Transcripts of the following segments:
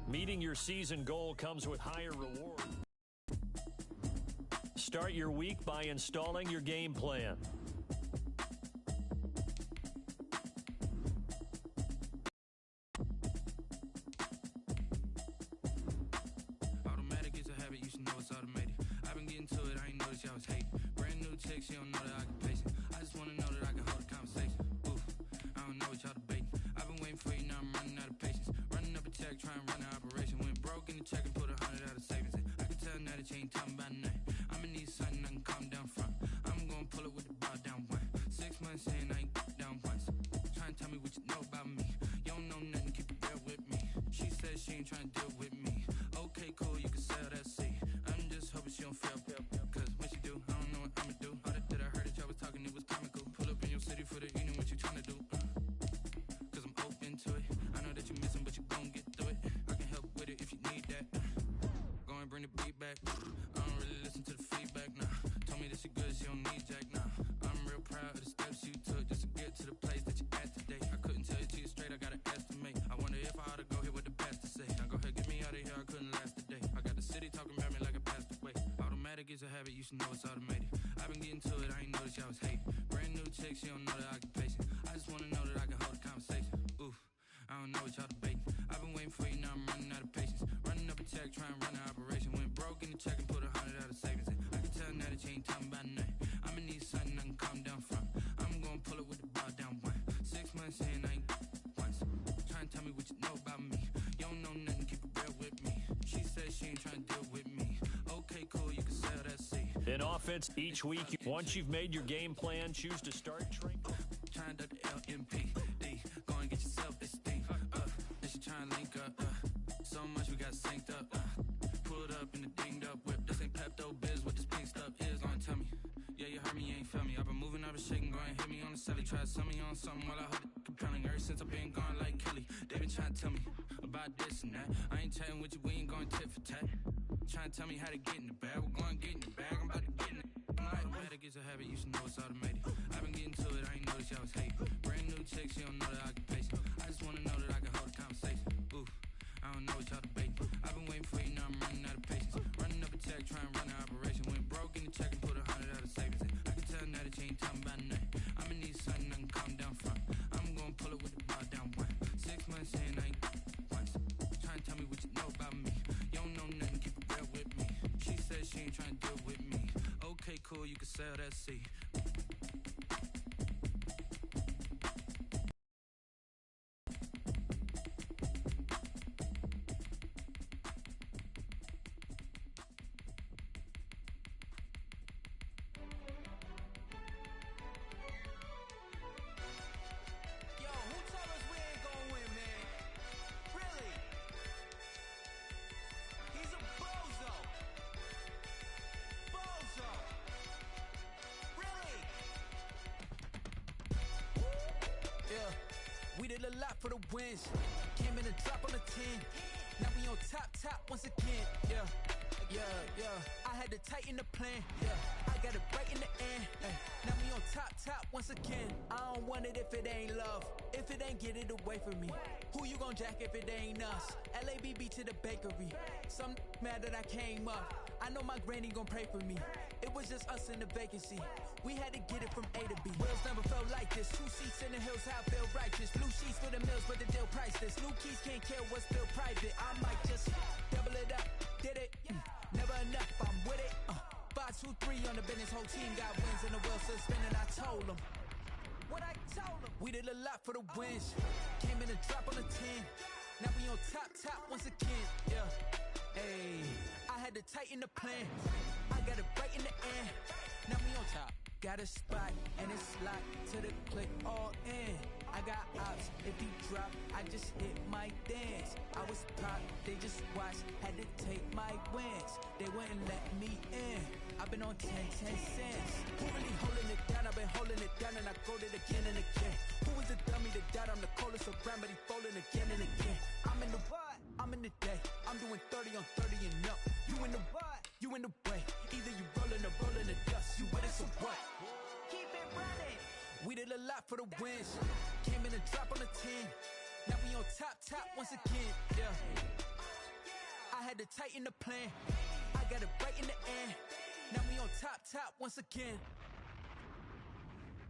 Meeting your season goal comes with higher reward. Start your week by installing your game plan. Automatic is a habit, you should know it's automated. I've been getting to it, I ain't noticed y'all was hating. Brand new chick, she don't know that I can pace it. I just wanna know that I can hold a conversation. Ooh, I don't know what y'all debating. I've been waiting for you, now I'm running out of patience. Running up a check, trying to run an operation. Went broke in the check and put 100 out of savings in. I can tell now that you ain't talking about nothing. I'ma need something I can calm down from. I'm gonna pull it with the bar down one. 6 months in, I ain't down once. Trying to tell me what you know about me. You don't know nothing, keep it real with me. She said she ain't trying to deal with me. Okay, cool, you can sell that seat. I'm just hoping she don't fail. Cause when she do, I don't know what I'ma do. All that I heard that y'all was talking, it was comical. Pull up in your city for the evening, what you trying to do? Cause I'm open to it. I know that you missing, but you gon' get through it. I can help with it if you need that. Go and bring the beat back. I don't really listen to the feedback, nah. Told me that she good, she don't need Jack, nah. I'm real proud of the steps you took just to get to the place that you at today. I couldn't tell it to you straight, I gotta estimate. I wonder if I ought to go here with the pastor say. Now go ahead, get me out of here, I couldn't last a day. I got the city talking about me like I passed away. Automatic is a habit, you should know it's automated. I've been getting to it, I ain't noticed y'all was hating. Brand new chick, she don't know the occupation. I just wanna know that I can hold a conversation. Ooh, I don't know what y'all debating. I've been waiting for you, now I'm running out of patience. Running up a check, trying to run an operation. Went broke in the check and put 100 out of savings in. I can tell now that you ain't talking about nothing. I'ma need something I can calm down from. I'm gonna pull it with the bar down one. 6 months in, I ain't once. Trying to tell me what you know about me. You don't know nothing, keep it real with me. She said she ain't trying to deal with me. Okay, cool, you can sell that seat. In offense, each week, once you've made your game plan, choose to start training. Trying to the LMPD. Go and get yourself esteem. Then she trying to link up. So much we got synced up. Pulled up in the dinged up whip. This ain't Pepto Biz, what this pink stuff is. Gonna tell me. Yeah, you heard me, you ain't felt me. I've been moving, I've been shaking. Go and hit me on the celly. Try to sell me on something while I hold it compelling. Ever since I've been gone like Kelly. They been trying to tell me about this and that. I ain't chatting with you, we ain't going tit for tat. Trying to tell me how to get in the bag. We're going to get in the bag, I'm about to get in it. Automatic is a habit, you should know it's automated. I've been getting to it, I ain't noticed y'all was hating. Brand new chick, she don't know the occupation. I just wanna know that I can hold a conversation. Ooh, I don't know what y'all debating. I've been waiting for you, now I'm running out of patience. Running up a check, trying to run an operation. Went broke in the check and put 100 out of savings in. I can tell now that you ain't talking about nothing. I'ma need something I can calm down from. I'm gonna pull it with the bar down one. 6 months in, I ain't once. Trying to tell me what you know about me. You don't know nothing, keep it real with me. She said she ain't trying to deal with me. Okay, cool, you can sell that seat. We did a lot for the wins. Came in a drop on the 10. Now we on top once again. Yeah. I had to tighten the plan. Yeah, I got it right in the end. Now we on top once again. I don't want it if it ain't love. If it ain't, get it away from me. Who you gon' jack if it ain't us? LABB to the bakery. Some mad that I came up. I know my granny gon' pray for me. It was just us in the vacancy. We had to get it from A to B. Wheels never felt like this. 2 seats in the hills, how I feel righteous. Blue sheets for the mills, but the deal priceless. New keys can't kill what's still private. I might just double it up. Did it? Never enough, I'm with it. 5, 2, 3 on the business. Whole team got wins and the wheels still spinning. I told them what I told them. We did a lot for the wins. Came in a drop on the 10. Now we on top once again. Yeah. Hey, I had to tighten the plan. I got it right in the end. Now we on top. Got a spot and it's locked to the click all in. I got ops, if he drop, I just hit my dance. I was pop, they just watched, had to take my wins. They wouldn't let me in. I've been on 10 cents. Who really holding it down? I've been holding it down and I go it again and again. Who is the dummy that died? I'm the coldest around, but he folding again and again. I'm in the what? I'm in the day. I'm doing 30 on 30 and up. You in the what? You in the way. Either you rolling or rolling the dust. You with it, so what? Keep it running. We did a lot for the wins. Came in a drop on the 10. Now we on top once again. Yeah. I had to tighten the plan. I got it right in the end. Now we on top once again.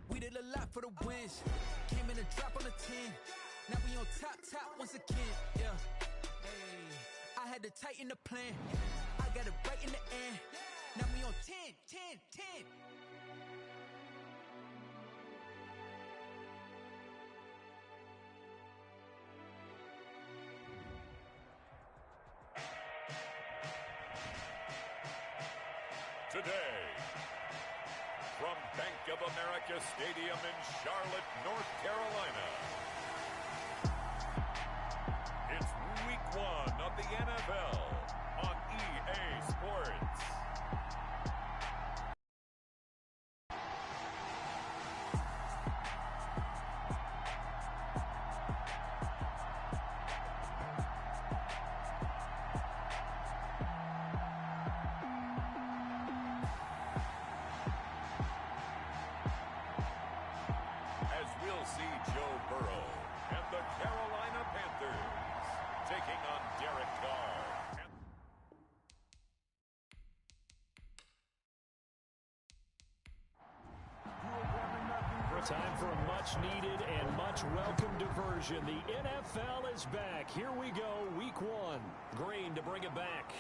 We did a lot for the wins. Came in a drop on the 10. Now we on top once again. Yeah. Hey, I had to tighten the plan. I got it right in the end. Now we on 10. Today, from Bank of America Stadium in Charlotte, North Carolina, it's Week 1 of the NFL on EA Sports. See Joe Burrow and the Carolina Panthers taking on Derek Carr. Time for a much-needed and much-welcome diversion. The NFL is back. Here we go, Week 1. Green to bring it back.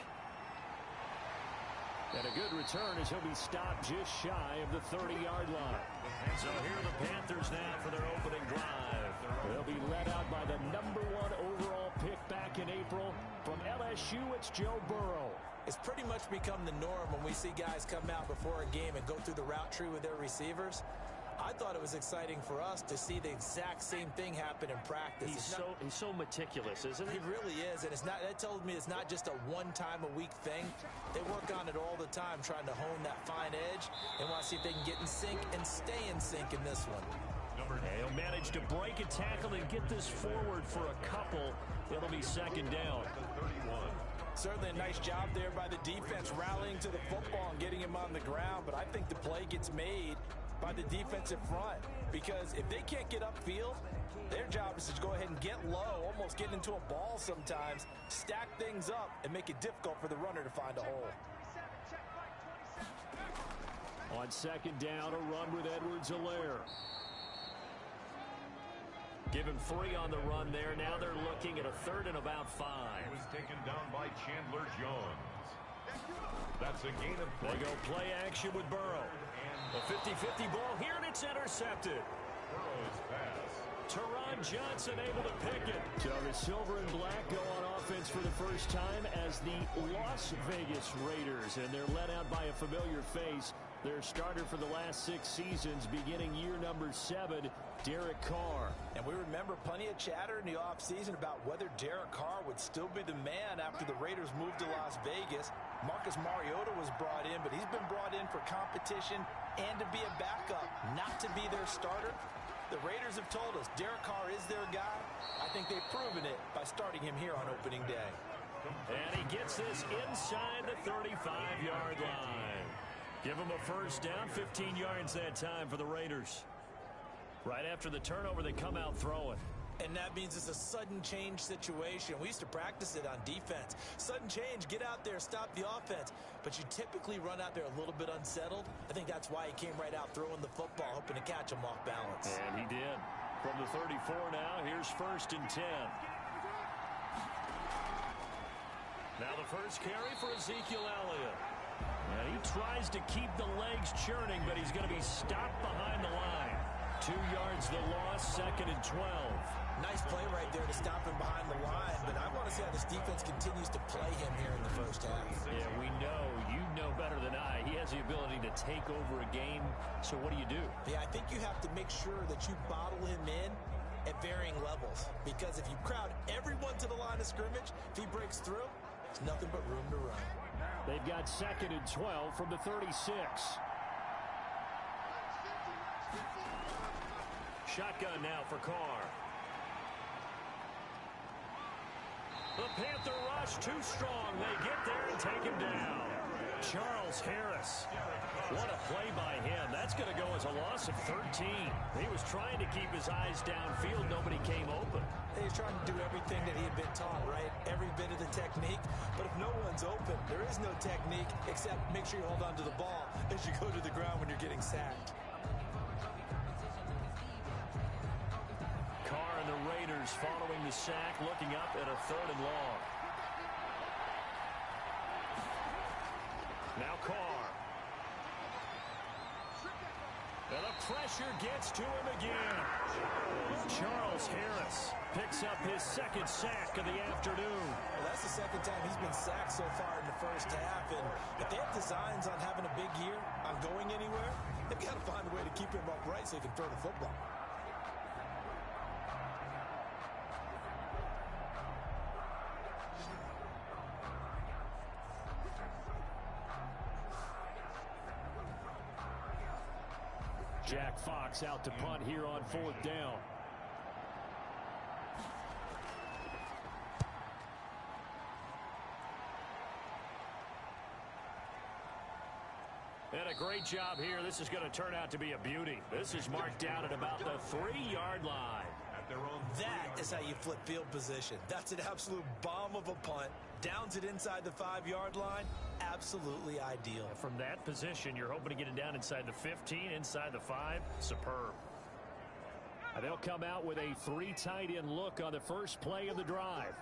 And a good return as he'll be stopped just shy of the 30-yard line. And so here are the Panthers now for their opening drive. They'll be led out by the number 1 overall pick back in April. From LSU, it's Joe Burrow. It's pretty much become the norm when we see guys come out before a game and go through the route tree with their receivers. I thought it was exciting for us to see the exact same thing happen in practice. He's so meticulous, isn't he? He really is, and that tells me it's not just a one-time-a-week thing. They work on it all the time, trying to hone that fine edge, and want to see if they can get in sync and stay in sync in this one. He'll manage to break a tackle and get this forward for a couple. It'll be second down. Certainly a nice job there by the defense, rallying to the football and getting him on the ground, but I think the play gets made by the defensive front, because if they can't get upfield, their job is to go ahead and get low, almost get into a ball sometimes, stack things up, and make it difficult for the runner to find a hole. On second down, a run with Edwards-Helaire. Give him 3 on the run there. Now they're looking at a 3rd and about 5. He was taken down by Chandler Jones. That's a gain of 3. They go play action with Burrow. A 50-50 ball here, and it's intercepted. Burrow's pass. Teron Johnson able to pick it. So the silver and black go on offense for the first time as the Las Vegas Raiders, and they're led out by a familiar face. Their starter for the last 6 seasons, beginning year number 7, Derek Carr. And we remember plenty of chatter in the offseason about whether Derek Carr would still be the man after the Raiders moved to Las Vegas. Marcus Mariota was brought in, but he's been brought in for competition and to be a backup, not to be their starter. The Raiders have told us Derek Carr is their guy. I think they've proven it by starting him here on opening day. And he gets this inside the 35-yard line. Give him a first down, 15 yards that time for the Raiders. Right after the turnover, they come out throwing. And that means it's a sudden change situation. We used to practice it on defense. Sudden change, get out there, stop the offense. But you typically run out there a little bit unsettled. I think that's why he came right out throwing the football, hoping to catch him off balance. And he did. From the 34 now, here's 1st and 10. Now the first carry for Ezekiel Elliott. And he tries to keep the legs churning, but he's going to be stopped behind the line. 2 yards the loss, 2nd and 12. Nice play right there to stop him behind the line, but I want to see how this defense continues to play him here in the first half. Yeah, we know. You know better than I. He has the ability to take over a game, so what do you do? Yeah, I think you have to make sure that you bottle him in at varying levels, because if you crowd everyone to the line of scrimmage, if he breaks through, there's nothing but room to run. They've got 2nd and 12 from the 36. Shotgun now for Carr. The Panther rush too strong. They get there and take him down. Charles Harris. What a play by him. That's going to go as a loss of 13. He was trying to keep his eyes downfield. Nobody came open. He's trying to do everything that he had been taught, right? Every bit of the technique. But if no one's open, there is no technique except make sure you hold on to the ball as you go to the ground when you're getting sacked. Carr and the Raiders following the sack, looking up at a 3rd and long. Now Carr. And the pressure gets to him again. Charles Harris picks up his 2nd sack of the afternoon. Well, that's the 2nd time he's been sacked so far in the first half. And if they have designs on having a big year, on going anywhere, they've got to find a way to keep him upright so he can throw the football. Jack Fox out to punt here on 4th down. And a great job here. This is going to turn out to be a beauty. This is marked down at about the 3-yard line. That is how you flip field position. That's an absolute bomb of a punt. Downs it inside the 5-yard line. Absolutely ideal. From that position, you're hoping to get it down inside the 15, inside the 5. Superb. And they'll come out with a 3 tight end look on the first play of the drive.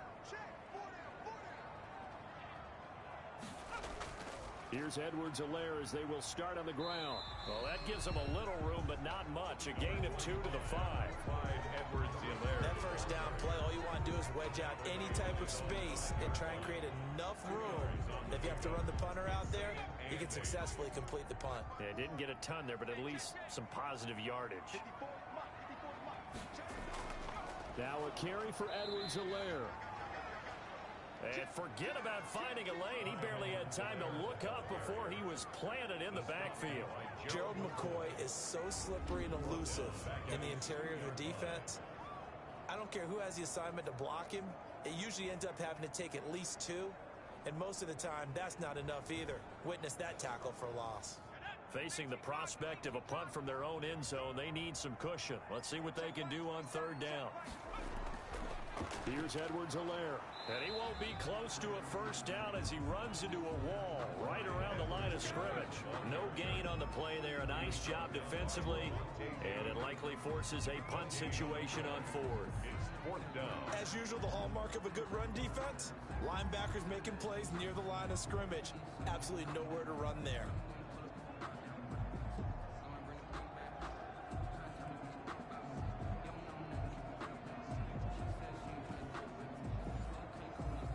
Here's Edwards-Helaire as they will start on the ground. Well, that gives them a little room, but not much. A gain of 2 to the 5. That first down play, all you want to do is wedge out any type of space and try and create enough room. If you have to run the punter out there, you can successfully complete the punt. Yeah, didn't get a ton there, but at least some positive yardage. Now a carry for Edwards-Helaire. And forget about finding a lane. He barely had time to look up before he was planted in the backfield. Gerald McCoy is so slippery and elusive in the interior of the defense. I don't care who has the assignment to block him. It usually ends up having to take at least 2. And most of the time, that's not enough either. Witness that tackle for loss. Facing the prospect of a punt from their own end zone, they need some cushion. Let's see what they can do on 3rd down. Here's Edwards-Helaire. And he won't be close to a first down as he runs into a wall right around the line of scrimmage. No gain on the play there. A nice job defensively. And it likely forces a punt situation on 4th. As usual, the hallmark of a good run defense, linebackers making plays near the line of scrimmage. Absolutely nowhere to run there.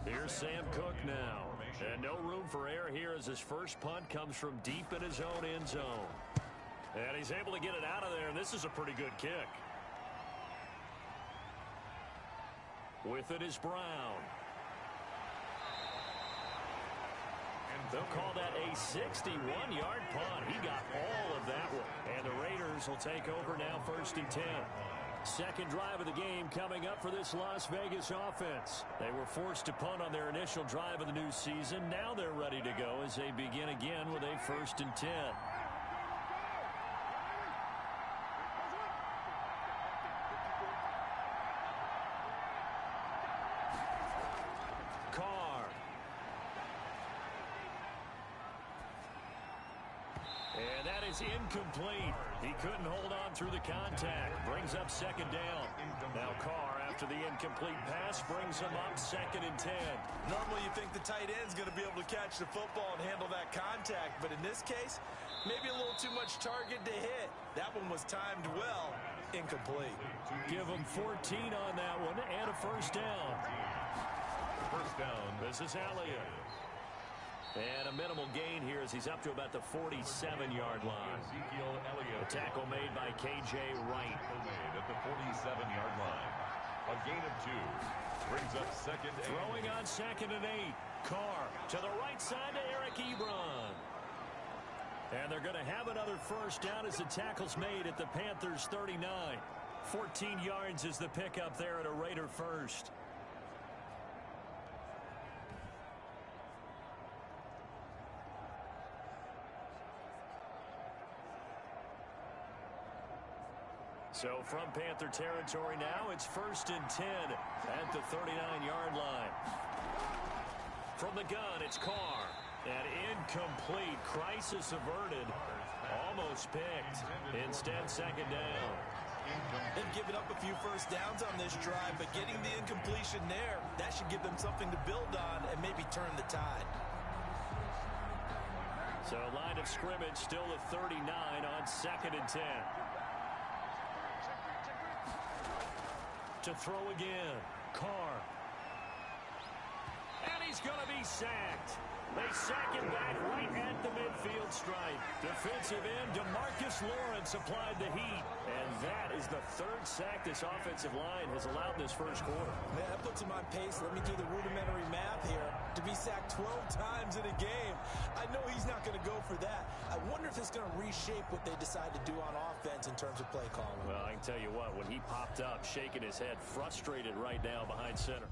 Here's Sam Cook now. And no room for error here as his first punt comes from deep in his own end zone. And he's able to get it out of there, and this is a pretty good kick. With it is Brown. They'll call that a 61-yard punt. He got all of that one. And the Raiders will take over now 1st and 10. Second drive of the game coming up for this Las Vegas offense. They were forced to punt on their initial drive of the new season. Now they're ready to go as they begin again with a 1st and 10. Carr. And that is incomplete. He couldn't hold on through the contact. Brings up 2nd down. Now Carr, after the incomplete pass, brings him up 2nd and 10. Normally you think the tight end's going to be able to catch the football and handle that contact, but in this case, maybe a little too much target to hit. That one was timed well. Incomplete. Give him 14 on that one and a first down. First down. This is Elliott. And a minimal gain here as he's up to about the 47-yard line. A tackle made by K.J. Wright. At the 47-yard line. A gain of 2. Brings up 2nd and Throwing on 2nd and 8. Carr to the right side to Eric Ebron. And they're going to have another first down as the tackle's made at the Panthers' 39. 14 yards is the pickup there at a Raider first. So from Panther territory now, it's 1st and 10 at the 39-yard line. From the gun, it's Carr. And incomplete. Crisis averted. Almost picked. Instead, 2nd down. They've given up a few first downs on this drive, but getting the incompletion there, that should give them something to build on and maybe turn the tide. So line of scrimmage still at 39 on 2nd and 10. To throw again. Carr. And he's going to be sacked. They sack him back right at the midfield stripe. Defensive end DeMarcus Lawrence applied the heat. And that is the 3rd sack this offensive line has allowed this first quarter. Man, that puts him on pace. Let me do the rudimentary math here. To be sacked 12 times in a game, I know he's not going to go for that. I wonder if it's going to reshape what they decide to do on offense in terms of play calling. Well, I can tell you what, when he popped up, shaking his head, frustrated right now behind center.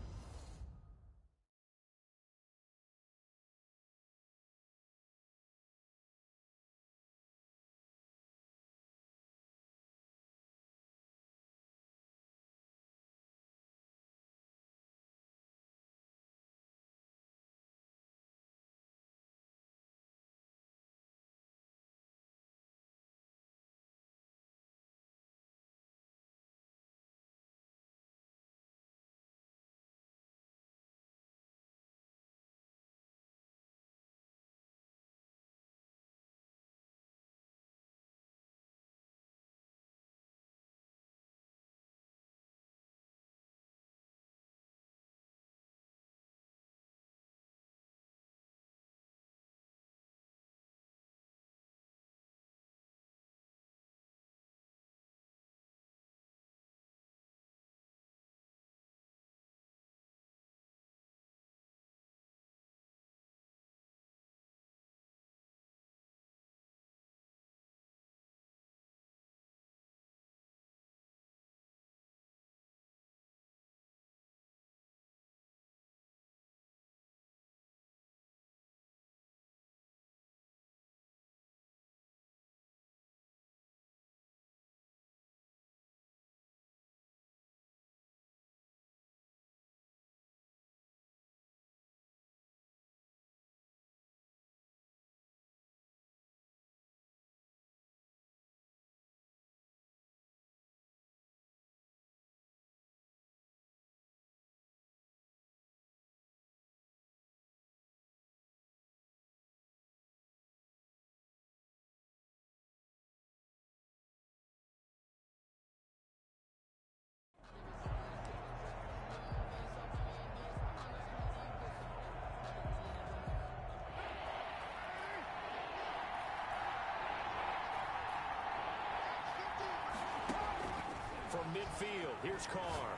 From midfield, here's Carr.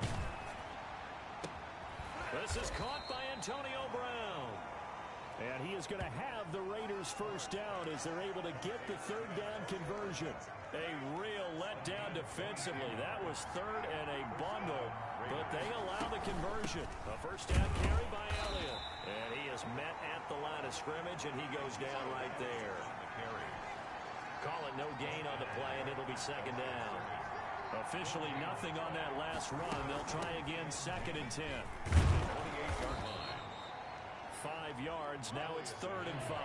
This is caught by Antonio Brown. And he is going to have the Raiders first down as they're able to get the 3rd down conversion. A real letdown defensively. That was 3rd and a bundle, but they allow the conversion. A first down carry by Elliott. And he is met at the line of scrimmage, and he goes down right there. Call it no gain on the play, and it'll be 2nd down. Officially nothing on that last run. They'll try again 2nd and 10. 28-yard line. 5 yards. Now it's 3rd and 5.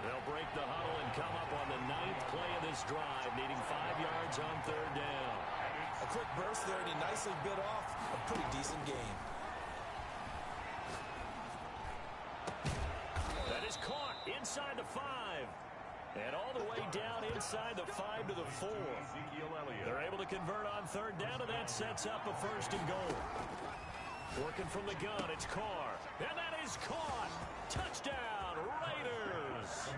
They'll break the huddle and come up on the 9th play of this drive, needing 5 yards on 3rd down. A quick burst there, and he nicely bit off a pretty decent game. That is caught inside the 5. And all the way down inside the 5 to the 4. They're able to convert on 3rd down, and that sets up a 1st and goal. Working from the gun, it's Carr. And that is caught. Touchdown, Raiders.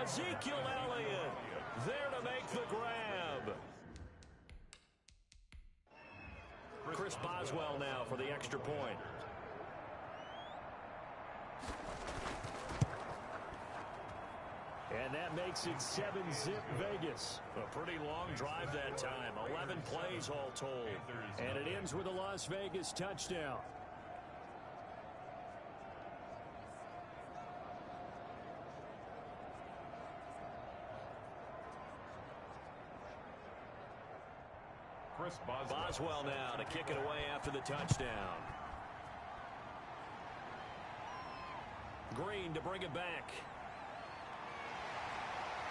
Ezekiel Elliott there to make the grab. Chris Boswell now for the extra point. And that makes it 7-zip Vegas. A pretty long drive that time. 11 plays all told. And it ends with a Las Vegas touchdown. Chris Boswell. Boswell now to kick it away after the touchdown. Green to bring it back.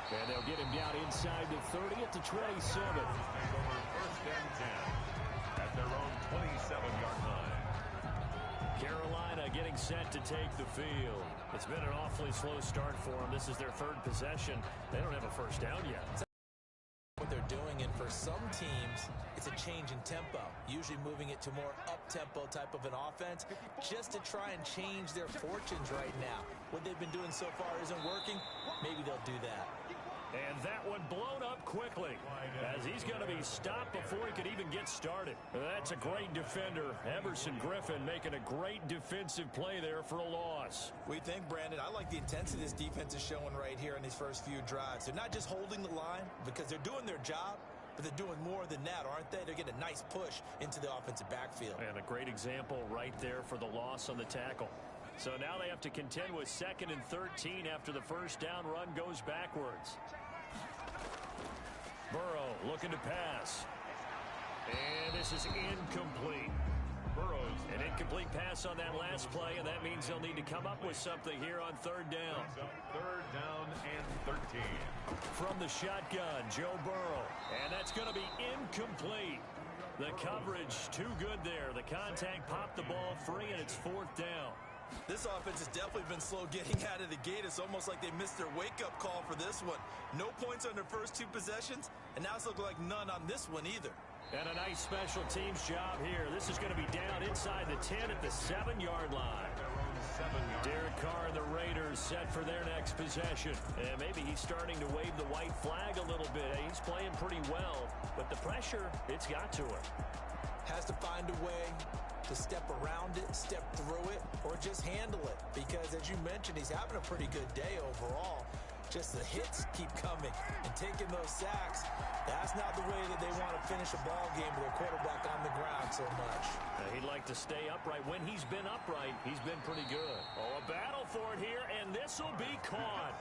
And they'll get him down inside the 30 at the 27. First and 10 at their own 27-yard line. Carolina getting set to take the field. It's been an awfully slow start for them. This is their third possession. They don't have a first down yet. What they're doing, and for some teams, it's a change in tempo, usually moving it to more up-tempo type of an offense, just to try and change their fortunes right now. What they've been doing so far isn't working. Maybe they'll do that. And that one blown up quickly as he's going to be stopped before he could even get started. That's a great defender. Everson Griffin making a great defensive play there for a loss. We think, Brandon, I like the intensity this defense is showing right here in these first few drives. They're not just holding the line because they're doing their job, but they're doing more than that, aren't they? They're getting a nice push into the offensive backfield. And a great example right there for the loss on the tackle. So now they have to contend with 2nd and 13 after the first down run goes backwards. Burrow looking to pass. And this is incomplete. Burrow's An incomplete pass on that last play, and that means they'll need to come up with something here on 3rd down. third down and 13. From the shotgun, Joe Burrow. And that's going to be incomplete. The coverage too good there. The contact popped the ball free, and it's 4th down. This offense has definitely been slow getting out of the gate. It's almost like they missed their wake-up call for this one. No points on their first 2 possessions, and now it's looking like none on this one either. And a nice special teams job here. This is going to be down inside the 10 at the 7-yard line. Derek Carr and the Raiders set for their next possession. And maybe he's starting to wave the white flag a little bit. He's playing pretty well, but the pressure, it's got to him. Has to find a way to step around it, step through it, or just handle it. Because, as you mentioned, he's having a pretty good day overall. Just the hits keep coming and taking those sacks. That's not the way that they want to finish a ball game with their quarterback on the ground so much. He'd like to stay upright. When he's been upright, he's been pretty good. Oh, a battle for it here, and this will be caught.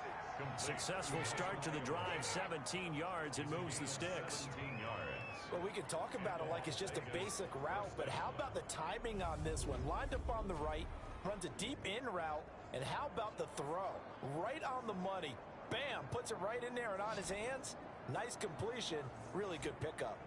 Successful start to the drive, 17 yards, and moves the sticks. 17 yards. Well, we can talk about it like it's just a basic route, but how about the timing on this one? Lined up on the right, runs a deep in route, and how about the throw? Right on the money. Bam, puts it right in there and on his hands. Nice completion, really good pickup.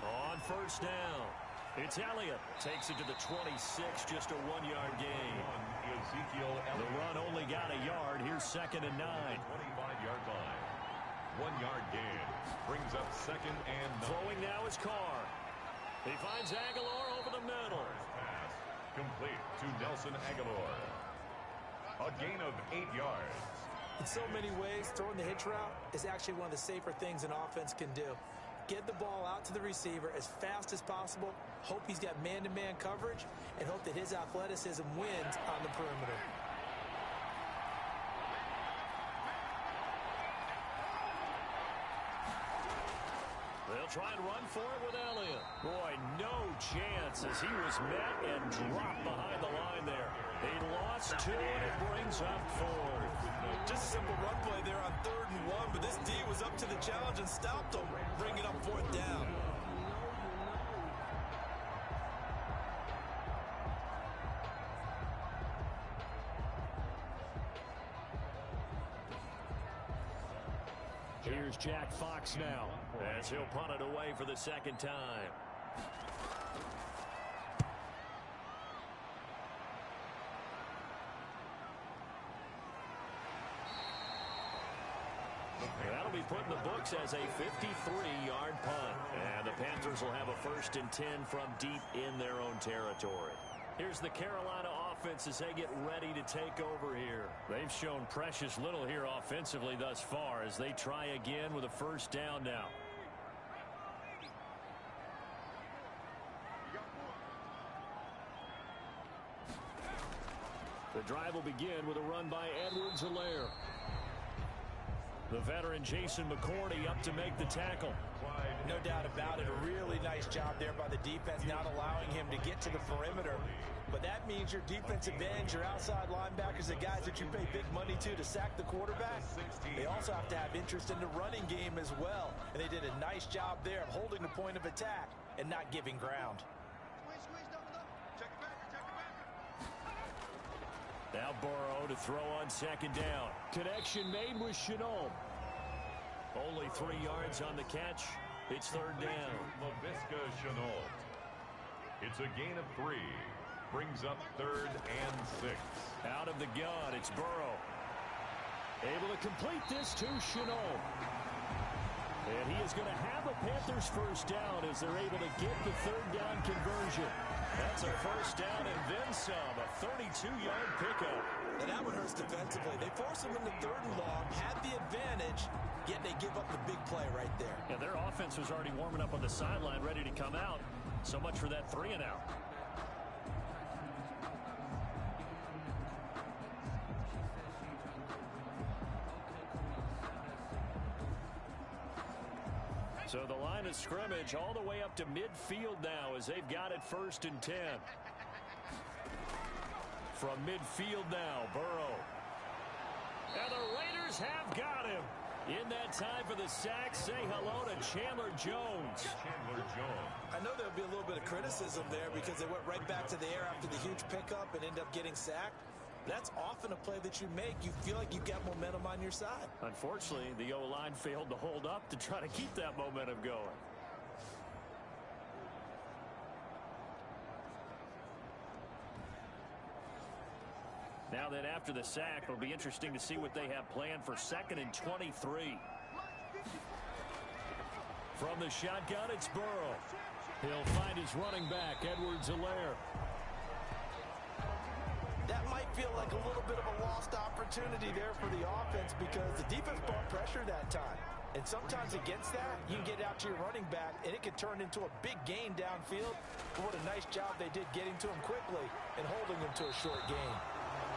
On first down, it's Elliott. Takes it to the 26, just a 1-yard gain. The run only got a yard. Here's 2nd and 9. 25-yard line. 1-yard gain. Brings up 2nd and 9. Throwing now is Carr. He finds Aguilar over the middle. Pass complete to Nelson Aguilar. A gain of 8 yards. In so many ways, throwing the hitch route is actually one of the safer things an offense can do. Get the ball out to the receiver as fast as possible, hope he's got man-to-man coverage, and hope that his athleticism wins on the perimeter. They'll try and run for it with Elliott. Boy, no chance as he was met and dropped behind the line there. He lost 2, and it brings up 4. Just a simple run play there on 3rd and 1, but this D was up to the challenge and stopped him, bringing up 4th down. Here's Jack Fox now as he'll punt it away for the 2nd time. That'll be put in the books as a 53-yard punt. And the Panthers will have a 1st and 10 from deep in their own territory. Here's the Carolina offense as they get ready to take over here. They've shown precious little here offensively thus far as they try again with a 1st down now. The drive will begin with a run by Edwards-Helaire. The veteran Jason McCourty up to make the tackle. Clyde No doubt about it. A really nice job there by the defense, not allowing him to get to the perimeter. But that means your defensive ends, your outside linebackers, the guys that you pay big money to sack the quarterback, they also have to have interest in the running game as well. And they did a nice job there of holding the point of attack and not giving ground. Now Burrow to throw on second down. Connection made with Chenault. Only 3 yards on the catch. It's third down. LaVisca Chenault. It's a gain of 3. Brings up 3rd and 6. Out of the gun, it's Burrow. Able to complete this to Chenault. And he is going to have a Panthers first down as they're able to get the third down conversion. That's a first down and then some. A 32-yard pickup. And that one hurts defensively. They force him into 3rd and long, had the advantage, yet they give up the big play right there. Yeah, their offense was already warming up on the sideline, ready to come out. So much for that 3 and out. So the line of scrimmage all the way up to midfield now as they've got it 1st and 10. From midfield now, Burrow. And the Raiders have got him. In that time for the sack, say hello to Chandler Jones. Chandler Jones. I know there'll be a little bit of criticism there because they went right back to the air after the huge pickup and ended up getting sacked. That's often a play that you make. You feel like you've got momentum on your side. Unfortunately, the O-line failed to hold up to try to keep that momentum going. Now then, after the sack, it'll be interesting to see what they have planned for 2nd and 23. From the shotgun, it's Burrow. He'll find his running back, Edwards-Helaire. That might feel like a little bit of a lost opportunity there for the offense because the defense brought pressure that time. And sometimes against that, you can get out to your running back, and it can turn into a big gain downfield. But what a nice job they did getting to him quickly and holding him to a short gain.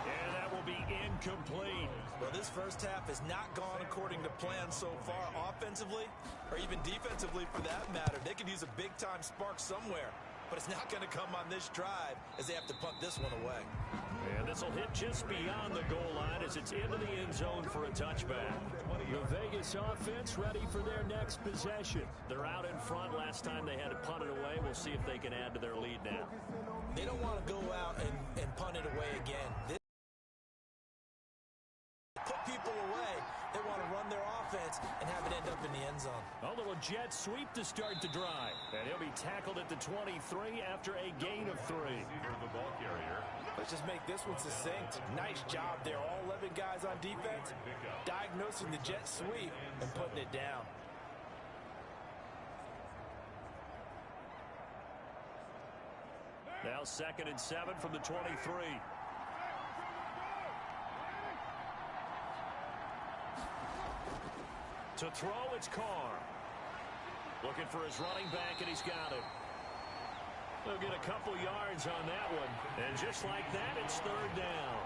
And that will be incomplete. Well, this first half has not gone according to plan so far offensively or even defensively for that matter. They could use a big-time spark somewhere. But it's not going to come on this drive as they have to punt this one away. And this will hit just beyond the goal line as it's into the end zone for a touchback. The Vegas offense ready for their next possession. They're out in front. Last time they had to punt it away. We'll see if they can add to their lead now. They don't want to go out and punt it away again. Put people away. They want to run their offense and have it end up in the end zone. A little jet sweep to start the drive. And he'll be tackled at the 23 after a gain of 3. The ball carrier. Let's just make this one succinct. Nice job there. All 11 guys on defense diagnosing the jet sweep and putting it down. Now 2nd and 7 from the 23. To throw, it's Carr. Looking for his running back, and he's got it. They'll get a couple yards on that one. And just like that, it's 3rd down.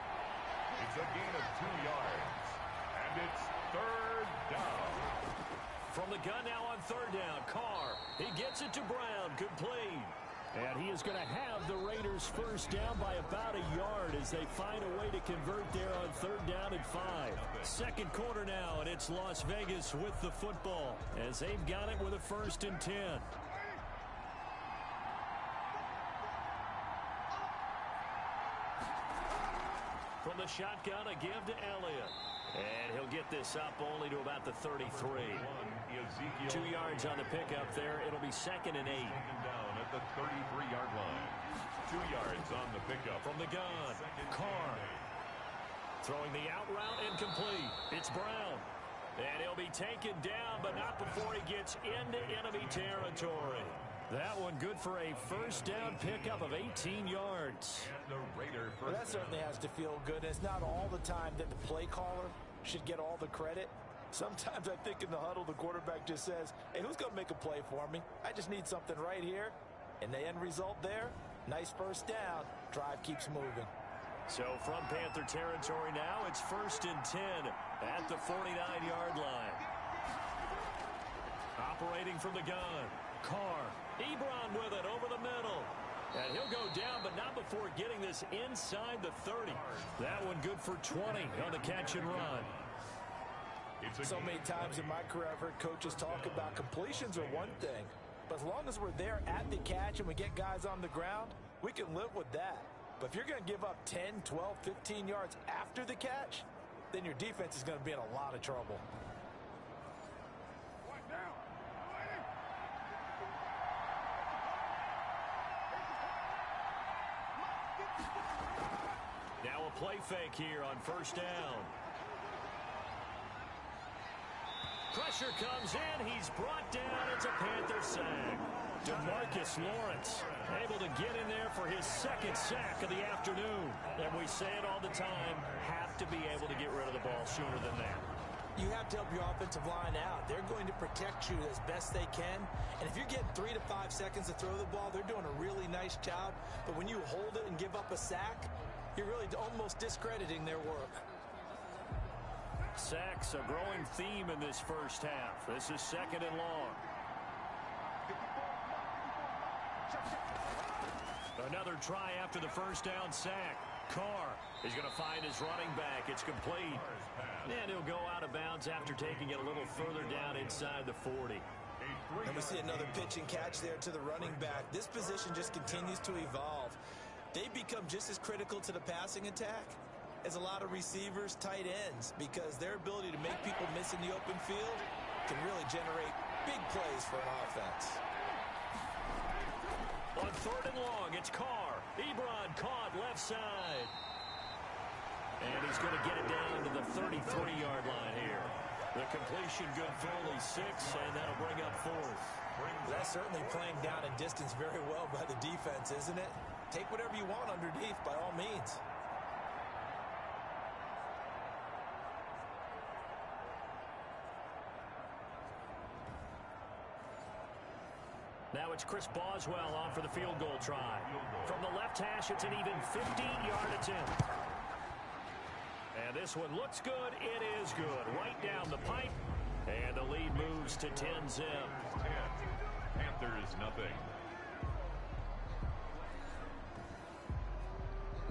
It's a gain of 2 yards. And it's 3rd down. From the gun now on 3rd down, Carr. He gets it to Brown, complete. And he is going to have the Raiders first down by about a yard as they find a way to convert there on 3rd down and 5. 2nd quarter now, and it's Las Vegas with the football as they've got it with a 1st and 10. From the shotgun, a give to Elliott. And he'll get this up only to about the 33. 2 yards on the pickup there. It'll be 2nd and 8. Taken down at the 33-yard line. 2 yards on the pickup. From the gun, Carr. Throwing the out route incomplete. It's Brown. And he'll be taken down, but not before he gets into enemy territory. That one good for a first down pickup of 18 yards. And the Raider Well, that certainly has to feel good. It's not all the time that the play caller should get all the credit. Sometimes I think in the huddle, the quarterback just says, hey, who's going to make a play for me? I just need something right here. And the end result there, nice first down. Drive keeps moving. So from Panther territory now, it's 1st and 10 at the 49-yard line. operating from the gun. Carr. Ebron with it over the middle. And he'll go down, but not before getting this inside the 30. That one good for 20 on the catch and run. So many times in my career, I've heard coaches talk about completions are one thing. But as long as we're there at the catch and we get guys on the ground, we can live with that. But if you're going to give up 10, 12, 15 yards after the catch, then your defense is going to be in a lot of trouble. Now a play fake here on first down. Pressure comes in. He's brought down. It's a Panther sack. DeMarcus Lawrence able to get in there for his second sack of the afternoon. And we say it all the time, have to be able to get rid of the ball sooner than that. You have to help your offensive line out. They're going to protect you as best they can. And if you're getting 3 to 5 seconds to throw the ball, they're doing a really nice job. But when you hold it and give up a sack, you're really almost discrediting their work. Sacks, a growing theme in this first half. This is second and long. Another try after the first down sack. Carr is going to find his running back. It's complete. And he'll go out of bounds after taking it a little further down inside the 40. And we see another pitch and catch there to the running back. This position just continues to evolve. They become just as critical to the passing attack as a lot of receivers, tight ends, because their ability to make people miss in the open field can really generate big plays for an offense. On third and long, it's Carr. Ebron caught left side. And he's going to get it down to the 33-yard line here. The completion good for only 6, and that'll bring up fourth. That's certainly playing down in distance very well by the defense, isn't it? Take whatever you want underneath, by all means. Now it's Chris Boswell on for the field goal try. From the left hash, it's an even 15-yard attempt. And this one looks good. It is good. Right down the pipe. And the lead moves to 10-zip. Panthers nothing.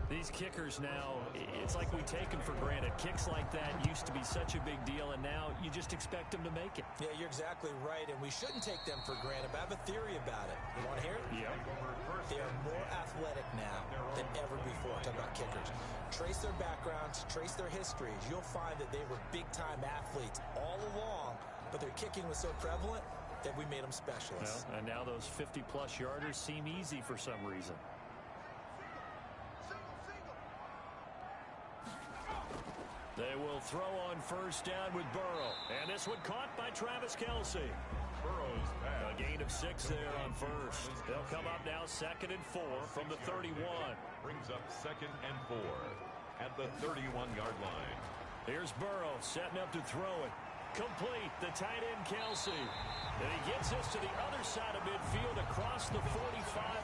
These kickers now, it's like we take them for granted. Kicks like that used to be such a big deal, and now you just expect them to make it. Yeah, you're exactly right, and we shouldn't take them for granted, but I have a theory about it. You want to hear it? Yeah. They are more athletic now than ever before. Talk about kickers. Trace their backgrounds, trace their histories. You'll find that they were big-time athletes all along, but their kicking was so prevalent that we made them specialists. Well, and now those 50-plus yarders seem easy for some reason. They will throw on first down with Burrow. And this one caught by Travis Kelce. Burrow's pass. A gain of 6 there on first. They'll come up now 2nd and 4 from the 31. Brings up 2nd and 4 at the 31-yard line. Here's Burrow setting up to throw it. Complete, the tight end Kelce. And he gets this to the other side of midfield across the 45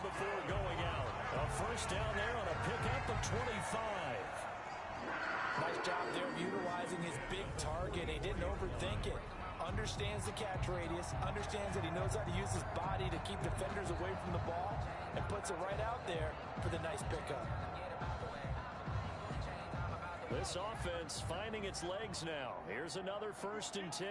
before going out. A first down there on a pickup of 25. Nice job there of utilizing his big target. He didn't overthink it. Understands the catch radius. Understands that he knows how to use his body to keep defenders away from the ball. And puts it right out there for the nice pickup. This offense finding its legs now. Here's another 1st and 10.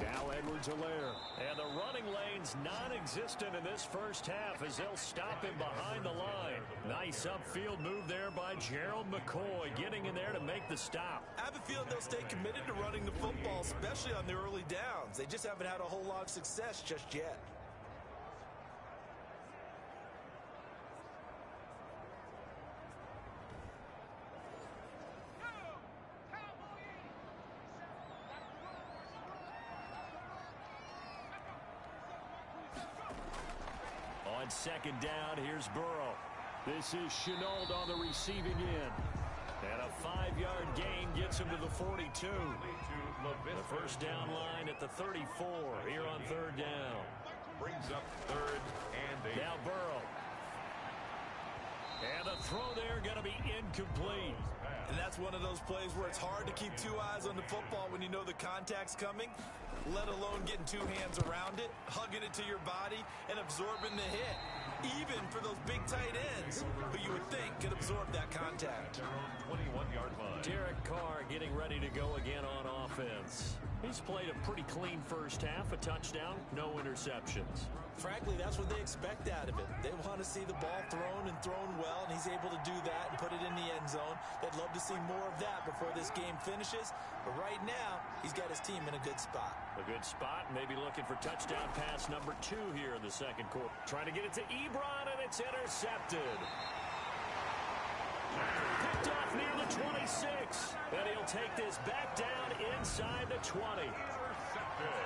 Now Edwards-Helaire. And the running lane's non-existent in this first half as they'll stop him behind the line. Nice upfield move there by Gerald McCoy, getting in there to make the stop. I have a feeling they'll stay committed to running the football, especially on the early downs. They just haven't had a whole lot of success just yet. On 2nd down, here's Burrow. This is Chenault on the receiving end. And a 5-yard gain gets him to the 42. The first down line at the 34 here on 3rd down. Brings up 3rd and 8. Now Burrow. And the throw there going to to be incomplete. And that's one of those plays where it's hard to keep two eyes on the football when you know the contact's coming, let alone getting two hands around it, hugging it to your body, and absorbing the hit. Even for those big tight ends who you would think could absorb that contact. 21-yard line. Derek Carr getting ready to go again on offense. He's played a pretty clean first half, a touchdown, no interceptions. Frankly, that's what they expect out of it. They want to see the ball thrown and thrown well, and he's able to do that and put it in the end zone. They'd love to see more of that before this game finishes, but right now, he's got his team in a good spot. A good spot, maybe looking for touchdown pass number 2 here in the second quarter. Trying to get it to Ebron, and it's intercepted. Picked off near the 26, and he'll take this back down inside the 20.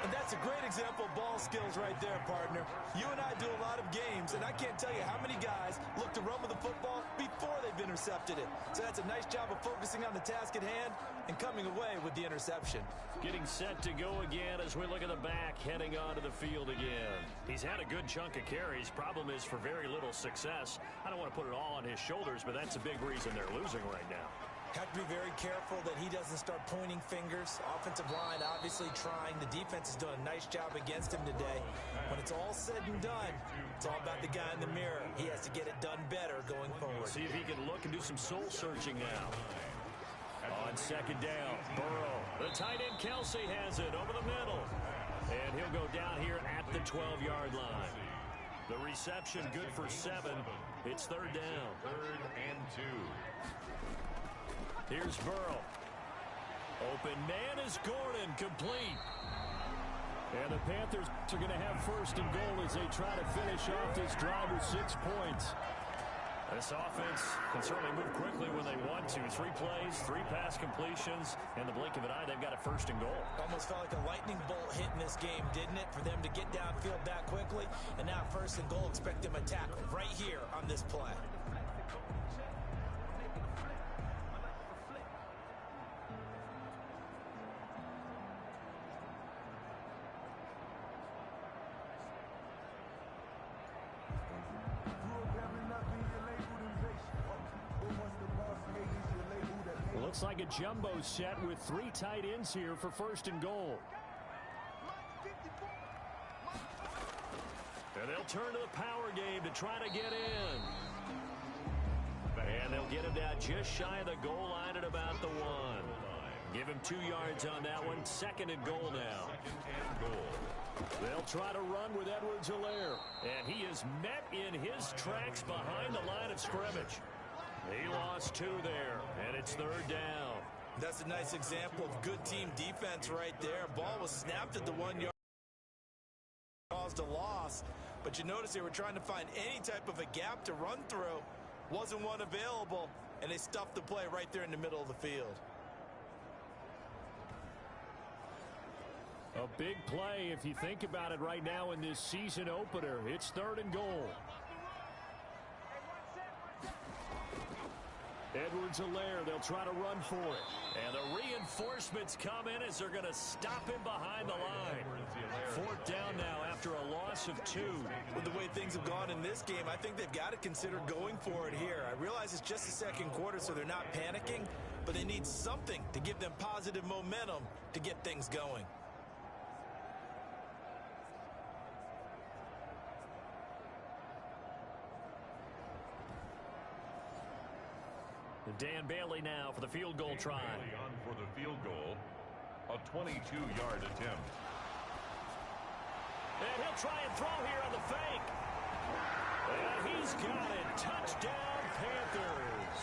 And that's a great example of ball skills right there, partner. You and I do a lot of games, and I can't tell you how many guys look to run with the football before they've intercepted it. So that's a nice job of focusing on the task at hand and coming away with the interception. Getting set to go again as we look at the back, heading onto the field again. He's had a good chunk of carries. Problem is for very little success. I don't want to put it all on his shoulders, but that's a big reason they're losing right now. Have to be very careful that he doesn't start pointing fingers. Offensive line obviously trying. The defense has done a nice job against him today. When it's all said and done, it's all about the guy in the mirror. He has to get it done better going forward. See if he can look and do some soul searching now. On second down, Burrow. The tight end Kelsey has it over the middle. And he'll go down here at the 12-yard line. The reception good for 7. It's third down. 3rd and 2. Here's Burrow. Open man is Gordon, complete. And the Panthers are going to have first and goal as they try to finish off this drive with 6 points. This offense can certainly move quickly when they want to. 3 plays, 3 pass completions, and the blink of an eye, they've got a first and goal. Almost felt like a lightning bolt hit in this game, didn't it? For them to get downfield that quickly, and now first and goal, expect them to attack right here on this play. Looks like a jumbo set with 3 tight ends here for first and goal. And they'll turn to the power game to try to get in. And they'll get him down just shy of the goal line at about the 1. Give him 2 yards on that one. Second and goal now. They'll try to run with Edwards-Helaire. And he is met in his tracks behind the line of scrimmage. He lost 2 there, and it's third down. That's a nice example of good team defense right there. Ball was snapped at the 1 yard. Caused a loss, but you notice they were trying to find any type of a gap to run through. Wasn't one available, and they stuffed the play right there in the middle of the field. A big play if you think about it right now in this season opener. It's third and goal. Edwards-Helaire, they'll try to run for it. And the reinforcements come in as they're going to stop him behind the line. 4th down now after a loss of 2. With the way things have gone in this game, I think they've got to consider going for it here. I realize it's just the second quarter, so they're not panicking, but they need something to give them positive momentum to get things going. Dan Bailey now for the field goal try. On for the field goal, a 22-yard attempt. And he'll try and throw here on the fake. And he's got it. Touchdown, Panthers.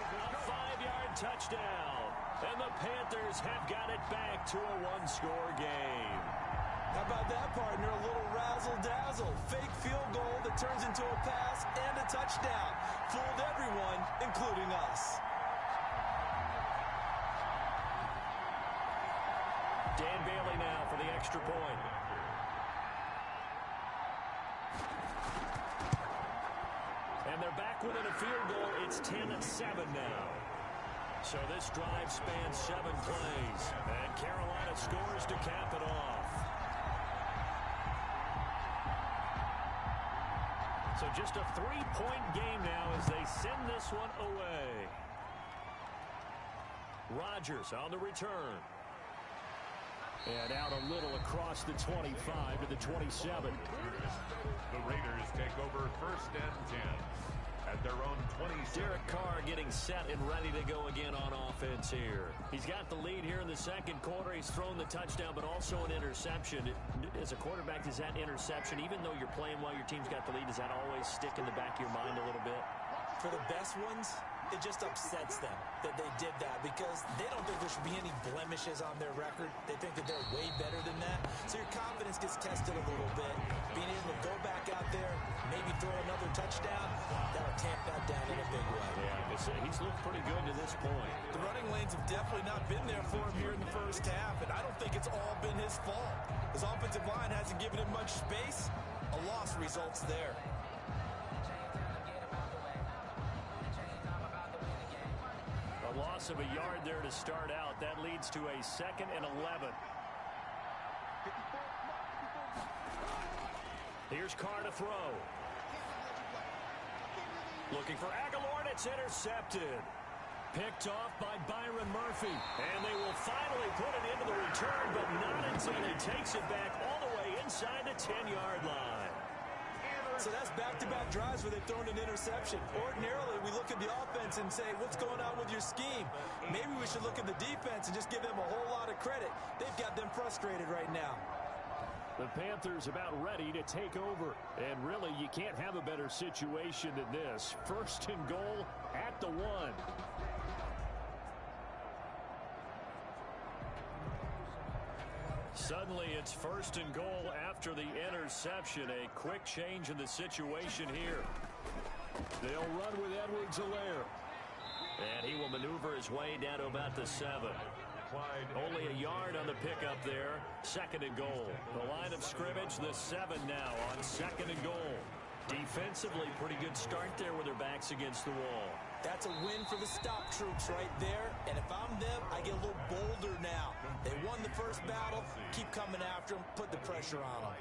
A 5-yard touchdown. And the Panthers have got it back to a 1-score game. How about that, partner? A little razzle-dazzle. Fake field goal that turns into a pass and a touchdown. Fooled everyone, including us. Dan Bailey now for the extra point. And they're back within a field goal. It's 10-7 now. So this drive spans 7 plays. And Carolina scores to cap it off. So just a 3-point game now as they send this one away. Rodgers on the return. And out a little across the 25 to the 27. The Raiders take over 1st and 10 at their own 27. Derek Carr getting set and ready to go again on offense here. He's got the lead here in the second quarter. He's thrown the touchdown, but also an interception. As a quarterback, does that interception, even though you're playing while your team's got the lead, does that always stick in the back of your mind a little bit? For the best ones, it just upsets them that they did that because they don't think there should be any blemishes on their record. They think that they're way better than that. So your confidence gets tested a little bit. Being able to go back out there, maybe throw another touchdown, that'll tamp that down in a big way. Yeah, he's looked pretty good to this point. The running lanes have definitely not been there for him here in the first half, and I don't think it's all been his fault. His offensive line hasn't given him much space. A loss results there. A loss of a yard there to start out. That leads to a 2nd and 11. Here's Carr to throw. Looking for Aguilar, and it's intercepted. Picked off by Byron Murphy. And they will finally put it into the return, but not until he takes it back all the way inside the 10-yard line. So that's back-to-back drives where they've thrown an interception. Ordinarily, we look at the offense and say, what's going on with your scheme? Maybe we should look at the defense and just give them a whole lot of credit. They've got them frustrated right now. The Panthers about ready to take over. And really, you can't have a better situation than this. 1st and goal at the 1. Suddenly, it's 1st and goal after the interception. A quick change in the situation here. They'll run with Edwards-Helaire. And he will maneuver his way down to about the 7. Only a yard on the pickup there. 2nd and goal. The line of scrimmage, the 7 now on 2nd and goal. Defensively, pretty good start there with their backs against the wall. That's a win for the stop troops right there. And if I'm them, I get a little bolder now. They won the first battle. Keep coming after them. Put the pressure on them.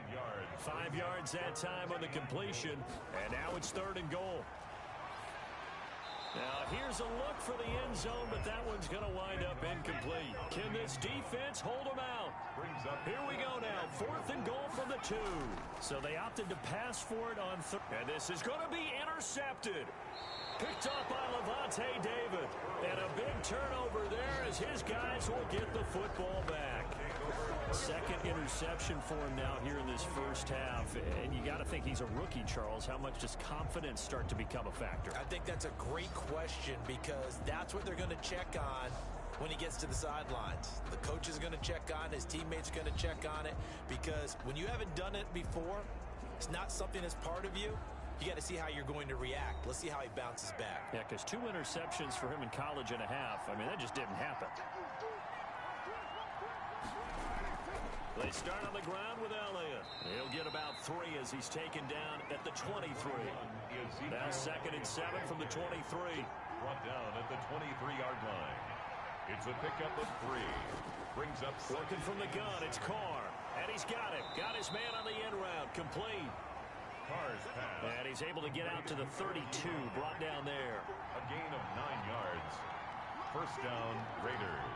5 yards that time on the completion. And now it's 3rd and goal. Now, here's a look for the end zone, but that one's going to wind up incomplete. Can this defense hold them out? Here we go now. 4th and goal from the 2. So they opted to pass for it on 3rd. And this is going to be intercepted. Picked up by Levante David. And a big turnover there as his guys will get the football back. 2nd interception for him now here in this first half. And you got to think he's a rookie, Charles. How much does confidence start to become a factor? I think that's a great question because that's what they're going to check on when he gets to the sidelines. The coach is going to check on, his teammates are going to check on it because when you haven't done it before, it's not something that's part of you. You got to see how you're going to react. Let's see how he bounces back. Yeah, because 2 interceptions for him in college and a half. I mean, that just didn't happen. They start on the ground with Elliott. He'll get about 3 as he's taken down at the 23. Now 2nd and 7 from the 23. Brought down at the 23-yard line. It's a pickup of 3. Brings up working from the gun. It's Carr. And he's got it. Got his man on the end route. Complete. Carr's pass. And he's able to get out to the 32. Brought down there. A gain of 9 yards. 1st down, Raiders.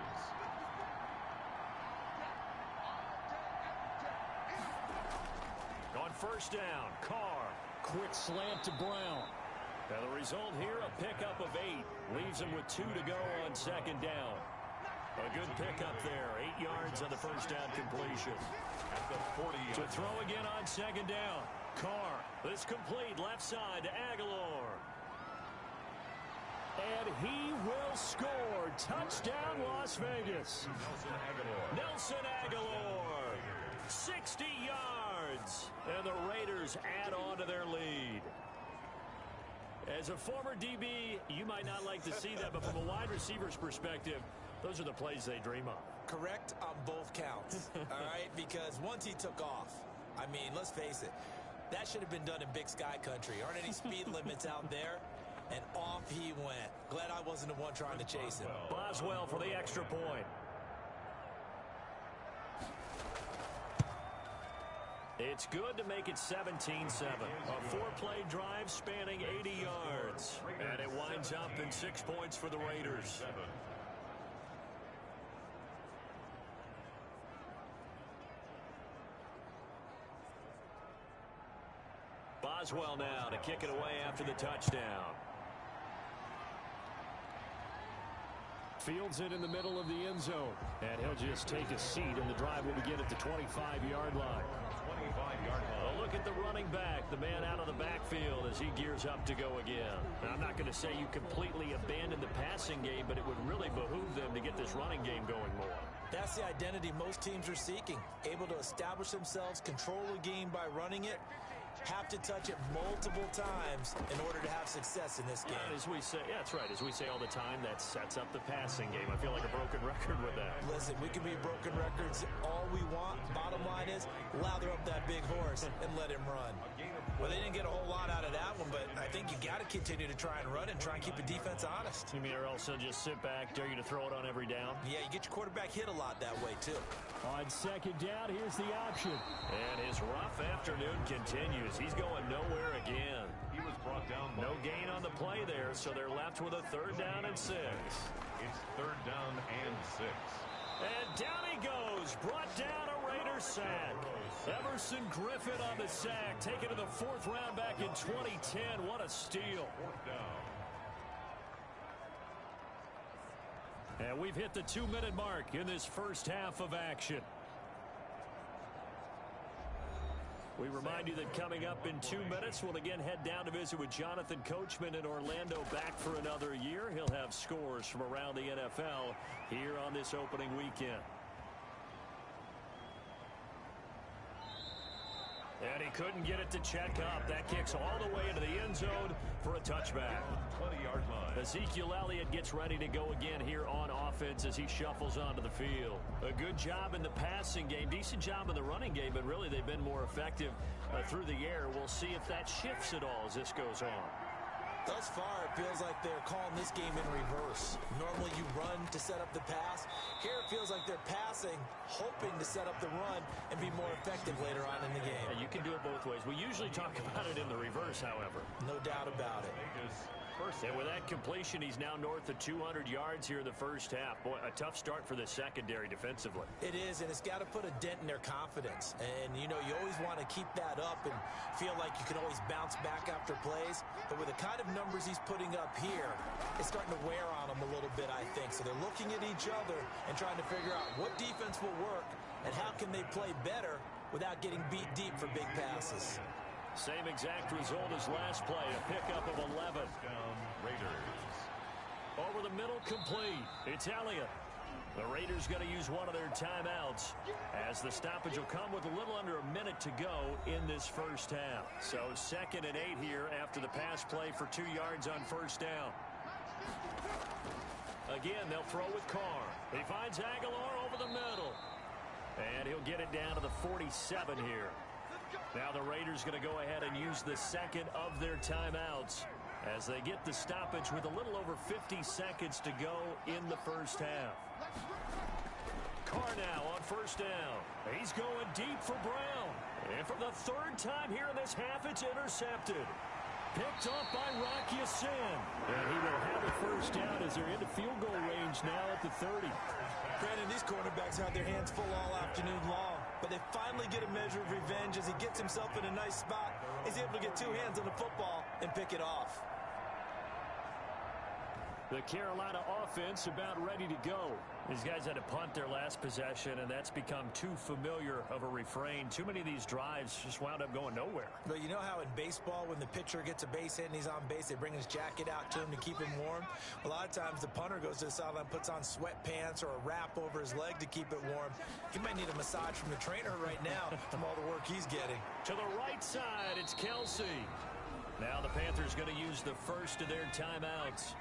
On 1st down, Carr. Quick slant to Brown. And the result here, a pickup of 8. Leaves him with 2 to go on 2nd down. A good pickup there. 8 yards on the 1st down completion. At the 40. To throw again on 2nd down. Carr. This complete left side to Aguilar. And he will score. Touchdown, Las Vegas. Nelson Aguilar. 60 yards. And the Raiders add on to their lead. As a former DB, you might not like to see that, but from a wide receiver's perspective, those are the plays they dream of. Correct on both counts, all right? Because once he took off, I mean, let's face it, that should have been done in Big Sky Country. Aren't any speed limits out there? And off he went. Glad I wasn't the one trying to chase him. Boswell for the extra point. It's good to make it 17-7. A 4-play drive spanning 80 yards. And it winds up in 6 points for the Raiders. Boswell now to kick it away after the touchdown. Fields it in the middle of the end zone. And he'll just take a seat, and the drive will begin at the 25-yard line. 25-yard line. Well, look at the running back, the man out of the backfield as he gears up to go again. Now, I'm not going to say you completely abandon the passing game, but it would really behoove them to get this running game going more. That's the identity most teams are seeking. Able to establish themselves, control the game by running it, have to touch it multiple times in order to have success in this game. As we say, yeah, that's right. As we say all the time, that sets up the passing game. I feel like a broken record with that. Listen, we can be broken records all we want. Bottom line is, lather up that big horse and let him run. Well, they didn't get a whole lot out of that one, but I think you got to continue to try and run and try and keep the defense honest. You mean, or also just sit back, dare you to throw it on every down? Yeah, you get your quarterback hit a lot that way, too. On second down, here's the option. And his rough afternoon continues. He's going nowhere again. He was brought down. No gain on the play there, so they're left with a 3rd down and 6. It's 3rd down and 6. And down he goes. Brought down a Raider sack. Everson Griffin on the sack. Taken to the 4th round back in 2010. What a steal. 4th down. And we've hit the 2-minute mark in this first half of action. We remind you that coming up in 2 minutes, we'll again head down to visit with Jonathan Coachman in Orlando, back for another year. He'll have scores from around the NFL here on this opening weekend. And he couldn't get it to check up. That kicks all the way into the end zone for a touchback. 20-yard line. Ezekiel Elliott gets ready to go again here on offense as he shuffles onto the field. A good job in the passing game, decent job in the running game, but really they've been more effective through the air. We'll see if that shifts at all as this goes on. Thus far, it feels like they're calling this game in reverse. Normally you run to set up the pass. Here it feels like they're passing, hoping to set up the run and be more effective later on in the game. Yeah, you can do it both ways. We usually talk about it in the reverse, however. No doubt about it. And with that completion, he's now north of 200 yards here in the first half. Boy, a tough start for the secondary defensively. It is, and it's got to put a dent in their confidence. And, you know, you always want to keep that up and feel like you can always bounce back after plays. But with the kind of numbers he's putting up here, it's starting to wear on them a little bit, I think. So they're looking at each other and trying to figure out what defense will work and how can they play better without getting beat deep for big passes. Same exact result as last play, a pickup of 11. Down Raiders. Over the middle, complete. It's Elliott. The Raiders going to use one of their timeouts as the stoppage will come with a little under a minute to go in this first half. So 2nd and 8 here after the pass play for 2 yards on first down. Again, they'll throw with Carr. He finds Aguilar over the middle. And he'll get it down to the 47 here. Now the Raiders going to go ahead and use the 2nd of their timeouts as they get the stoppage with a little over 50 seconds to go in the first half. Carr now on first down. He's going deep for Brown. And for the 3rd time here in this half, it's intercepted. Picked off by Rocky Sin. And he will have a first down as they're into field goal range now at the 30. Brandon, these cornerbacks had their hands full all afternoon long, but they finally get a measure of revenge as he gets himself in a nice spot. He's able to get 2 hands on the football and pick it off. The Carolina offense about ready to go. These guys had to punt their last possession, and that's become too familiar of a refrain. Too many of these drives just wound up going nowhere. But you know how in baseball, when the pitcher gets a base hit and he's on base, they bring his jacket out to him to keep him warm? A lot of times the punter goes to the sideline, puts on sweatpants or a wrap over his leg to keep it warm. He might need a massage from the trainer right now from all the work he's getting. To the right side, it's Kelsey. Now the Panthers going to use the first of their timeouts,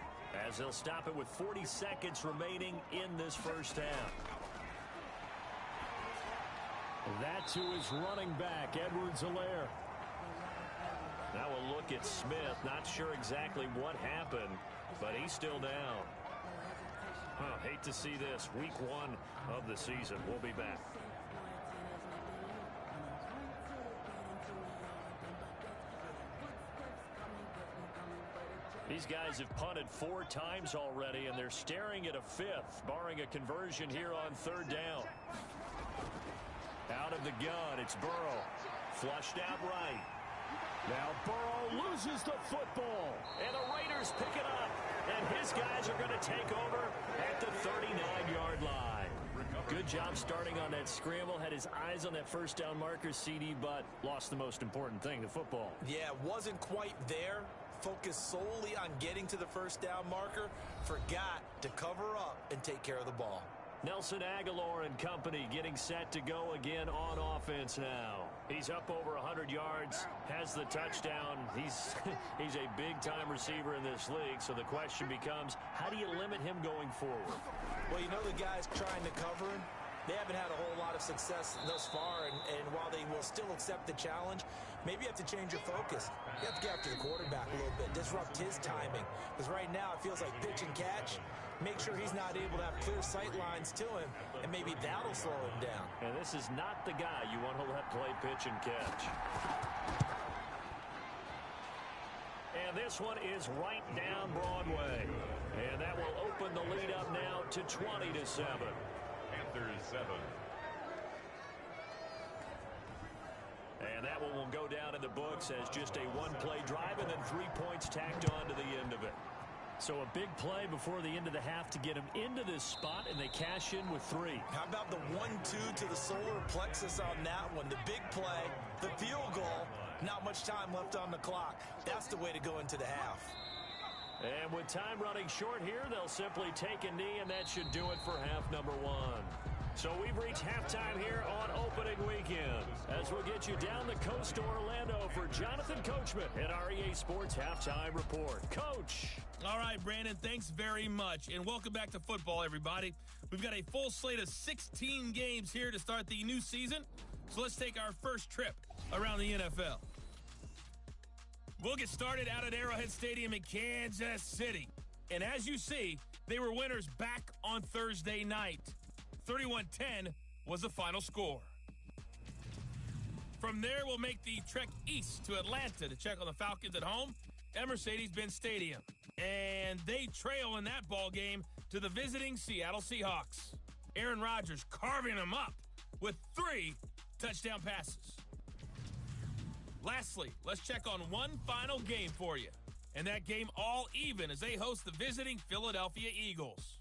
as they'll stop it with 40 seconds remaining in this first half. That to his running back, Edwards-Helaire. Now we'll look at Smith. Not sure exactly what happened, but he's still down. Hate to see this. Week 1 of the season. We'll be back. These guys have punted 4 times already, and they're staring at a 5th, barring a conversion here on 3rd down. Out of the gun, it's Burrow. Flushed out right. Now Burrow loses the football, and the Raiders pick it up. And his guys are going to take over at the 39-yard line. Good job starting on that scramble. Had his eyes on that first down marker, CD, but lost the most important thing, the football. Yeah, wasn't quite there. Focused solely on getting to the first down marker. Forgot to cover up and take care of the ball. Nelson Aguilar and company getting set to go again on offense now. He's up over 100 yards, has the touchdown. He's a big-time receiver in this league, so the question becomes, how do you limit him going forward? Well, you know the guys trying to cover him, they haven't had a whole lot of success thus far, and while they will still accept the challenge, maybe you have to change your focus. You have to get after the quarterback a little bit, disrupt his timing, because right now it feels like pitch and catch. Make sure he's not able to have clear sight lines to him, and maybe that'll slow him down. And this is not the guy you want to let play pitch and catch. And this one is right down Broadway. And that will open the lead up now to 20-7. Panthers 7. And that one will go down in the books as just a one-play drive and then 3 points tacked on to the end of it. So a big play before the end of the half to get him into this spot, and they cash in with 3. How about the 1-2 to the solar plexus on that one? The big play, the field goal, not much time left on the clock. That's the way to go into the half. And with time running short here, they'll simply take a knee, and that should do it for half number 1. So we've reached halftime here on opening weekend, as we'll get you down the coast to Orlando for Jonathan Coachman at our EA Sports Halftime Report. Coach. All right, Brandon, thanks very much. And welcome back to football, everybody. We've got a full slate of 16 games here to start the new season. So let's take our first trip around the NFL. We'll get started out at Arrowhead Stadium in Kansas City. And as you see, they were winners back on Thursday night. 31-10 was the final score. From there, we'll make the trek east to Atlanta to check on the Falcons at home at Mercedes-Benz Stadium. And they trail in that ball game to the visiting Seattle Seahawks. Aaron Rodgers carving them up with 3 touchdown passes. Lastly, let's check on one final game for you. And that game all even as they host the visiting Philadelphia Eagles.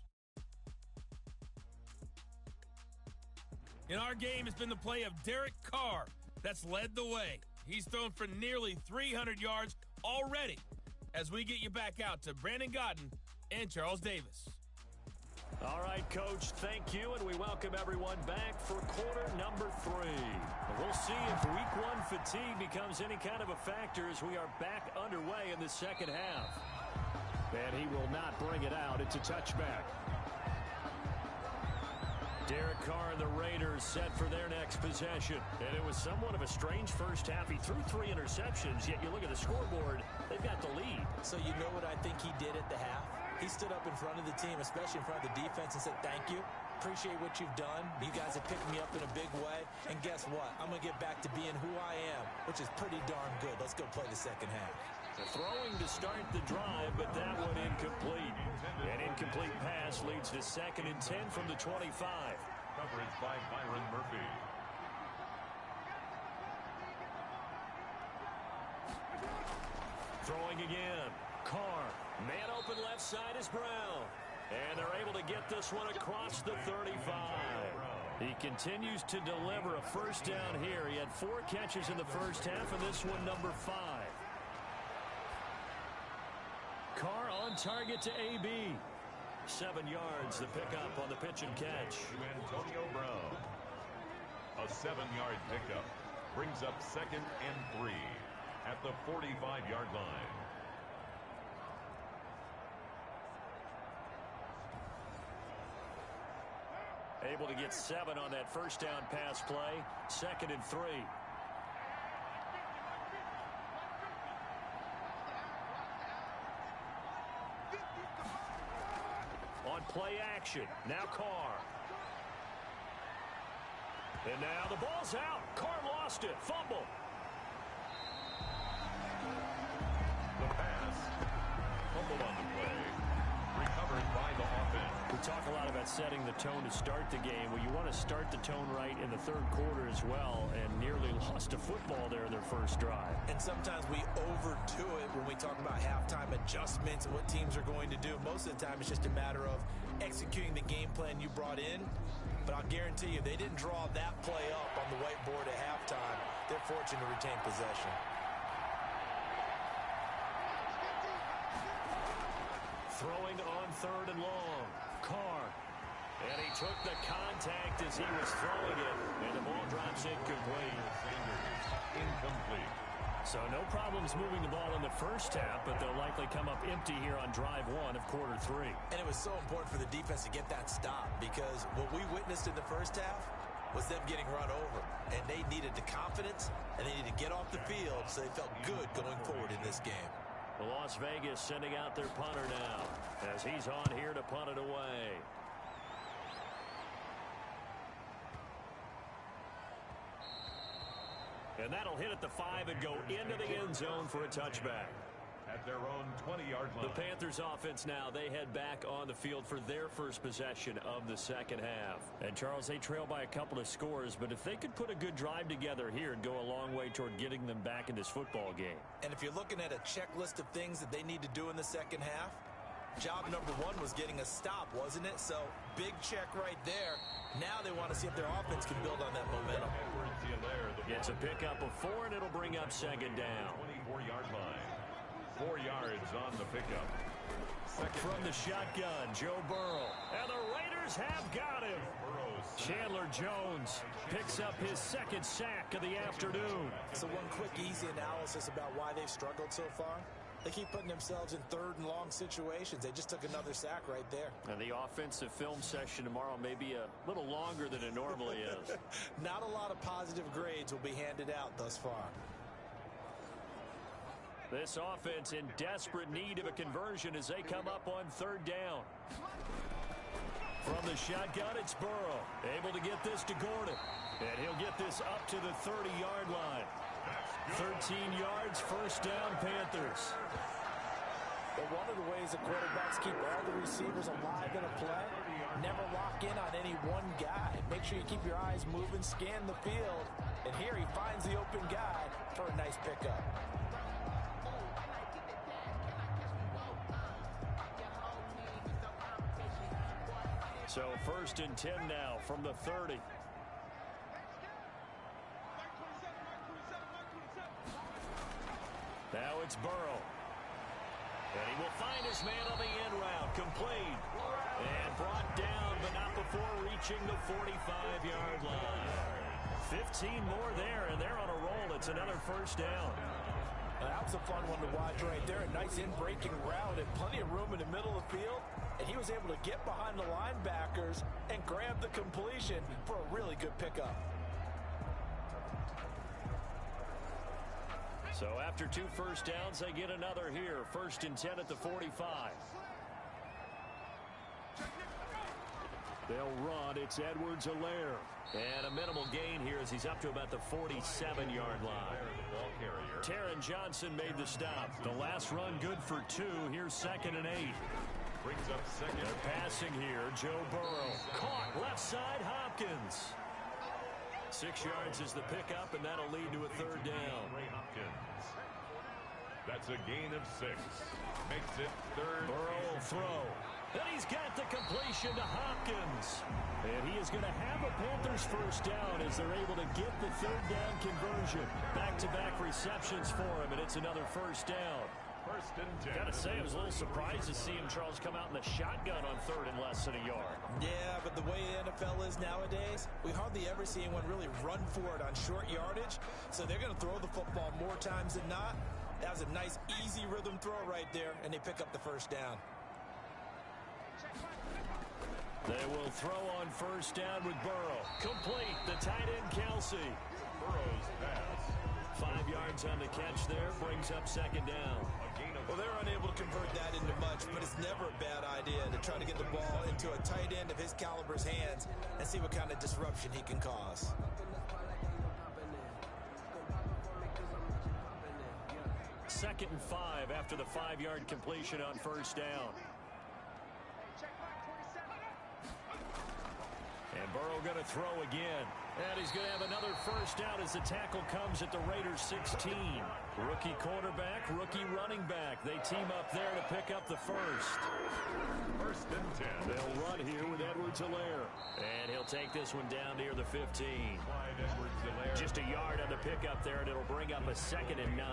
In our game has been the play of Derek Carr that's led the way. He's thrown for nearly 300 yards already as we get you back out to Brandon Godden and Charles Davis. All right, Coach, thank you, and we welcome everyone back for quarter number 3. We'll see if week 1 fatigue becomes any kind of a factor as we are back underway in the second half. And he will not bring it out. It's a touchback. Derek Carr and the Raiders set for their next possession. And it was somewhat of a strange first half. He threw 3 interceptions, yet you look at the scoreboard, they've got the lead. So you know what I think he did at the half? He stood up in front of the team, especially in front of the defense, and said, thank you. Appreciate what you've done. You guys have picked me up in a big way. And guess what? I'm going to get back to being who I am, which is pretty darn good. Let's go play the second half. Throwing to start the drive, but that one incomplete. An incomplete pass leads to 2nd and 10 from the 25. Coverage by Byron Murphy. Throwing again. Carr. Man open left side is Brown. And they're able to get this one across the 35. He continues to deliver a first down here. He had 4 catches in the first half, and this one number 5. Carr on target to AB. 7 yards, the pickup on the pitch and catch. To Antonio Brown. A 7-yard pickup brings up 2nd and 3 at the 45-yard line. Able to get 7 on that first down pass play. 2nd and 3. On play action. Now Carr. And now the ball's out. Carr lost it. Fumble. The pass. Fumble on the play. Recovered by the offense. We talk a lot about setting the tone to start the game. Well, you want to start the tone right in the third quarter as well, and nearly lost a football there in their first drive. And sometimes we overdo it when we talk about halftime adjustments and what teams are going to do. Most of the time, it's just a matter of executing the game plan you brought in. But I'll guarantee you, they didn't draw that play up on the whiteboard at halftime. They're fortunate to retain possession. Throwing on third and long. Carr. And he took the contact as he was throwing it. And the ball drops incomplete. Incomplete. So no problems moving the ball in the first half, but they'll likely come up empty here on drive one of quarter three. And it was so important for the defense to get that stop, because what we witnessed in the first half was them getting run over. And they needed the confidence, and they needed to get off the field so they felt good going forward in this game. Las Vegas sending out their punter now as he's on here to punt it away. And that'll hit at the 5 and go into the end zone for a touchback. At their own 20-yard line. The Panthers offense now, they head back on the field for their first possession of the second half. And Charles, they trail by a couple of scores, but if they could put a good drive together here and go a long way toward getting them back in this football game. And if you're looking at a checklist of things that they need to do in the second half, job number one was getting a stop, wasn't it? So big check right there. Now they want to see if their offense can build on that momentum. It's a pickup of 4, and it'll bring up second down. 24-yard line. 4 yards on the pickup. From the shotgun, Joe Burrow. And the Raiders have got him. Chandler Jones picks up his second sack of the afternoon. So one quick, easy analysis about why they've struggled so far. They keep putting themselves in third and long situations. They just took another sack right there. And the offensive film session tomorrow may be a little longer than it normally is. Not a lot of positive grades will be handed out thus far. This offense in desperate need of a conversion as they come up on third down. From the shotgun, it's Burrow. Able to get this to Gordon. And he'll get this up to the 30-yard line. 13 yards, first down, Panthers. But one of the ways the quarterbacks keep all the receivers alive in a play, never lock in on any one guy. Make sure you keep your eyes moving, scan the field. And here he finds the open guy for a nice pickup. So first and 10 now from the 30. Now it's Burrow. And he will find his man on the end route. Complete. And brought down, but not before reaching the 45-yard line. 15 more there, and they're on a roll. It's another first down. That was a fun one to watch right there. A nice in-breaking route and plenty of room in the middle of the field. And he was able to get behind the linebackers and grab the completion for a really good pickup. So after 2 first downs, they get another here. First and 10 at the 45. They'll run. It's Edwards-Helaire. And a minimal gain here as he's up to about the 47-yard line. Taron Johnson made the stop. The last run good for 2. Here's second and 8. Brings up second. They're passing here. Joe Burrow. Caught left side, Hopkins. 6 yards is the pickup, and that'll lead to a third down. Hopkins. That's a gain of 6. Makes it third. Burrow will throw. And he's got the completion to Hopkins. And he is going to have a Panthers first down as they're able to get the third down conversion. Back-to-back receptions for him, and it's another first down. First and 10. Got to say, I was a little surprised to see him, Charles, come out in the shotgun on third and less than a yard. Yeah, but the way the NFL is nowadays, we hardly ever see anyone really run for it on short yardage. So they're going to throw the football more times than not. That was a nice, easy rhythm throw right there, and they pick up the first down. They will throw on first down with Burrow. Complete. The tight end, Kelsey. Burrow's pass. 5 yards on the catch there. Brings up second down. Well, they're unable to convert that into much, but it's never a bad idea to try to get the ball into a tight end of his caliber's hands and see what kind of disruption he can cause. Second and 5 after the 5-yard completion on first down. And Burrow going to throw again. And he's going to have another first down as the tackle comes at the Raiders 16. Rookie quarterback, rookie running back. They team up there to pick up the first. First and 10. They'll run here with Edwards-Helaire. And he'll take this one down near the 15. Just a yard on the pickup there, and it'll bring up a 2nd and 9.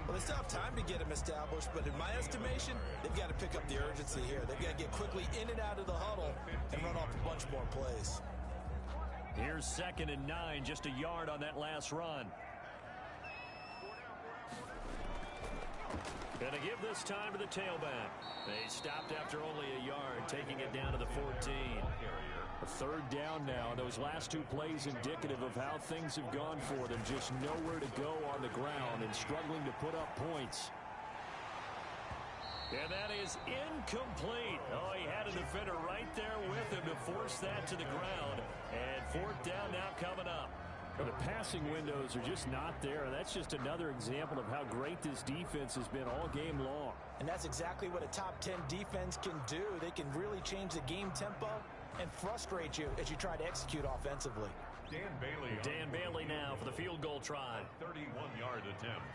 Well, they still have time to get him established, but in my estimation, they've got to pick up the urgency here. They've got to get quickly in and out of the huddle and run off a bunch more plays. Here's 2nd and 9, just a yard on that last run. Going to give this time to the tailback. They stopped after only a yard, taking it down to the 14. A 3rd down now. Those last 2 plays indicative of how things have gone for them. Just nowhere to go on the ground and struggling to put up points. And that is incomplete. Oh, he had a defender right there with him to force that to the ground. And 4th down now coming up. Well, the passing windows are just not there. That's just another example of how great this defense has been all game long. And that's exactly what a top 10 defense can do. They can really change the game tempo and frustrate you as you try to execute offensively. Dan Bailey now for the field goal try. 31-yard attempt.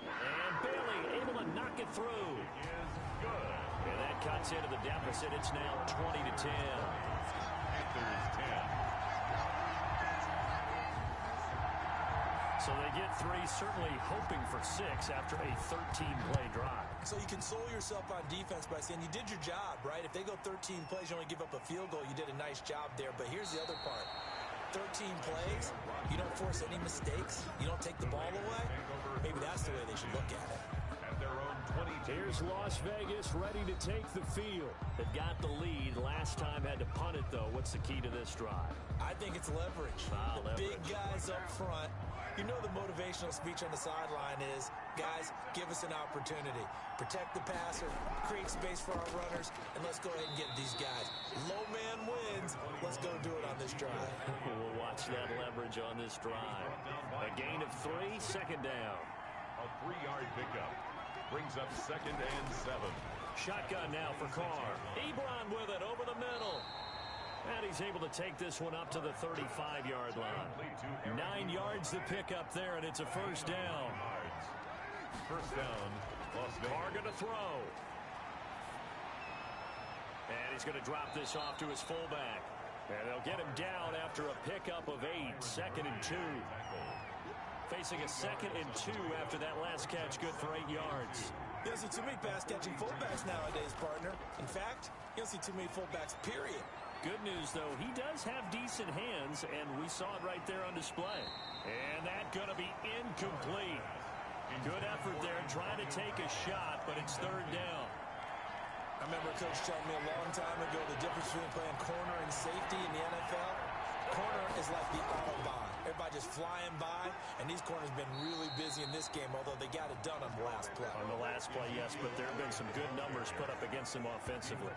And Bailey able to knock it through. Is good. And that cuts into the deficit. It's now 20-10. Panthers 10. So they get 3, certainly hoping for 6 after a 13-play drive. So you console yourself on defense by saying you did your job, right? If they go 13 plays, you only give up a field goal, you did a nice job there. But here's the other part. 13 plays, you don't force any mistakes, you don't take the ball away. Maybe that's the way they should look at it. At their own 22. Here's Las Vegas ready to take the field. They've got the lead. Last time had to punt it, though. What's the key to this drive? I think it's leverage. Big guys up front. You know the motivational speech on the sideline is, guys, give us an opportunity. Protect the passer, create space for our runners, and let's go ahead and get these guys. Low man wins. Let's go do it on this drive. We'll watch that leverage on this drive. A gain of 3, 2nd down. A 3-yard pickup. Brings up 2nd and 7. Shotgun now for Carr. Ebron with it over the middle. And he's able to take this one up to the 35-yard line. 9 yards to pick up there, and it's a first down. First down, Las Vegas. Carr going to throw. And he's going to drop this off to his fullback. And they'll get him down after a pickup of 8, 2nd and 2. Facing a 2nd and 2 after that last catch, good for 8 yards. You don't see too many pass-catching fullbacks nowadays, partner. In fact, you don't see too many fullbacks, period. Good news, though, he does have decent hands, and we saw it right there on display. And that's going to be incomplete. Good effort there, trying to take a shot, but it's 3rd down. I remember a coach telling me a long time ago the difference between playing corner and safety in the NFL. Corner is like the Autobahn. Everybody just flying by, and these corners have been really busy in this game, although they got it done on the last play. On the last play, yes, but there have been some good numbers put up against them offensively.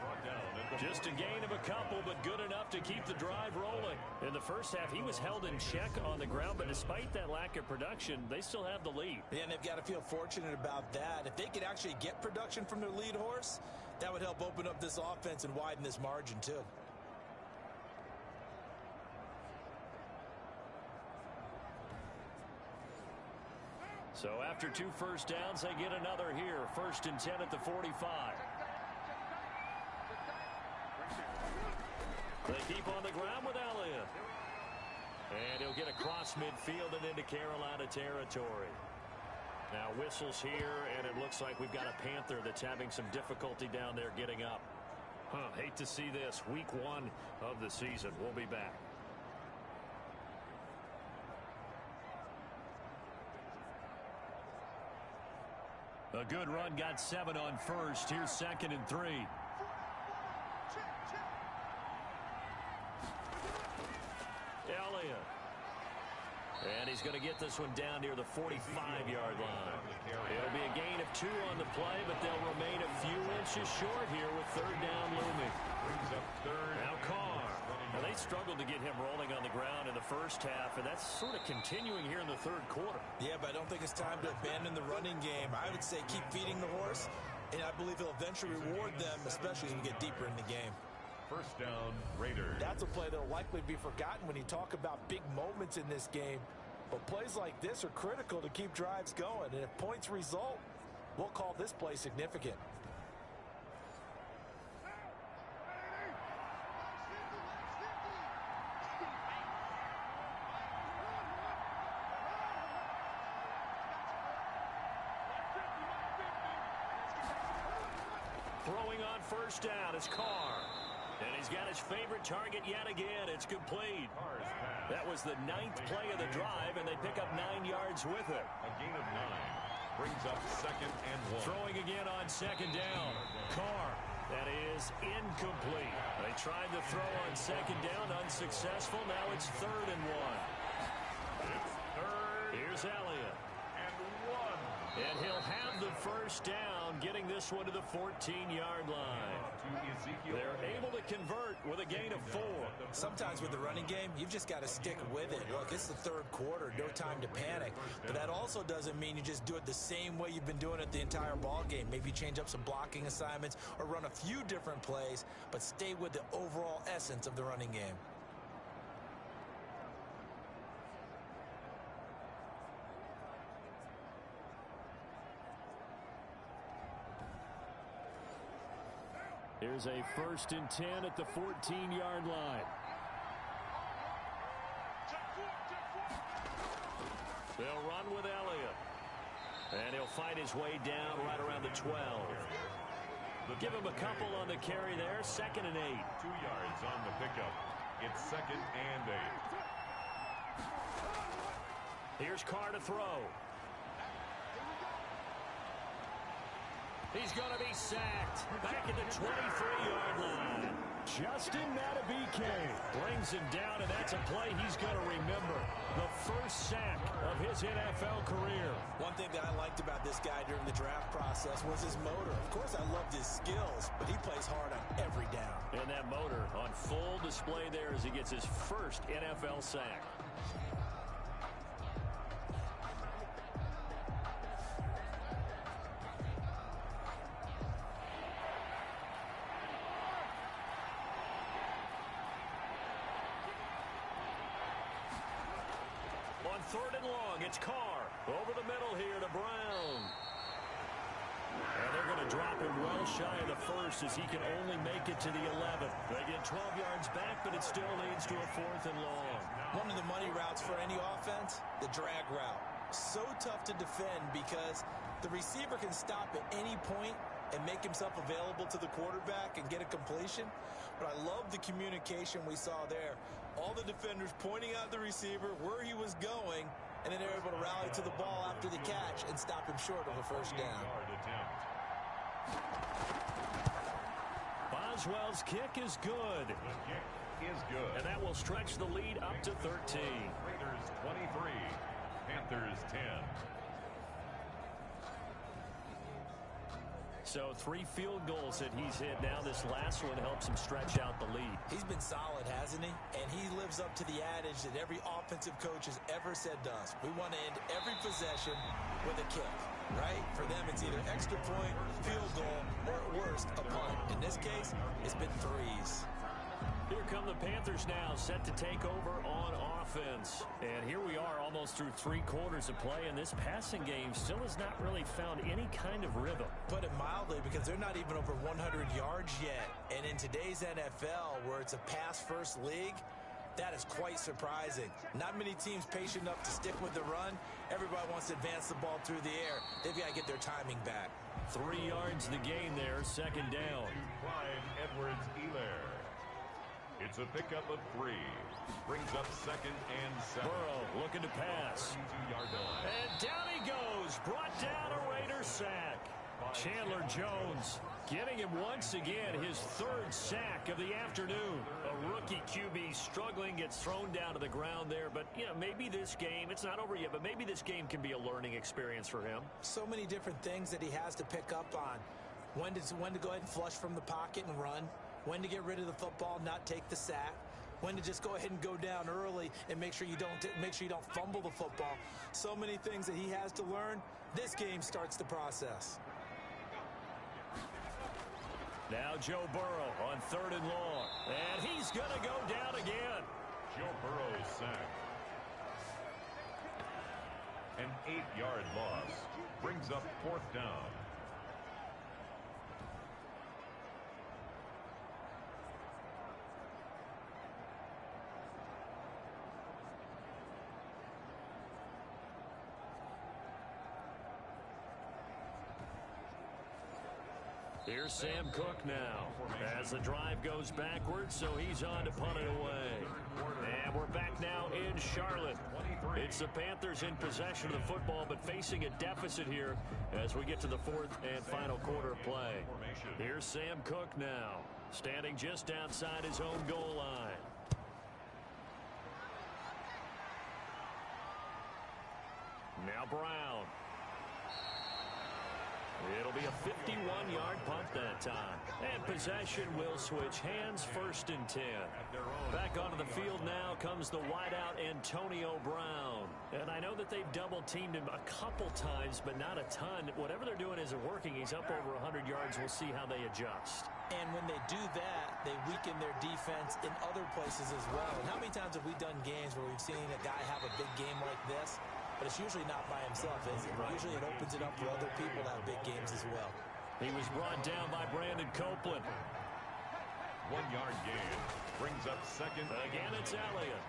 Just a gain of a couple, but good enough to keep the drive rolling. In the first half, he was held in check on the ground, but despite that lack of production, they still have the lead. Yeah, and they've got to feel fortunate about that. If they could actually get production from their lead horse, that would help open up this offense and widen this margin, too. So after 2 first downs, they get another here. 1st and 10 at the 45. They keep on the ground with Elliott. And he'll get across midfield and into Carolina territory. Now whistles here, and it looks like we've got a Panther that's having some difficulty down there getting up. Hate to see this. Week 1 of the season. We'll be back. A good run, got 7 on first. Here's 2nd and 3. Elliott. And he's going to get this one down near the 45-yard line. It'll be a gain of 2 on the play, but they'll remain a few inches short here with 3rd down looming. Now Carr. Now they struggled to get him rolling on the ground in the first half, and that's sort of continuing here in the 3rd quarter. Yeah, but I don't think it's time to abandon the running game. I would say keep feeding the horse, and I believe he'll eventually reward them, especially as we get deeper in the game. First down, Raiders. That's a play that will likely be forgotten when you talk about big moments in this game. But plays like this are critical to keep drives going. And if points result, we'll call this play significant. Throwing on first down is Carr. And he's got his favorite target yet again. It's complete. That was the 9th play of the drive, and they pick up 9 yards with it. A gain of 9 brings up 2nd and 1. Throwing again on 2nd down. Carr. That is incomplete. They tried to throw on 2nd down, unsuccessful. Now it's 3rd and 1. It's 3rd. Here's Elliott. And 1. And he'll have the first down, getting this one to the 14-yard line. They're able to convert with a gain of 4. Sometimes with the running game, you've just got to stick with it. Look, it's the 3rd quarter, no time to panic. But that also doesn't mean you just do it the same way you've been doing it the entire ball game. Maybe change up some blocking assignments or run a few different plays, but stay with the overall essence of the running game. Here's a 1st and 10 at the 14-yard line. They'll run with Elliott. And he'll find his way down right around the 12. Give him a couple on the carry there. 2nd and 8. 2 yards on the pickup. It's 2nd and 8. Here's Carr to throw. He's going to be sacked. Back at the 23-yard line. Justin Madubuike brings him down, and that's a play he's going to remember. The first sack of his NFL career. One thing that I liked about this guy during the draft process was his motor. Of course, I loved his skills, but he plays hard on every down. And that motor on full display there as he gets his first NFL sack. On 3rd and long, it's Carr. Over the middle here to Brown. And they're going to drop him well shy of the 1st as he can only make it to the 11th. They get 12 yards back, but it still leads to a 4th and long. One of the money routes for any offense, the drag route. So tough to defend because the receiver can stop at any point and make himself available to the quarterback and get a completion. But I love the communication we saw there. All the defenders pointing out the receiver, where he was going, and then they're able to rally to the ball after the catch and stop him short of a first down. Boswell's kick is good. The kick is good. And that will stretch the lead up to 13. Raiders 23, Panthers 10. So 3 field goals that he's hit now. This last one helps him stretch out the lead. He's been solid, hasn't he? And he lives up to the adage that every offensive coach has ever said to us. We want to end every possession with a kick, right? For them, it's either extra point, field goal, or at worst, a punt. In this case, it's been 3s. Here come the Panthers now, set to take over on offense. And here we are almost through 3 quarters of play, and this passing game still has not really found any kind of rhythm. Put it mildly, because they're not even over 100 yards yet. And in today's NFL, where it's a pass-first league, that is quite surprising. Not many teams patient enough to stick with the run. Everybody wants to advance the ball through the air. They've got to get their timing back. 3 yards to gain there, 2nd down. Clyde Edwards-Helaire. It's a pickup of 3. Brings up 2nd and 7. Burrow looking to pass. 32-yard line. And down he goes. Brought down a Raiders sack. Chandler Jones getting him once again his 3rd sack of the afternoon. A rookie QB struggling, gets thrown down to the ground there. But, you know, maybe this game, it's not over yet, but maybe this game can be a learning experience for him. So many different things that he has to pick up on. When to go ahead and flush from the pocket and run. When to get rid of the football, not take the sack. When to just go ahead and go down early and make sure you don't fumble the football. So many things that he has to learn. This game starts the process. Now Joe Burrow on 3rd and long. And he's going to go down again. Joe Burrow is sacked. An 8-yard loss brings up 4th down. Here's Sam Cook now as the drive goes backwards, so he's on to punt it away. And we're back now in Charlotte. It's the Panthers in possession of the football, but facing a deficit here as we get to the 4th and final quarter play. Here's Sam Cook now, standing just outside his own goal line. Now Brown. It'll be a 51-yard punt that time. And possession will switch hands, 1st and 10. Back onto the field now comes the wideout Antonio Brown. And I know that they've double-teamed him a couple times, but not a ton. Whatever they're doing isn't working. He's up over 100 yards. We'll see how they adjust. And when they do that, they weaken their defense in other places as well. And how many times have we done games where we've seen a guy have a big game like this? But it's usually not by himself, is it? Usually it opens it up for other people to have big games as well. He was brought down by Brandon Copeland. 1-yard gain brings up 2nd. Again, it's Elliott.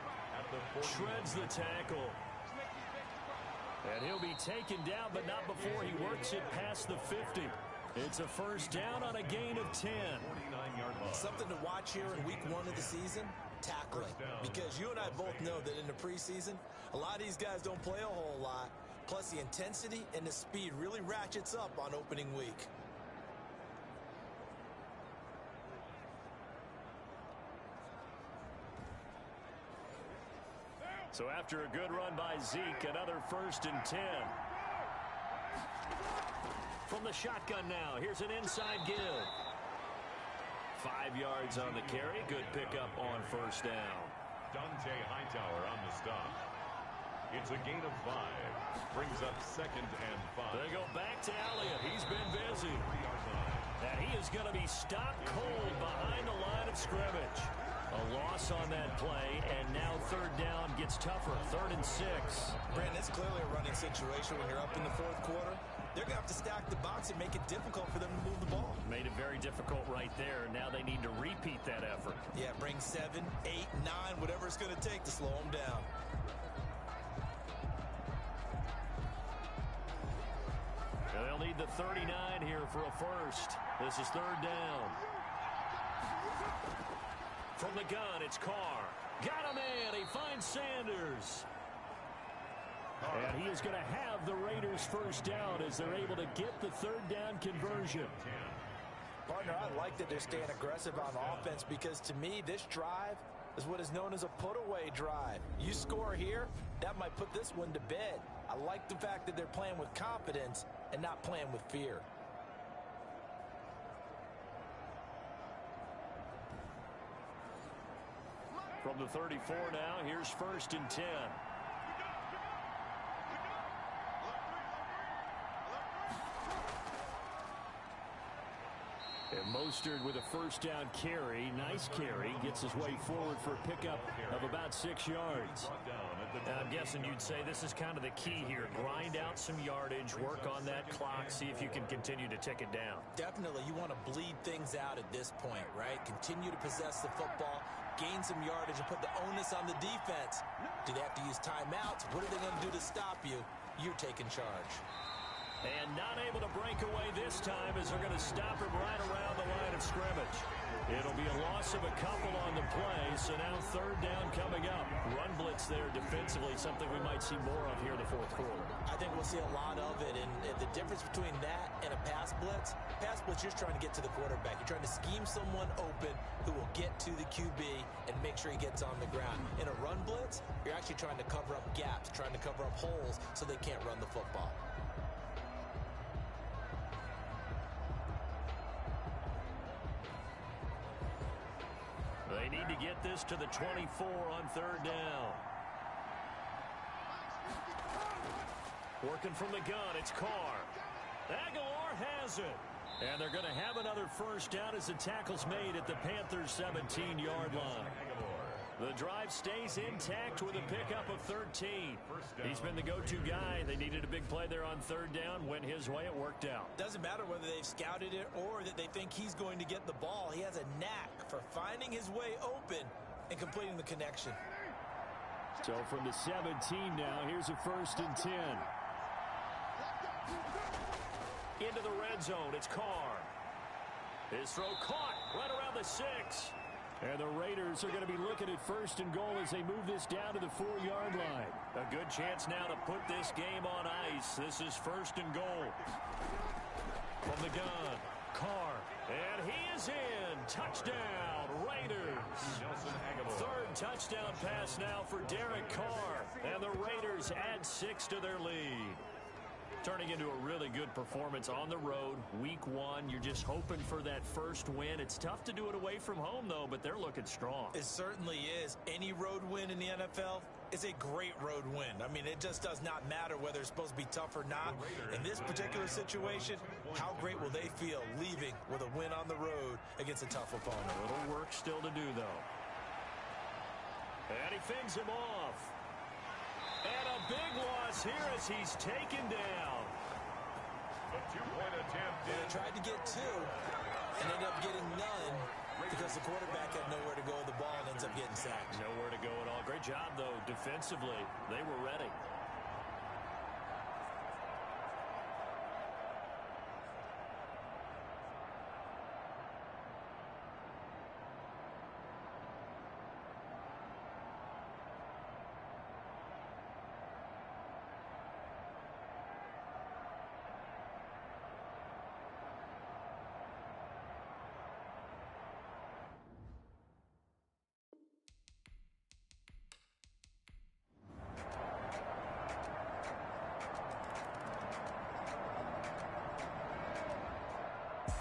Shreds the tackle. And he'll be taken down, but not before he works it past the 50. It's a 1st down on a gain of 10. 49-yard loss. Something to watch here in week 1 of the season, tackling. Because you and I both know that in the preseason, a lot of these guys don't play a whole lot. Plus, the intensity and the speed really ratchets up on opening week. So after a good run by Zeke, another 1st and 10. From the shotgun now, here's an inside give. 5 yards on the carry. Good pickup on 1st down. Dante Hightower on the stop. It's a gain of 5. Brings up 2nd and 5. They go back to Elliott. He's been busy. And he is going to be stopped cold behind the line of scrimmage. A loss on that play, and now 3rd down gets tougher. 3rd and 6. Brandon, it's clearly a running situation when you're up in the 4th quarter. They're going to have to stack the box and make it difficult for them to move the ball. Made it very difficult right there. Now they need to repeat that effort. Yeah, bring 7, 8, 9, whatever it's going to take to slow them down. And they'll need the 39 here for a 1st. This is 3rd down. From the gun, it's Carr. Got a man. He finds Sanders. And he is going to have the Raiders' 1st down as they're able to get the 3rd down conversion. Partner, I like that they're staying aggressive on offense because to me, this drive is what is known as a put-away drive. You score here, that might put this one to bed. I like the fact that they're playing with confidence and not playing with fear. From the 34 now, here's 1st and 10. And Mostert with a 1st down carry. Nice carry. Gets his way forward for a pickup of about 6 yards. I'm guessing you'd say this is kind of the key here. Grind out some yardage. Work on that clock. See if you can continue to tick it down. Definitely. You want to bleed things out at this point, right? Continue to possess the football. Gain some yardage and put the onus on the defense. Do they have to use timeouts? What are they going to do to stop you? You're taking charge. And not able to break away this time as they're going to stop him right around the line of scrimmage. It'll be a loss of a couple on the play, so now 3rd down coming up. Run blitz there defensively, something we might see more of here in the 4th quarter. I think we'll see a lot of it, and the difference between that and a pass blitz, you're just trying to get to the quarterback. You're trying to scheme someone open who will get to the QB and make sure he gets on the ground. In a run blitz, you're actually trying to cover up gaps, trying to cover up holes so they can't run the football. They need to get this to the 24 on 3rd down. Working from the gun, it's Carr. Aguilar has it. And they're going to have another first down as the tackle's made at the Panthers' 17-yard line. The drive stays intact with a pickup of 13. He's been the go-to guy. They needed a big play there on third down. Went his way. It worked out. Doesn't matter whether they've scouted it or that they think he's going to get the ball. He has a knack for finding his way open and completing the connection. So from the 17 now, here's a 1st and 10. Into the red zone. It's Carr. His throw caught right around the 6. And the Raiders are going to be looking at 1st and goal as they move this down to the 4-yard line. A good chance now to put this game on ice. This is 1st and goal. From the gun, Carr. And he is in. Touchdown, Raiders. 3rd touchdown pass now for Derek Carr. And the Raiders add 6 to their lead. Turning into a really good performance on the road. Week 1, you're just hoping for that first win. It's tough to do it away from home, though, but they're looking strong. It certainly is. Any road win in the NFL is a great road win. I mean, it just does not matter whether it's supposed to be tough or not. In this particular situation, how great will they feel leaving with a win on the road against a tough opponent? A little work still to do, though. And he fends him off. And a big loss here as he's taken down. The two-point attempt. They tried to get 2 and ended up getting none because the quarterback had nowhere to go with the ball and ends up getting sacked. Nowhere to go at all. Great job, though, defensively. They were ready.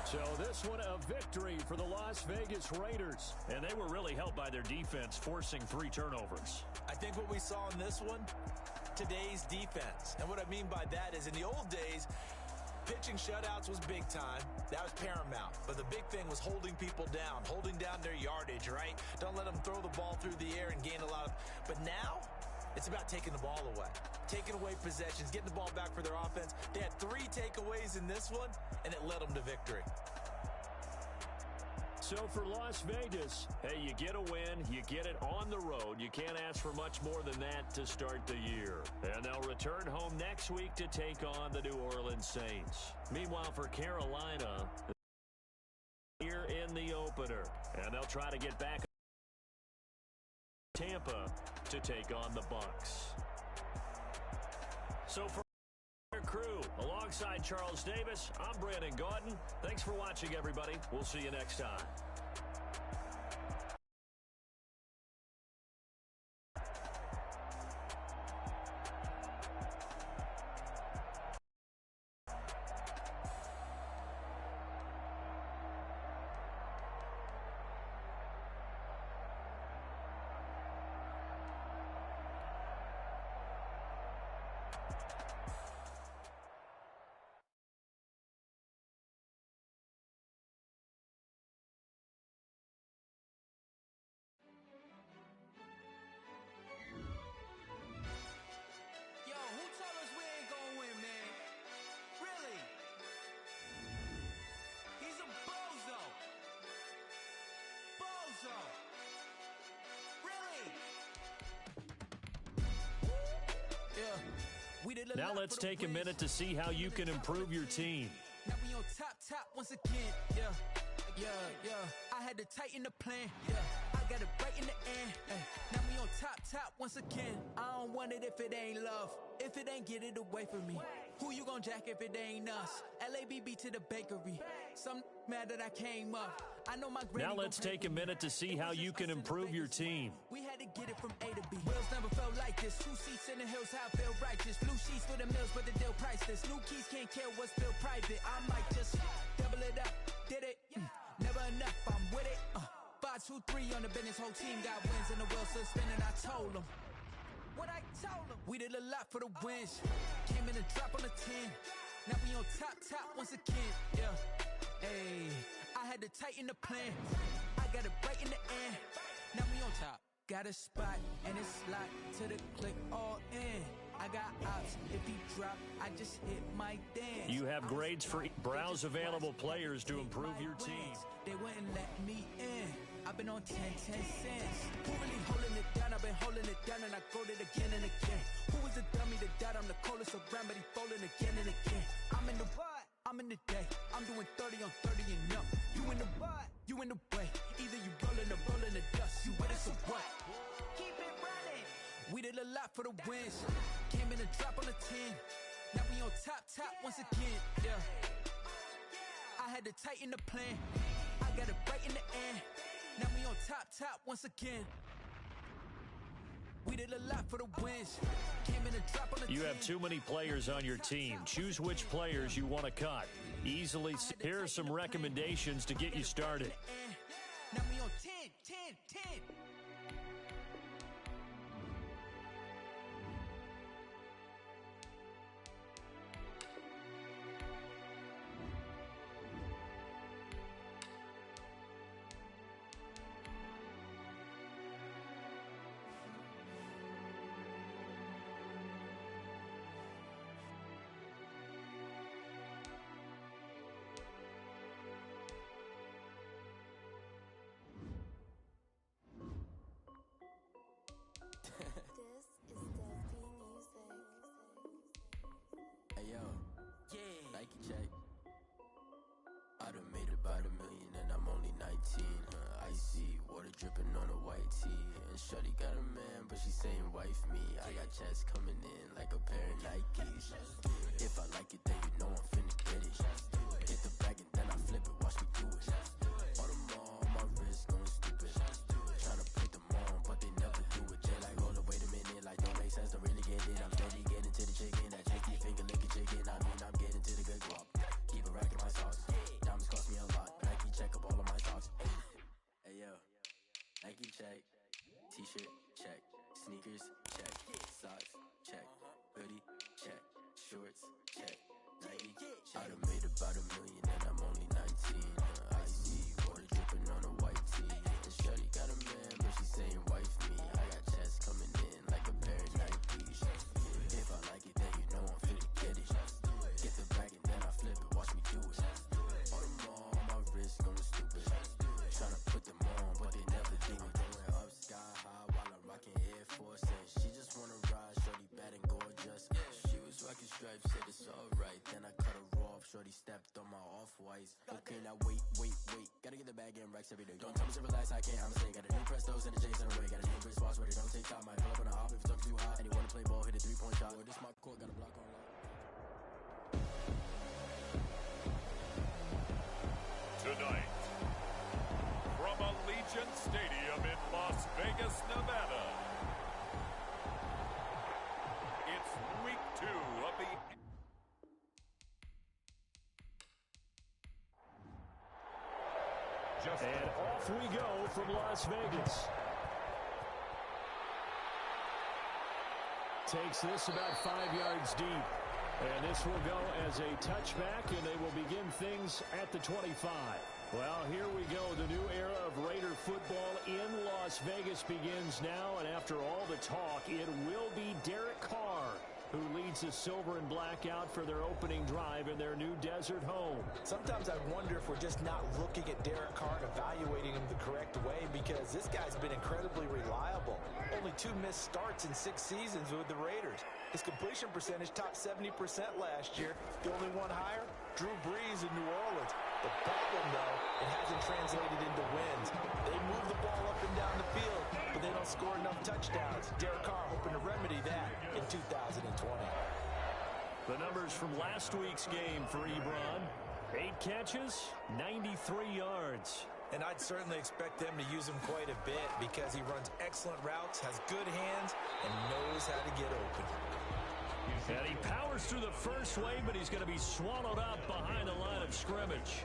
So this one a victory for the Las Vegas Raiders. And they were really helped by their defense, forcing 3 turnovers. I think what we saw in this one, today's defense. And what I mean by that is in the old days, pitching shutouts was big time. That was paramount. But the big thing was holding people down, holding down their yardage, right? Don't let them throw the ball through the air and gain a lot of... But now, it's about taking the ball away. Taking away possessions, getting the ball back for their offense. They had 3 takeaways in this one, and it led them to victory. So for Las Vegas, hey, you get a win, you get it on the road. You can't ask for much more than that to start the year. And they'll return home next week to take on the New Orleans Saints. Meanwhile, for Carolina, here in the opener, and they'll try to get back Tampa to take on the Bucs. So for our crew, alongside Charles Davis, I'm Brandon Gaudin. Thanks for watching, everybody. We'll see you next time. Now let's take a minute to see how you can improve your team. Now we on top once again. Yeah. I had to tighten the plan. Yeah. I got it right in the end. Now we on top once again. I don't want it if it ain't love. If it ain't, get it away from me. Who you gon' jack if it ain't us? LABB to the bakery. Some mad that I came up. I know my Now let's take a minute to see how you can improve your team. We had to get it from A to B. Wheels never felt like this. 2 seats in the hills, how I feel righteous. Blue sheets for the mills, but the deal priceless. New keys can't care what's still private. I might just double it up. Did it? Never enough. I'm with it. 5, 2, 3 on the business. Whole team got wins and the wheels still spinning. I told them. What I told them. We did a lot for the wins. Came in and drop on the 10. Now we on top once again. Yeah. Hey, I had to tighten the plan. I got it right in the end. Now we on top. Got a spot and it's locked to the click all in. I got ops. If he drop, I just hit my dance. You have grades for browse available players to improve your team. They wouldn't let me in. I've been on 10 cents. Who really holding it down? I've been holding it down and I go it again and again. Who was the dummy that died? I'm the coldest around, but he falling again and again. I'm in the what? I'm in the day. I'm doing 30 on 30 and up. You in the what? You in the way. Either you rolling or rolling the dust. You with us or what? Keep it running. We did a lot for the wins. Came in a drop on the 10. Now we on top once again. Yeah. I had to tighten the plan. I got it right in the end. Now we on top once again. We did a lot for the wins. Came in a drop on the 10. You have too many players on your team. Choose which players you want to cut. Easily. Here are some recommendations to get you started. Now we on 10. Dripping on a white tee, and shorty got a man, but she saying wife me. I got checks coming in like a pair of Nikes. If I like it, then you know I'm finna get it. Get the bag and then I flip it, watch me do it. All my wrist going stupid. Tryna put them on, but they never do it. They like, hold up, wait a minute, like don't make sense to really get it. I'm steady getting to the chicken, that janky finger licking chicken. I mean, I'm getting to the good guap. Keep a rack in my sauce. Diamonds cost me a lot. Nike check up all of my socks. Hey yo. Nike check, t-shirt check, sneakers check, socks check, hoodie check, shorts check, Nike check. I done made about $1 million and I'm only 19. Icy water dripping on a white tee. And shorty got a man, but she saying wife me. I got checks coming in like a pair of Nikes. If I like it, then you know I'm finna get it. Get the bag and then I flip it, watch me do it. All my wrist going stupid. Tryna put them on, but they never do it. Going up sky high while I'm rocking Air Force. And she just wanna ride, shorty bad and gorgeous. She was rocking stripes, said it's alright. Then I cut her off, shorty stepped on my off-whites. Okay, now wait. Gotta get the bag and racks every day. Don't tell me to relax, I can't, I'ma say. Got a new Prestos and a Jason away. Got a new Chris Fox, where they don't take time. Might pull up on a hop if it's up too high. And he wanna play ball, hit a 3-point shot. Or this my court, got a block on lock. Tonight, from Allegiant Stadium in Las Vegas, Nevada, it's week 2 of the... And off we go from Las Vegas. Takes this about 5 yards deep. And this will go as a touchback, and they will begin things at the 25. Well, here we go. The new era of Raider football in Las Vegas begins now, and after all the talk, it will be Derek Carr who leads the silver and black out for their opening drive in their new desert home. Sometimes I wonder if we're just not looking at Derek Carr and evaluating him the correct way, because this guy's been incredibly reliable. Only 2 missed starts in 6 seasons with the Raiders. His completion percentage topped 70% last year. The only one higher, Drew Brees in New Orleans. The problem, though, it hasn't translated into wins. They move the ball up and down the field, but they don't score enough touchdowns. Derek Carr hoping to remedy that in 2020. The numbers from last week's game for Ebron: 8 catches, 93 yards. And I'd certainly expect them to use him quite a bit, because he runs excellent routes, has good hands, and knows how to get open. And he powers through the first wave, but he's going to be swallowed up behind the line of scrimmage.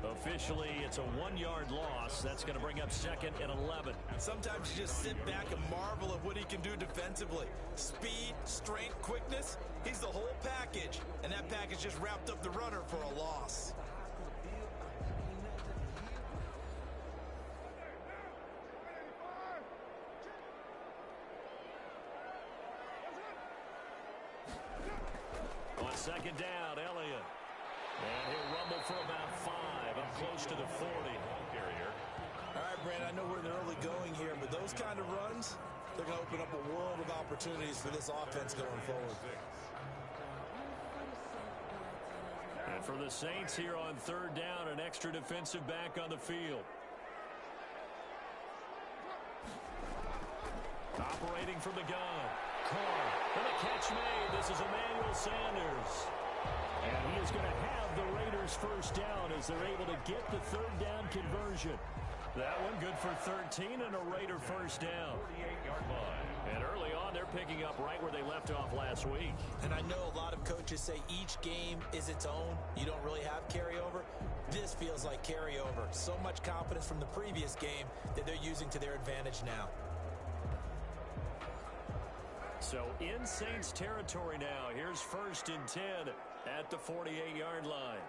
Officially, it's a 1-yard loss. That's going to bring up 2nd and 11. Sometimes you just sit back and marvel at what he can do defensively. Speed, strength, quickness, he's the whole package. And that package just wrapped up the runner for a loss. second down, Elliott. And he'll rumble for about 5, up close to the 40. Carrier. All right, Brandon, I know we're in the early going here, but those kind of runs, they're going to open up a world of opportunities for this offense going forward. And for the Saints here on third down, an extra defensive back on the field. Operating from the gun. Carr. And a catch made. This is Emmanuel Sanders. And he is going to have the Raiders first down as they're able to get the third down conversion. That one good for 13 and a Raider first down. 48-yard line. And early on, they're picking up right where they left off last week. And I know a lot of coaches say each game is its own. You don't really have carryover. This feels like carryover. So much confidence from the previous game that they're using to their advantage now. So in Saints territory now. Here's 1st and 10 at the 48-yard line.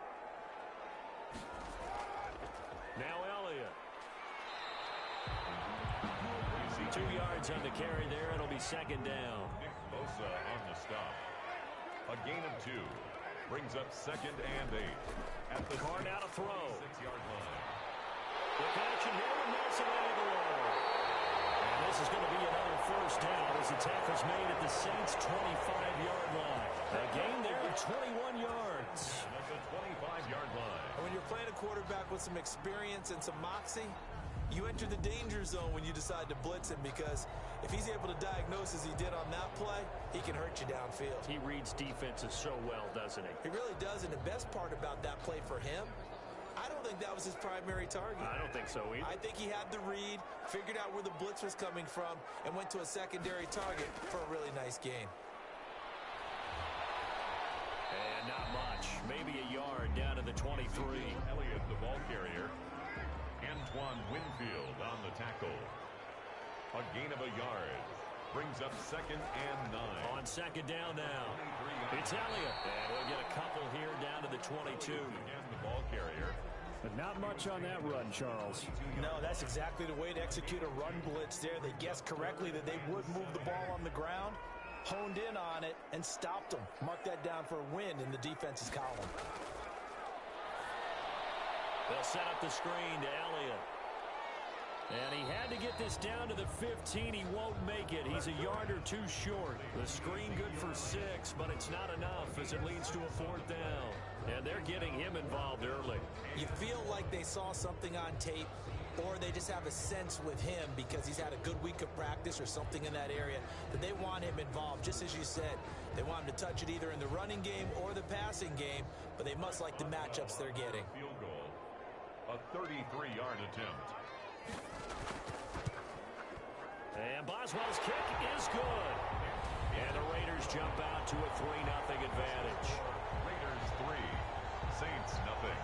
Now Elliott. 2 yards on the carry there. It'll be second down. Nick Bosa on the stop. A gain of 2. Brings up 2nd and 8. At the Carr now to throw. 6-yard line. The connection here with Nelson Aguilar. And this is going to be another first down as the tackle's made at the Saints' 25-yard line. A gain there of 21 yards. At the 25-yard line. And when you're playing a quarterback with some experience and some moxie, you enter the danger zone when you decide to blitz him, because if he's able to diagnose as he did on that play, he can hurt you downfield. He reads defenses so well, doesn't he? He really does, and the best part about that play for him, I don't think that was his primary target. I don't think so either. I think he had the read, figured out where the blitz was coming from, and went to a secondary target for a really nice gain. And not much. Maybe a yard down to the 23. Elliott, the ball carrier. Antoine Winfield on the tackle. A gain of a yard. Brings up 2nd and 9. On second down now. It's Elliott. And we'll get a couple here down to the 22. Again, the ball carrier. But not much on that run, Charles. No, that's exactly the way to execute a run blitz there. They guessed correctly that they would move the ball on the ground, honed in on it, and stopped them. Mark that down for a win in the defense's column. They'll set up the screen to Elliott. And he had to get this down to the 15. He won't make it. He's a yard or 2 short. The screen good for 6, but it's not enough as it leads to a 4th down. And they're getting him involved early. You feel like they saw something on tape, or they just have a sense with him because he's had a good week of practice or something in that area that they want him involved. Just as you said, they want him to touch it either in the running game or the passing game, but they must like the matchups they're getting. Field goal. A 33-yard attempt. And Boswell's kick is good. And the Raiders jump out to a 3-0 advantage. Raiders 3, Saints nothing.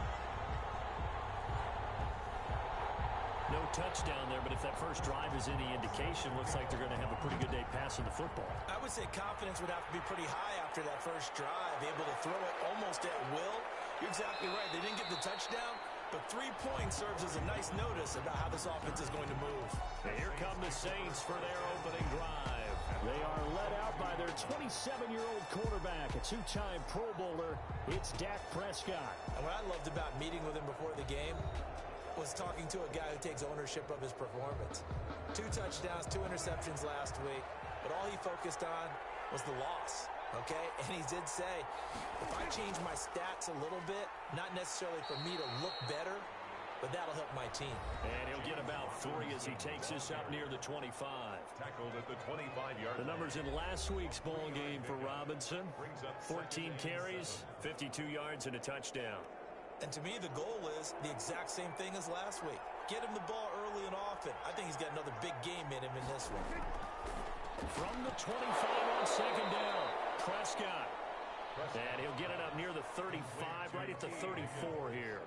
No touchdown there, but if that first drive is any indication, looks like they're going to have a pretty good day passing the football. I would say confidence would have to be pretty high after that first drive, able to throw it almost at will. You're exactly right. They didn't get the touchdown, but 3 points serves as a nice notice about how this offense is going to move. And here come the Saints for their opening drive. They are led out by their 27-year-old quarterback, a 2-time Pro Bowler. It's Dak Prescott. And what I loved about meeting with him before the game was talking to a guy who takes ownership of his performance. 2 touchdowns, 2 interceptions last week, but all he focused on was the loss. Okay, and he did say, if I change my stats a little bit, not necessarily for me to look better, but that'll help my team. And he'll get about 3 as he takes this up near the 25. Tackled at the 25-yard The numbers in last week's ball game for Robinson. Brings up 14 carries, 52 yards, and a touchdown. And to me, the goal is the exact same thing as last week. Get him the ball early and often. I think he's got another big game in him in this one. From the 25 on second down, Prescott. And he'll get it up near the 35, right at the 34 here.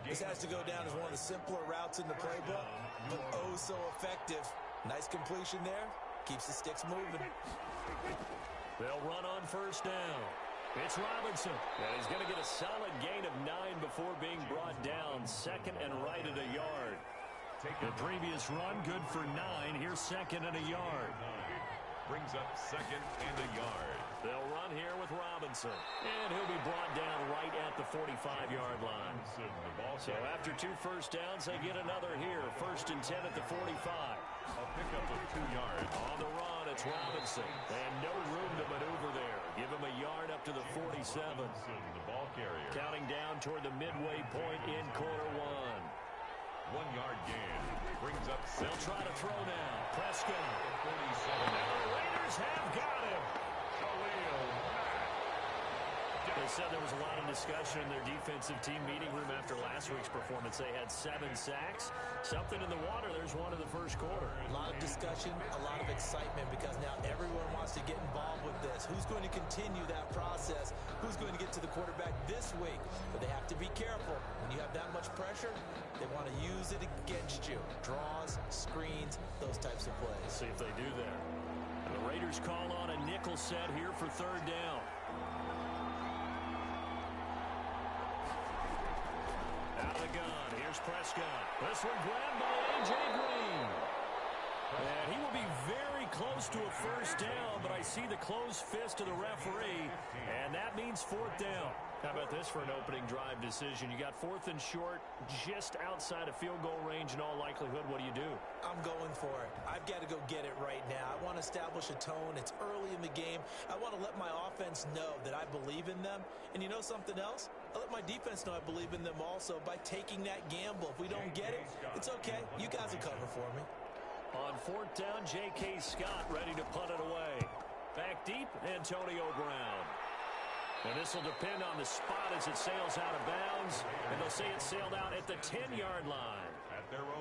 This has to go down as one of the simpler routes in the playbook, but oh so effective. Nice completion there. Keeps the sticks moving. They'll run on first down. It's Robinson. And he's going to get a solid gain of 9 before being brought down. 2nd and right at a yard. The previous run, good for 9. Here's 2nd and a yard. Brings up 2nd and a yard. They'll run here with Robinson. And he'll be brought down right at the 45-yard line. So after 2 first downs, they get another here. 1st and 10 at the 45. A pickup of 2 yards. On the run, it's Robinson. And no room to maneuver there. Give him a yard up to the 47. The ball carrier. Counting down toward the midway point in quarter 1. 1 yard gain. Brings up 7. They'll try to throw now. Prescott. 47 The Raiders have got him. They said there was a lot of discussion in their defensive team meeting room after last week's performance. They had 7 sacks. Something in the water. There's one in the first quarter. A lot of discussion, a lot of excitement because now everyone wants to get involved with this. Who's going to continue that process? Who's going to get to the quarterback this week? But they have to be careful. When you have that much pressure, they want to use it against you. Draws, screens, those types of plays. See if they do that. And the Raiders call on a nickel set here for 3rd down. Out of the gun. Here's Prescott. This one grabbed by A.J. Green. And he will be very close to a 1st down, but I see the closed fist of the referee, and that means 4th down. How about this for an opening drive decision? You got 4th and short, just outside of field goal range in all likelihood. What do you do? I'm going for it. I've got to go get it right now. I want to establish a tone. It's early in the game. I want to let my offense know that I believe in them. And you know something else? I let my defense know I believe in them also by taking that gamble. If we don't get it, it's okay. You guys will cover for me. On 4th down, J.K. Scott ready to punt it away. Back deep, Antonio Brown. And this will depend on the spot as it sails out of bounds. And they'll say it sailed out at the 10-yard line.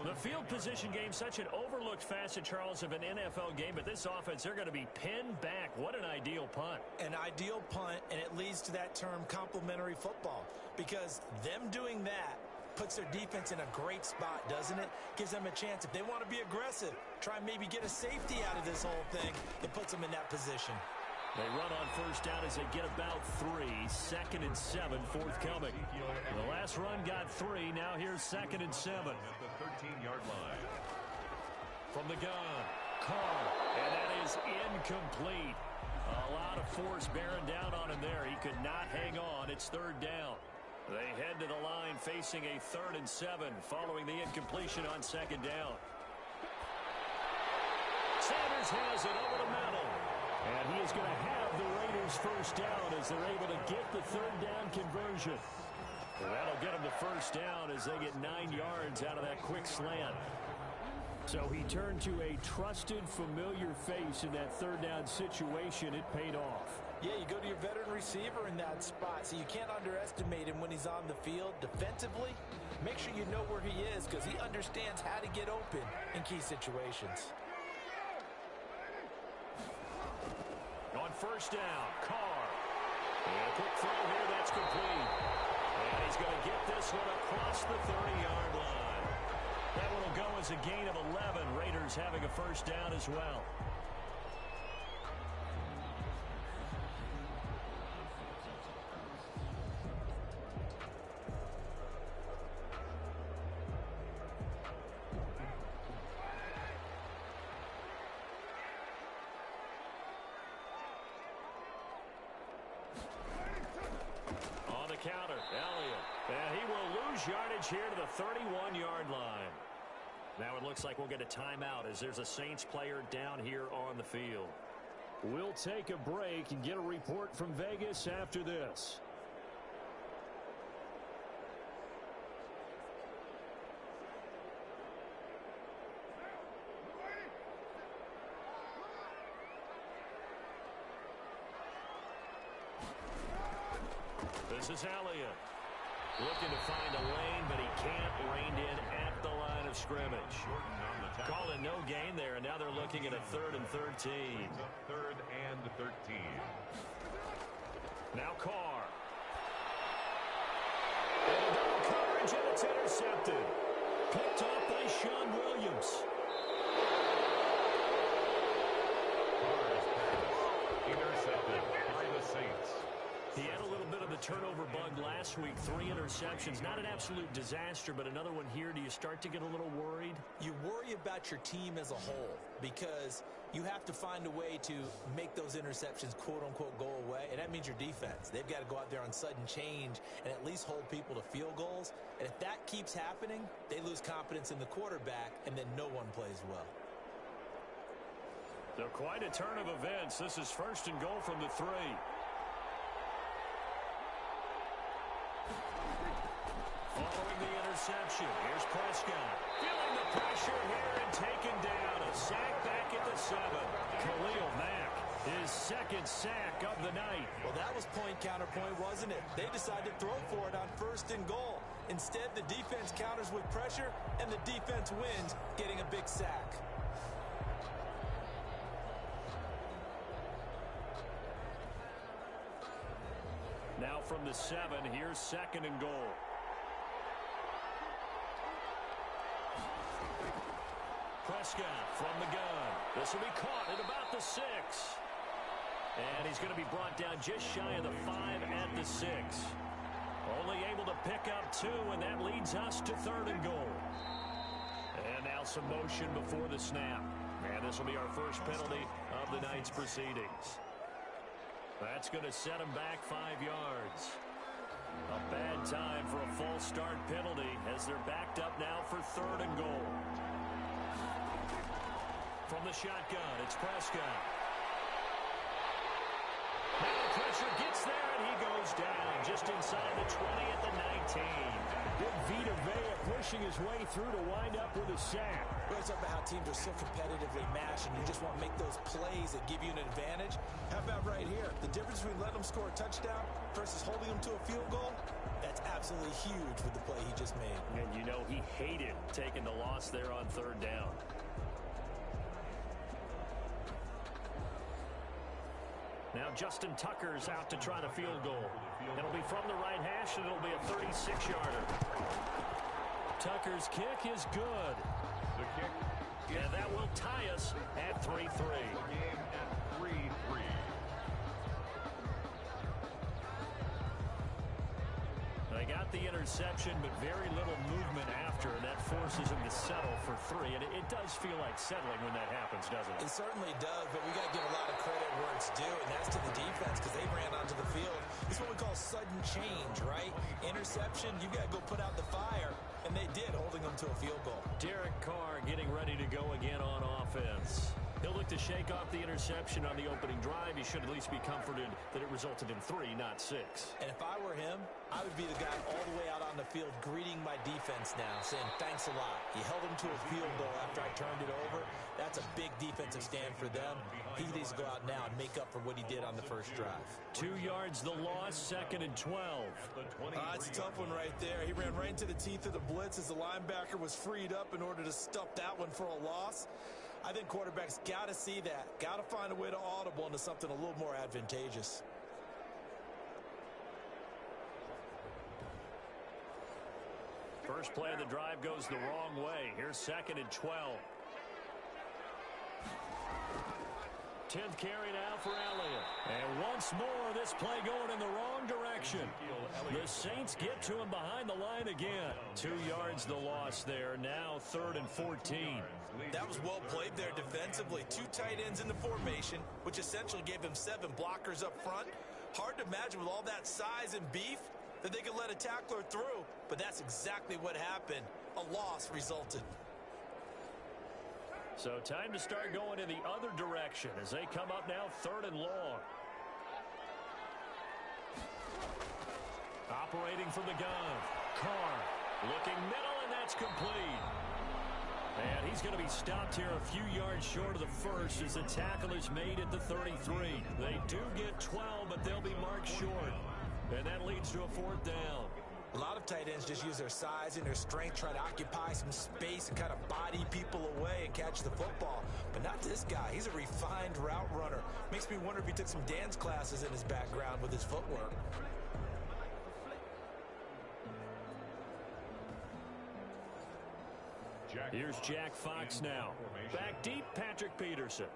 The field position game, such an overlooked facet, Charles, of an NFL game. But this offense, they're going to be pinned back. What an ideal punt. An ideal punt, and it leads to that term complementary football. Because them doing that puts their defense in a great spot, doesn't it? Gives them a chance. If they want to be aggressive, try and maybe get a safety out of this whole thing, it puts them in that position. They run on 1st down as they get about 3. 2nd and 7 forthcoming. The last run got 3. Now here's 2nd and 7. At the 13-yard line. From the gun, Carr. And that is incomplete. A lot of force bearing down on him there. He could not hang on. It's 3rd down. They head to the line facing a 3rd and 7 following the incompletion on 2nd down. Sanders has it over the middle. And he is going to have the Raiders 1st down as they're able to get the 3rd down conversion. And that'll get them the 1st down as they get 9 yards out of that quick slant. So he turned to a trusted, familiar face in that 3rd down situation. It paid off. Yeah, you go to your veteran receiver in that spot, so you can't underestimate him when he's on the field defensively. Make sure you know where he is because he understands how to get open in key situations. On 1st down, Carr. And a quick throw here, that's complete. And he's going to get this one across the 30-yard line. That one will go as a gain of 11. Raiders having a 1st down as well. Counter, Elliott. And he will lose yardage here to the 31-yard line. Now it looks like we'll get a timeout as there's a Saints player down here on the field. We'll take a break and get a report from Vegas after this. This is Elliott. Looking to find a lane, but he can't. Reined in at the line of scrimmage. Calling no gain there, and now they're looking at a 3rd and 13. 3rd and 13. Now Carr. And a double coverage, and it's intercepted. Picked up by Sean Williams. Carr's pass intercepted by the Saints. He had a little bit of the turnover bug last week, 3 interceptions. Not an absolute disaster, but another one here. Do you start to get a little worried? You worry about your team as a whole because you have to find a way to make those interceptions, quote-unquote, go away, and that means your defense. They've got to go out there on sudden change and at least hold people to field goals. And if that keeps happening, they lose confidence in the quarterback, and then no one plays well. So quite a turn of events. This is 1st and goal from the 3. Following the interception, here's Prescott. Feeling the pressure here and taken down. A sack back at the 7. Khalil Mack, his 2nd sack of the night. Well, that was point counterpoint, wasn't it? They decided to throw for it on 1st and goal. Instead, the defense counters with pressure, and the defense wins, getting a big sack. Now from the 7, here's 2nd and goal. Prescott from the gun. This will be caught at about the 6. And he's going to be brought down just shy of the 5 at the 6. Only able to pick up 2, and that leads us to 3rd and goal. And now some motion before the snap. And this will be our first penalty of the night's proceedings. That's going to set him back 5 yards. A bad time for a false start penalty as they're backed up now for 3rd and goal. From the shotgun, it's Prescott. Now the pressure gets there, and he goes down just inside the 20 at the 19. Big Vita Vea pushing his way through to wind up with a sack. We're talking about how teams are so competitively matched, and you just want to make those plays that give you an advantage. How about right here? The difference between letting them score a touchdown versus holding them to a field goal, that's absolutely huge with the play he just made. And you know he hated taking the loss there on 3rd down. Now Justin Tucker's out to try the field goal. It'll be from the right hash, and it'll be a 36-yarder. Tucker's kick is good. The kick. And that will tie us at 3-3. Game at 3-3. They got the interception, but very little movement after, and that forces him to settle for 3. And it does feel like settling when that happens, doesn't it? It certainly does, but we got to give a lot of credit where it's due, and that's to the defense because they ran onto the field. This is what we call sudden change, right? Interception, you got to go put out the fire, and they did, holding them to a field goal. Derek Carr getting ready to go again on offense. He'll look to shake off the interception on the opening drive. He should at least be comforted that it resulted in 3, not 6. And if I were him, I would be the guy all the way out on the field greeting my defense now, saying thanks a lot. You held him to a field goal after I turned it over. That's a big defensive stand for them. He needs to go out now and make up for what he did on the first drive. 2 yards the loss, 2nd and 12. It's a tough one right there. He ran right into the teeth of the blitz as the linebacker was freed up in order to stuff that one for a loss. I think quarterbacks got to see that. Got to find a way to audible into something a little more advantageous. First play of the drive goes the wrong way. Here's 2nd and 12. 10th carry now for Elliott. And once more, this play going in the wrong direction. The Saints get to him behind the line again. 2 yards the loss there. Now 3rd and 14. That was well played there defensively. 2 tight ends in the formation, which essentially gave them 7 blockers up front. Hard to imagine with all that size and beef that they could let a tackler through, but that's exactly what happened. A loss resulted. So time to start going in the other direction as they come up now 3rd and long. Operating from the gun. Carr looking middle, and that's complete. And he's going to be stopped here a few yards short of the first as the tackle is made at the 33. They do get 12, but they'll be marked short. And that leads to a 4th down. A lot of tight ends just use their size and their strength, try to occupy some space and kind of body people away and catch the football. But not this guy. He's a refined route runner. Makes me wonder if he took some dance classes in his background with his footwork. Here's Jack Fox now. Back deep, Patrick Peterson.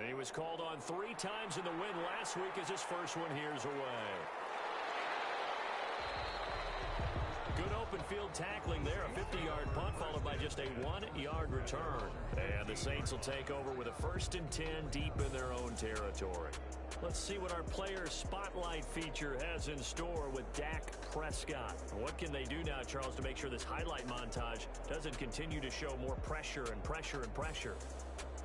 He was called on 3 times in the win last week as his first one here's away. Good open field tackling there. A 50-yard punt followed by just a 1-yard return. And the Saints will take over with a 1st and 10 deep in their own territory. Let's see what our player spotlight feature has in store with Dak Prescott. What can they do now, Charles, to make sure this highlight montage doesn't continue to show more pressure and pressure and pressure?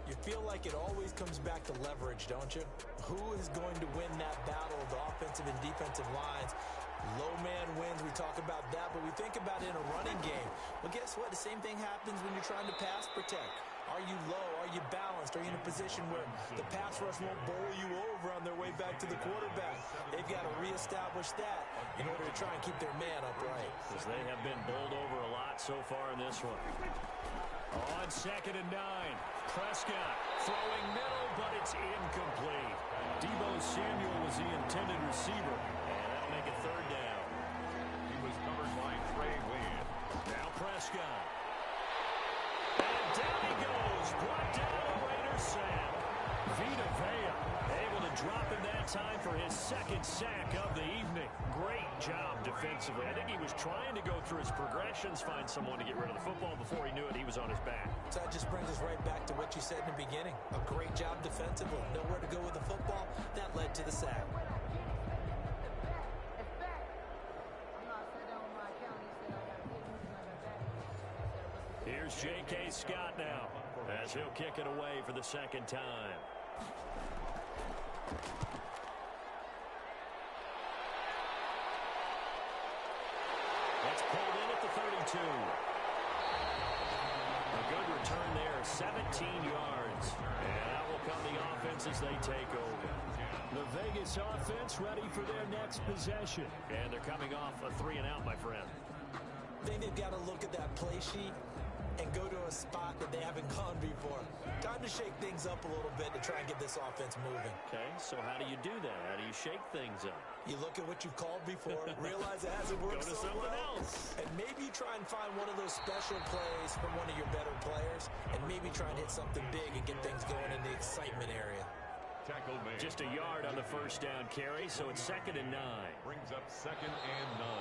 You feel like it always comes back to leverage, don't you? Who is going to win that battle of the offensive and defensive lines? Low man wins, we talk about that, but we think about it in a running game. Well, guess what? The same thing happens when you're trying to pass protect. Are you low? Are you balanced? Are you in a position where the pass rush won't bowl you over on their way back to the quarterback? They've got to reestablish that in order to try and keep their man upright. Because they have been bowled over a lot so far in this one. On 2nd and 9, Prescott throwing middle, but it's incomplete. Deebo Samuel was the intended receiver, and that'll make it 3rd down. He was covered by Trey Williams. Now Prescott. And down he goes, brought down a Raiders sack. Vita Vea able to drop in that time for his 2nd sack of the evening. Great job defensively. I think he was trying to go through his progressions, find someone to get rid of the football. Before he knew it, he was on his back. So that just brings us right back to what you said in the beginning. A great job defensively. Nowhere to go with the football. That led to the sack. Here's J.K. Scott now as he'll kick it away for the 2nd time. That's pulled in at the 32. A good return there, 17 yards. And out will come the offense as they take over. The Vegas offense ready for their next possession. And they're coming off a 3-and-out, my friend. I think they've got to look at that play sheet and go to a spot that they haven't gone before. Time to shake things up a little bit to try and get this offense moving. Okay, so how do you do that? How do you shake things up? You look at what you've called before, realize it hasn't worked Go to so something well, else. and maybe try and find one of those special plays from one of your better players, and maybe try and hit something big and get things going in the excitement area. Tackle made. Just a yard on the 1st down carry, so it's 2nd and 9. Brings up 2nd and 9.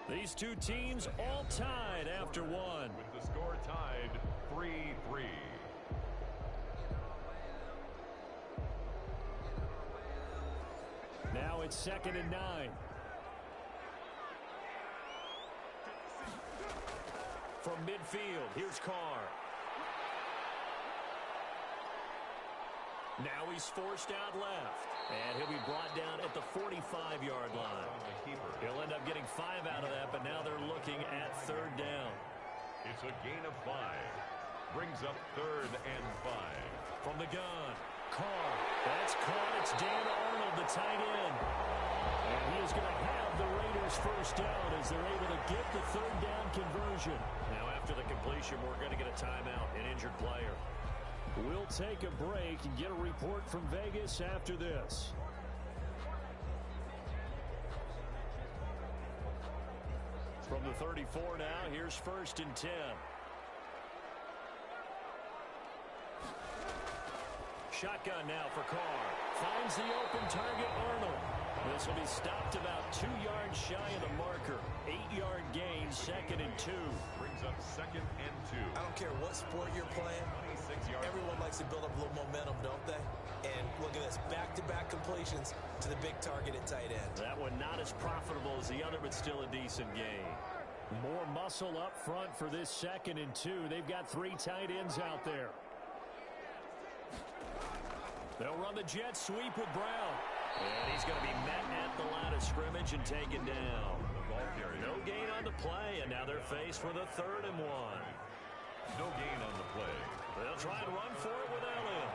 These two teams all tied after one. With the score tied 3-3. Now it's 2nd and 9. From midfield, here's Carr. Now he's forced out left. And he'll be brought down at the 45-yard line. He'll end up getting 5 out of that, but now they're looking at 3rd down. It's a gain of 5. Brings up 3rd and 5. From the gun, Carr. That's caught. It's Dan Arnold, the tight end. And he is going to have the Raiders 1st down as they're able to get the 3rd down conversion. Now after the completion, we're going to get a timeout, an injured player. We'll take a break and get a report from Vegas after this. From the 34 now, here's 1st and 10. Shotgun now for Carr. Finds the open target, Arnold. This will be stopped about 2 yards shy of the marker. 8-yard gain, 2nd and 2. Brings up 2nd and 2. I don't care what sport you're playing. Everyone likes to build up a little momentum, don't they? And look at this, back-to-back completions to the big target at tight end. That one not as profitable as the other, but still a decent gain. More muscle up front for this 2nd and 2. They've got 3 tight ends out there. They'll run the jet sweep with Brown. And he's going to be met at the line of scrimmage and taken down. No gain on the play, and now they're faced with a 3rd and 1. No gain on the play. They'll try and run for it with Elliott.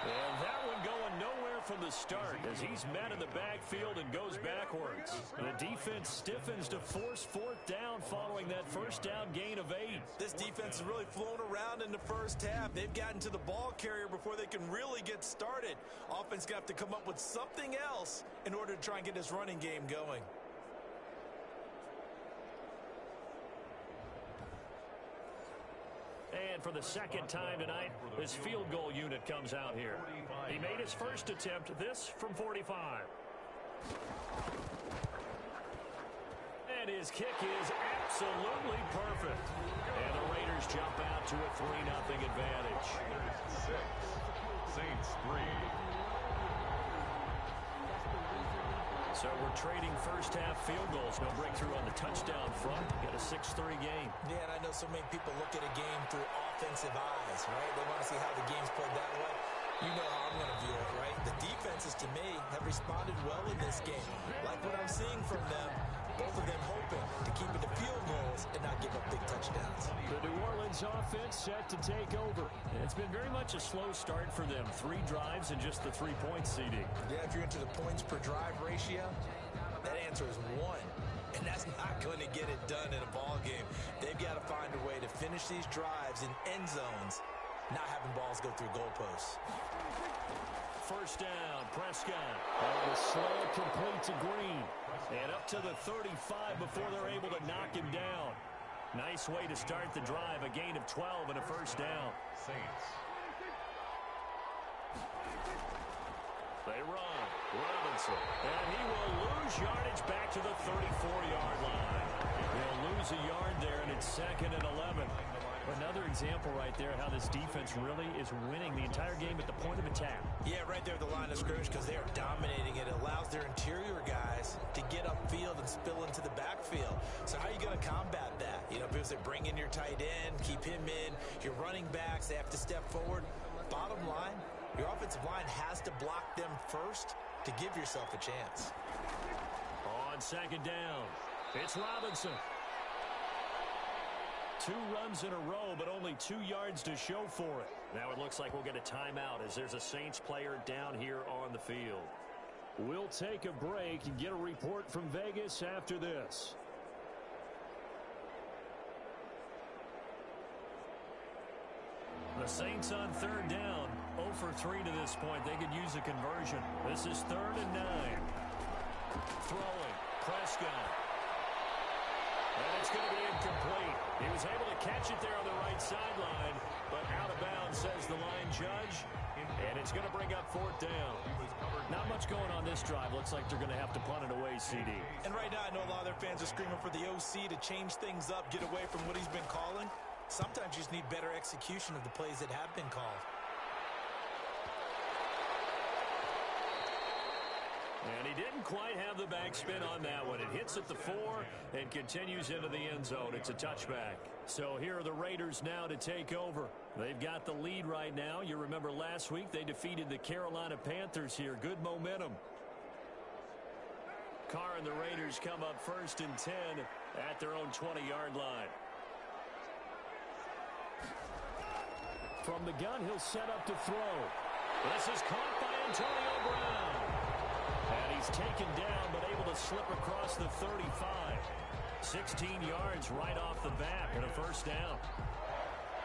And that one going nowhere from the start as he's met in the backfield and goes backwards. The defense stiffens to force 4th down following that 1st down gain of 8. This defense has really flown around in the 1st half. They've gotten to the ball carrier before they can really get started. Offense got to come up with something else in order to try and get this running game going. And for the second time tonight, this field goal unit comes out here. He made his first attempt, this from 45. And his kick is absolutely perfect. And the Raiders jump out to a 3-0 advantage. Raiders 6, Saints 3. So we're trading first-half field goals. No breakthrough on the touchdown front. Got a 6-3 game. Yeah, and I know so many people look at a game through offensive eyes, right? They want to see how the game's played that way. You know how I'm going to view it, right? The defenses, to me, have responded well in this game. Like what I'm seeing from them, both of them hoping to keep it to field goals and not give up big touchdowns. The New Orleans offense set to take over. It's been very much a slow start for them. 3 drives and just the 3-point CD. Yeah, if you're into the points per drive ratio, that answer is 1. And that's not going to get it done in a ball game. They've got to find a way to finish these drives in end zones, not having balls go through goalposts. First down, Prescott. And the slant complete to Green. And up to the 35 before they're able to knock him down. Nice way to start the drive. A gain of 12 and a first down. Saints. They run. Robinson. And he will lose yardage back to the 34-yard line. They'll lose a yard there, and it's 2nd and 11. Another example right there how this defense really is winning the entire game at the point of attack. Yeah, right there at the line of scrimmage because they are dominating it. It allows their interior guys to get upfield and spill into the backfield. So how are you going to combat that? You know, because they bring in your tight end, keep him in. Your running backs, they have to step forward. Bottom line, your offensive line has to block them first to give yourself a chance. On 2nd down, it's Robinson. 2 runs in a row, but only 2 yards to show for it. Now it looks like we'll get a timeout as there's a Saints player down here on the field. We'll take a break and get a report from Vegas after this. The Saints on 3rd down, 0 for 3 to this point. They could use a conversion. This is 3rd and 9. Throwing, Prescott. And it's going to be incomplete. He was able to catch it there on the right sideline, but out of bounds, says the line judge. And it's going to bring up 4th down. Not much going on this drive. Looks like they're going to have to punt it away, CD. And right now, I know a lot of their fans are screaming for the OC to change things up, get away from what he's been calling. Sometimes you just need better execution of the plays that have been called. And he didn't quite have the backspin on that one. It hits at the 4 and continues into the end zone. It's a touchback. So here are the Raiders now to take over. They've got the lead right now. You remember last week they defeated the Carolina Panthers here. Good momentum. Carr and the Raiders come up 1st and 10 at their own 20-yard line. From the gun, he'll set up to throw. This is caught by Antonio Brown. And he's taken down, but able to slip across the 35. 16 yards right off the bat and a first down.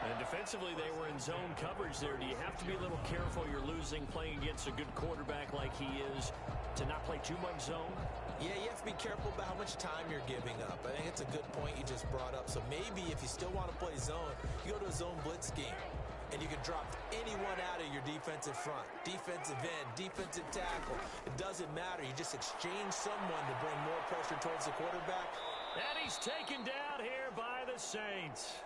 And defensively, they were in zone coverage there. Do you have to be a little careful? You're losing playing against a good quarterback like he is to not play too much zone? Yeah, you have to be careful about how much time you're giving up. I think it's a good point you just brought up. So maybe if you still want to play zone, you go to a zone blitz scheme. And you can drop anyone out of your defensive front. Defensive end, defensive tackle. It doesn't matter. You just exchange someone to bring more pressure towards the quarterback. And he's taken down here by the Saints.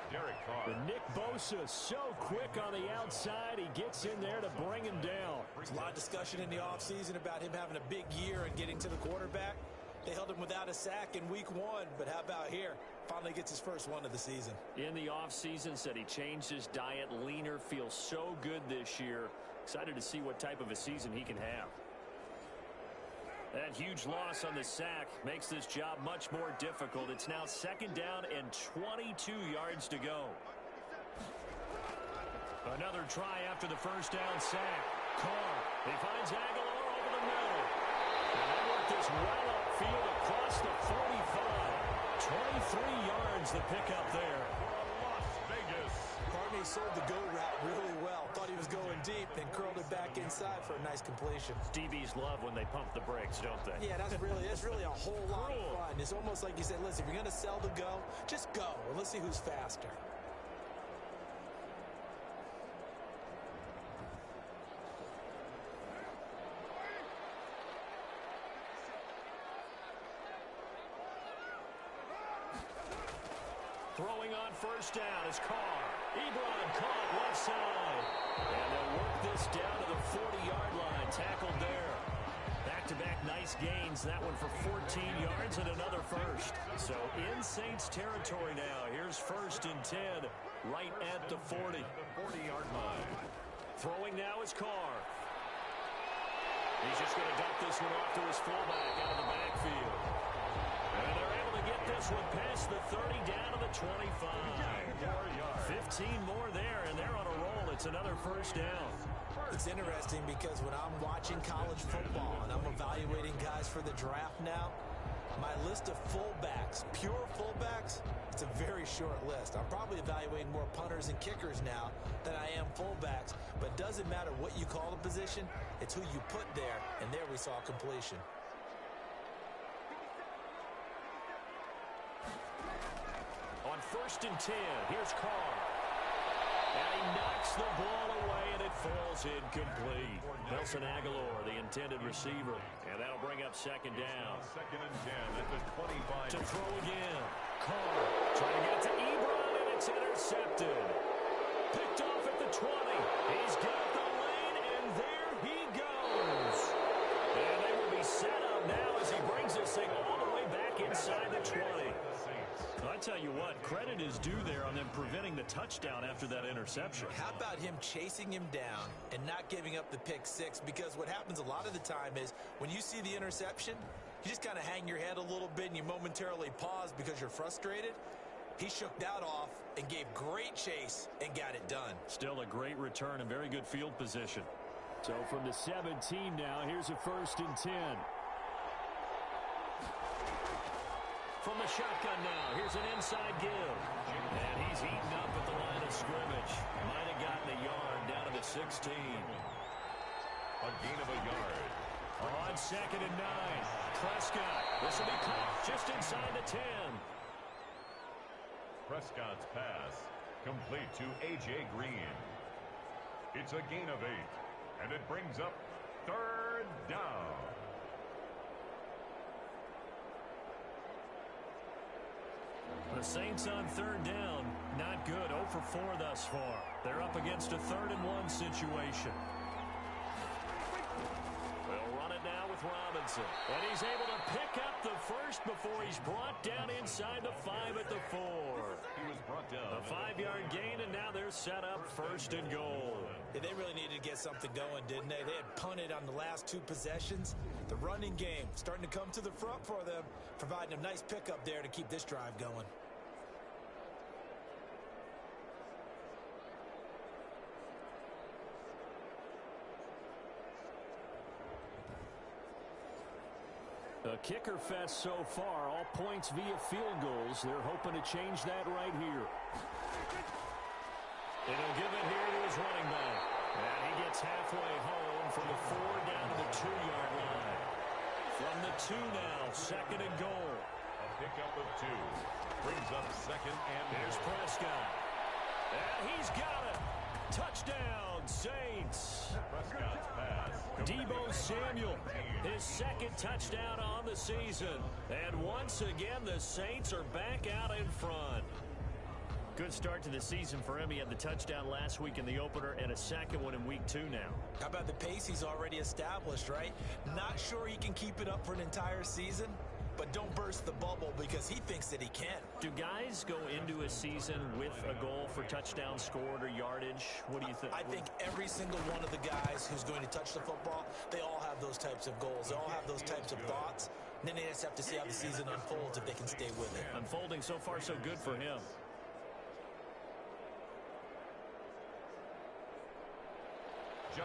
Derek Carr. And Nick Bosa so quick on the outside. He gets in there to bring him down. There's a lot of discussion in the offseason about him having a big year and getting to the quarterback. They held him without a sack in week 1, but how about here? Finally gets his first one of the season. In the offseason, said he changed his diet, leaner, feels so good this year. Excited to see what type of a season he can have. That huge loss on the sack makes this job much more difficult. It's now 2nd down and 22 yards to go. Another try after the first down sack. Carr, he finds Aguilar over the middle. And they work this well upfield across the 45. 23 yards the pickup there. Las Vegas. Barney sold the go route really well. Thought he was going deep, then curled it back inside for a nice completion. DBs love when they pump the brakes, don't they? Yeah, that's really a whole lot of fun. It's almost like you said, listen, if you're going to sell the go, just go, and let's see who's faster. Throwing on first down is Carr. Ebron caught left side. And they'll work this down to the 40-yard line. Tackled there. Back-to-back nice gains. That one for 14 yards and another first. So in Saints territory now. Here's 1st and 10 right at the 40. The 40-yard line. Throwing now is Carr. He's just going to dump this one off to his fullback out of the backfield. And they're able to get this one past the 30 down to the 25. 15 more there, and they're on a roll. It's another first down. It's interesting because when I'm watching college football and I'm evaluating guys for the draft now, my list of fullbacks, pure fullbacks, it's a very short list. I'm probably evaluating more punters and kickers now than I am fullbacks, but it doesn't matter what you call the position, it's who you put there, and there we saw completion. On 1st and 10, here's Carr. And he knocks the ball away, and it falls incomplete. Nelson Aguilar, the intended receiver. And that'll bring up 2nd down. 2nd and 10 at the 25. To throw again. Carr trying to get it to Ebron, and it's intercepted. Picked off at the 20. He's got the lane, and there he goes. And they will be set up now as he brings this thing all the way back inside the 20. I tell you what, credit is due there on them preventing the touchdown after that interception. How about him chasing him down and not giving up the pick six? Because what happens a lot of the time is when you see the interception, you just kind of hang your head a little bit and you momentarily pause because you're frustrated. He shook that off and gave great chase and got it done. Still a great return and very good field position. So from the 17 now, here's a 1st and 10. From the shotgun now, here's an inside give. And he's eaten up at the line of scrimmage. Might have gotten a yard down to the 16. A gain of a yard. On 2nd and 9. Prescott. This will be caught just inside the 10. Prescott's pass complete to A.J. Green. It's a gain of 8, and it brings up 3rd down. The Saints on 3rd down, not good. 0 for 4 thus far. They're up against a 3rd and 1 situation. They'll run it now with Robinson. And he's able to pick up the first before he's brought down inside the 5 at the 4. He was brought down. A 5-yard gain, and now they're set up 1st and goal. Yeah, they really needed to get something going, didn't they? They had punted on the last 2 possessions. The running game starting to come to the front for them, providing a nice pickup there to keep this drive going. A kicker fest so far, all points via field goals. They're hoping to change that right here. And he'll give it here to his running back. And he gets halfway home from the 4 down to the 2-yard line. From the 2 now, 2nd and goal. A pickup of 2 brings up 2nd and Here's Prescott. And he's got it. Touchdown, Saints. Prescott's pass. Deebo Samuel, his 2nd touchdown on the season. And once again, the Saints are back out in front. Good start to the season for him. He had the touchdown last week in the opener and a 2nd one in week 2 now. How about the pace he's already established, right? Not sure he can keep it up for an entire season, but don't burst the bubble because he thinks that he can. Do guys go into a season with a goal for touchdown scored or yardage? What do you think? I think every single one of the guys who's going to touch the football, they all have those types of goals. They all have those types of thoughts. And then they just have to see how the season unfolds if they can stay with it. Unfolding so far so good for him.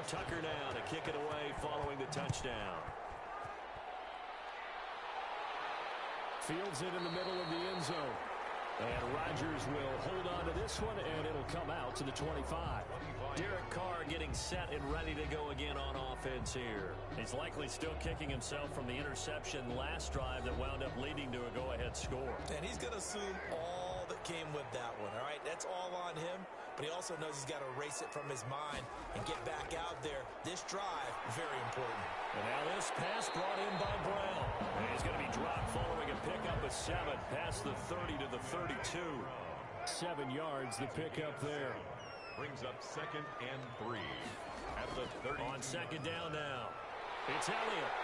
Tucker now to kick it away following the touchdown. Fields it in the middle of the end zone. And Rodgers will hold on to this one, and it'll come out to the 25. Derek Carr getting set and ready to go again on offense here. He's likely still kicking himself from the interception last drive that wound up leading to a go-ahead score. And he's going to assume all that came with that one, all right? That's all on him, but he also knows he's got to erase it from his mind and get back out there. This drive, very important. And now this pass brought in by Brown. And he's going to be dropped following a pickup of 7 past the 30 to the 32. 7 yards, the pickup there. Brings up 2nd and 3 at the 30. On 2nd down now, it's Elliott.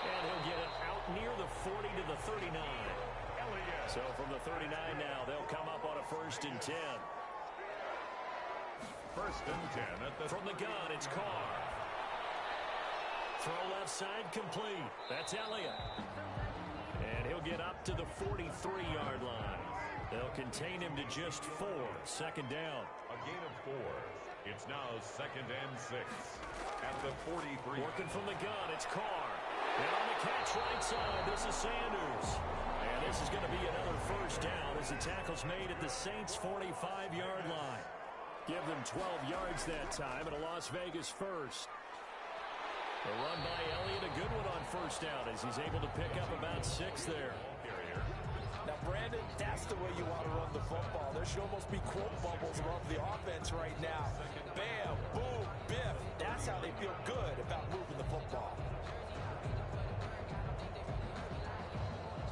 And he'll get it out near the 40 to the 39. Elliott. So from the 39 now, they'll come up on a 1st and 10. 1st and 10 at the... From the gun, it's Carr. Throw left side complete. That's Elliott. And he'll get up to the 43-yard line. They'll contain him to just 4. 2nd down. A gain of 4. It's now 2nd and 6 at the 43. Working from the gun, it's Carr. And on the catch right side, this is Sanders. And this is going to be another 1st down as the tackle's made at the Saints' 45-yard line. Give them 12 yards that time and a Las Vegas 1st. A run by Elliott, a good one on 1st down as he's able to pick up about 6 there. Now, Brandon, that's the way you want to run the football. There should almost be quote bubbles above the offense right now. Bam, boom, biff. That's how they feel good about moving the football.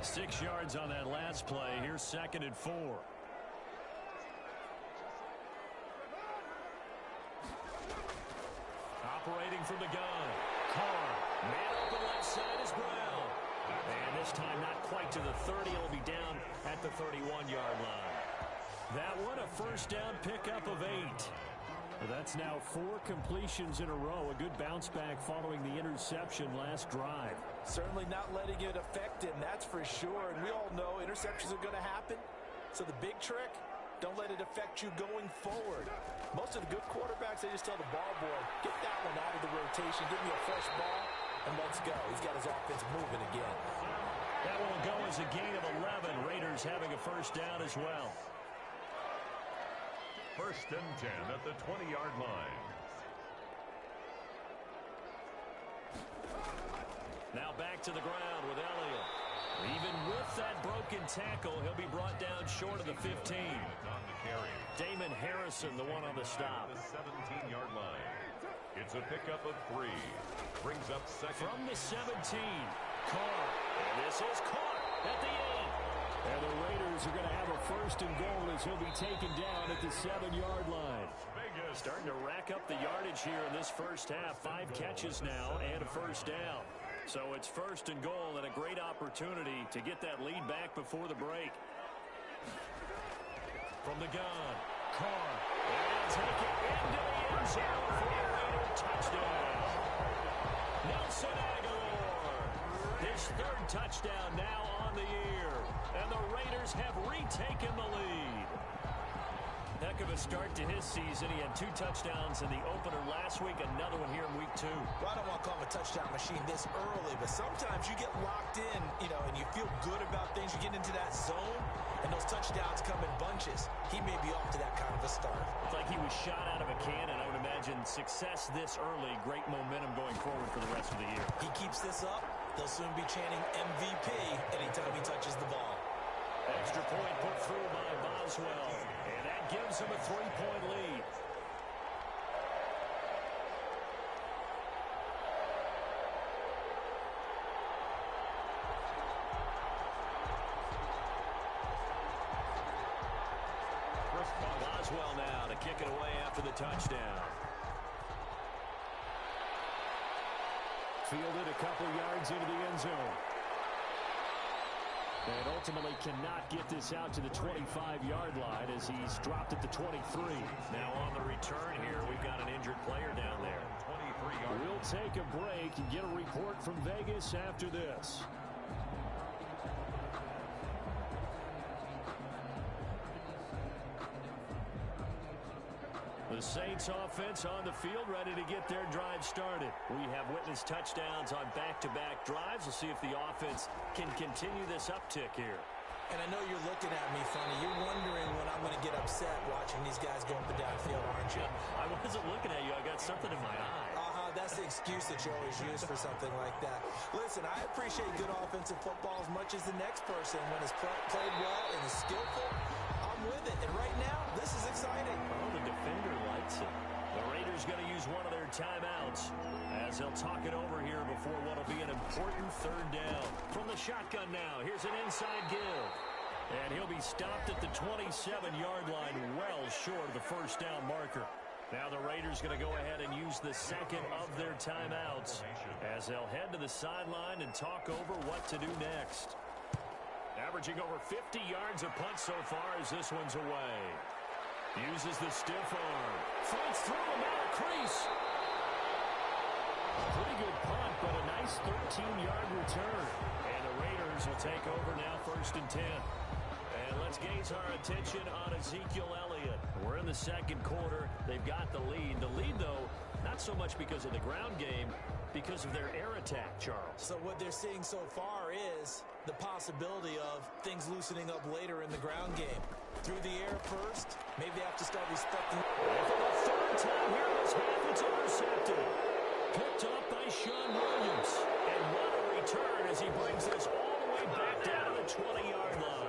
6 yards on that last play. Here's 2nd and 4. Operating from the gun. Carr. Man open left side is Brown. And this time not quite to the 30. It'll be down at the 31-yard line. That one a 1st down pickup of 8. That's now 4 completions in a row. A good bounce back following the interception last drive. Certainly not letting it affect him, that's for sure. And we all know interceptions are going to happen. So the big trick, don't let it affect you going forward. Most of the good quarterbacks, they just tell the ball boy, get that one out of the rotation, give me a fresh ball, and let's go. He's got his offense moving again. That will go as a gain of 11. Raiders having a 1st down as well. 1st and 10 at the 20-yard line. Now back to the ground with Elliott. Even with that broken tackle, he'll be brought down short of the 15. On the carry. Damon Harrison, the one on the stop. The 17-yard line. It's a pickup of 3. Brings up 2nd. From the 17, Carr. And this is caught at the 8. And the Raiders are going to have a 1st and goal as he'll be taken down at the 7-yard line. Vegas. Starting to rack up the yardage here in this 1st half. 5 catches now and a 1st down. So it's 1st and goal and a great opportunity to get that lead back before the break. From the gun, Carr. And take it into the end zone for a Raider touchdown. Nelson Aguilar. His 3rd touchdown now on the year. And the Raiders have retaken the lead. Heck of a start to his season. He had 2 touchdowns in the opener last week, another one here in week 2. Well, I don't want to call him a touchdown machine this early, but sometimes you get locked in, and you feel good about things. You get into that zone, and those touchdowns come in bunches. He may be off to that kind of a start. It's like he was shot out of a cannon. I would imagine success this early, great momentum going forward for the rest of the year. He keeps this up, they'll soon be chanting MVP anytime he touches the ball. Extra point put through by Boswell, and that gives him a 3-point lead. Boswell now to kick it away after the touchdown. Fielded a couple yards into the end zone. And ultimately cannot get this out to the 25-yard line as he's dropped at the 23. Now on the return here, we've got an injured player down there. 23 yards. We'll take a break and get a report from Vegas after this. The Saints offense on the field, ready to get their drive started. We have witnessed touchdowns on back-to-back drives. We'll see if the offense can continue this uptick here. And I know you're looking at me funny. You're wondering when I'm going to get upset watching these guys go up and down the field, aren't you? I wasn't looking at you. I got something in my eye. That's the excuse that you always use for something like that. Listen, I appreciate good offensive football as much as the next person. When it's played well and is skillful, I'm with it. And right now, this is exciting. Oh, the defender likes it. The Raiders going to use one of their timeouts as they'll talk it over here before what will be an important 3rd down. From the shotgun now, here's an inside give. And he'll be stopped at the 27-yard line, well short of the first down marker. Now the Raiders going to go ahead and use the second of their timeouts as they'll head to the sideline and talk over what to do next. Averaging over 50 yards a punt so far as this one's away. Uses the stiff arm. Fights through him out of crease. Pretty good punt, but a nice 13-yard return. And the Raiders will take over now, 1st and 10. And let's gauge our attention on Ezekiel Elliott. We're in the second quarter. They've got the lead. The lead, though, not so much because of the ground game, because of their air attack, Charles. So what they're seeing so far is the possibility of things loosening up later in the ground game. Through the air first, maybe they have to start respecting. And for the third time here in this half, it's intercepted. Picked up by Sean Williams. And what a return as he brings this all the way back down to the 20-yard line.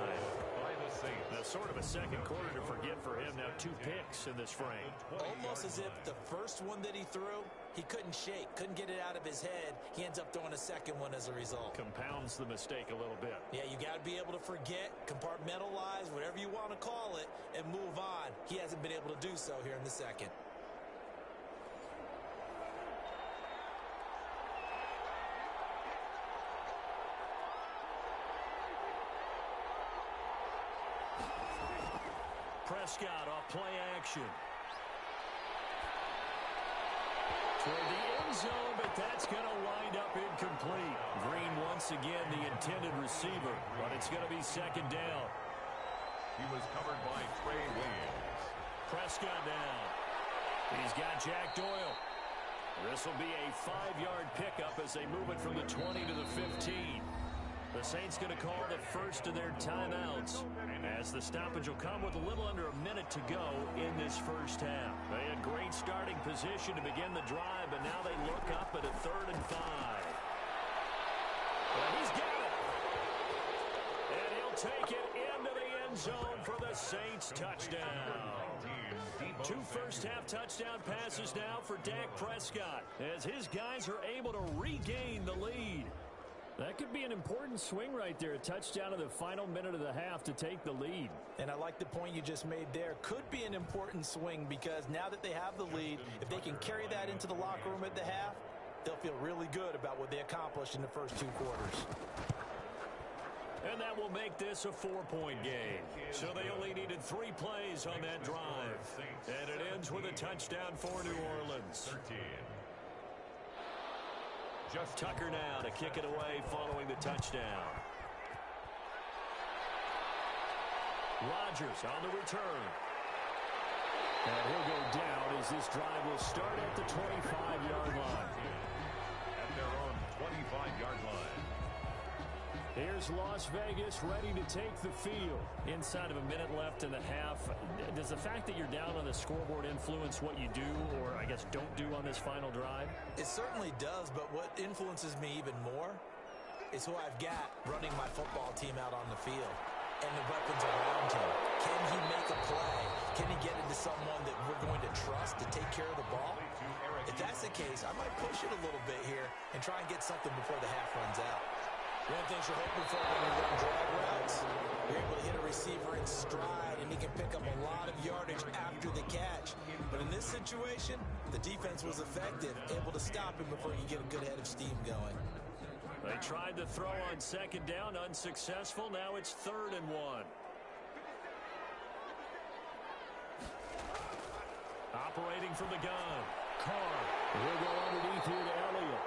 Now, sort of a second quarter to forget for him. Now 2 picks in this frame. Almost as if the first one that he threw, he couldn't shake, couldn't get it out of his head. He ends up throwing a second one as a result. Compounds the mistake a little bit. Yeah, you got to be able to forget, compartmentalize, whatever you want to call it, and move on. He hasn't been able to do so here in the second. Prescott off play action. Toward the end zone, but that's going to wind up incomplete. Green once again the intended receiver, but it's going to be second down. He was covered by Trey Williams. Prescott down. He's got Jack Doyle. This will be a 5-yard pickup as they move it from the 20 to the 15. The Saints going to call the first of their timeouts as the stoppage will come with a little under a minute to go in this first half. They had great starting position to begin the drive, but now they look up at a 3rd and 5. Well, he's got it. And he'll take it into the end zone for the Saints touchdown. 2 first-half touchdown passes now for Dak Prescott as his guys are able to regain the lead. That could be an important swing right there. A touchdown in the final minute of the half to take the lead. And I like the point you just made there. Could be an important swing because now that they have the lead, if they can carry that into the locker room at the half, they'll feel really good about what they accomplished in the first 2 quarters. And that will make this a 4-point game. So they only needed 3 plays on that drive. And it ends with a touchdown for New Orleans. 13. Tucker now to kick it away following the touchdown. Rodgers on the return. And he'll go down as this drive will start at the 25-yard line. At their own 25-yard line. Here's Las Vegas ready to take the field. Inside of a minute left in the half. Does the fact that you're down on the scoreboard influence what you do, or I guess don't do on this final drive? It certainly does, but what influences me even more is who I've got running my football team out on the field and the weapons around him. Can he make a play? Can he get into someone that we're going to trust to take care of the ball? If that's the case, I might push it a little bit here and try and get something before the half runs out. One of the things you're hoping for when you run drag routes, you're able to hit a receiver in stride, and he can pick up a lot of yardage after the catch. But in this situation, the defense was effective, able to stop him before you get a good head of steam going. They tried to throw on second down, unsuccessful. Now it's 3rd and 1. Operating from the gun. Carr. He'll go underneath here to Elliott.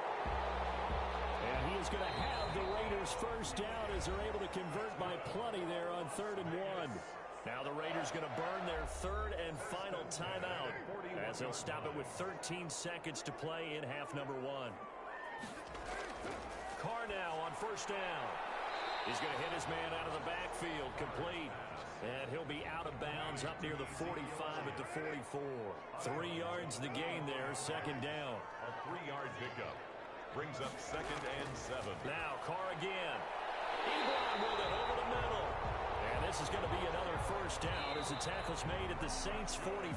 And he is going to have the Raiders first down as they're able to convert by plenty there on 3rd and 1. Now the Raiders going to burn their 3rd and final timeout as they'll stop it with 13 seconds to play in half number 1. Carr now on first down. He's going to hit his man out of the backfield, complete. And he'll be out of bounds up near the 45 at the 44. 3 yards the gain there, second down. A 3-yard pickup brings up 2nd and 7. Now Carr again. Ebron with it over the middle. And this is going to be another first down as the tackle's made at the Saints' 43.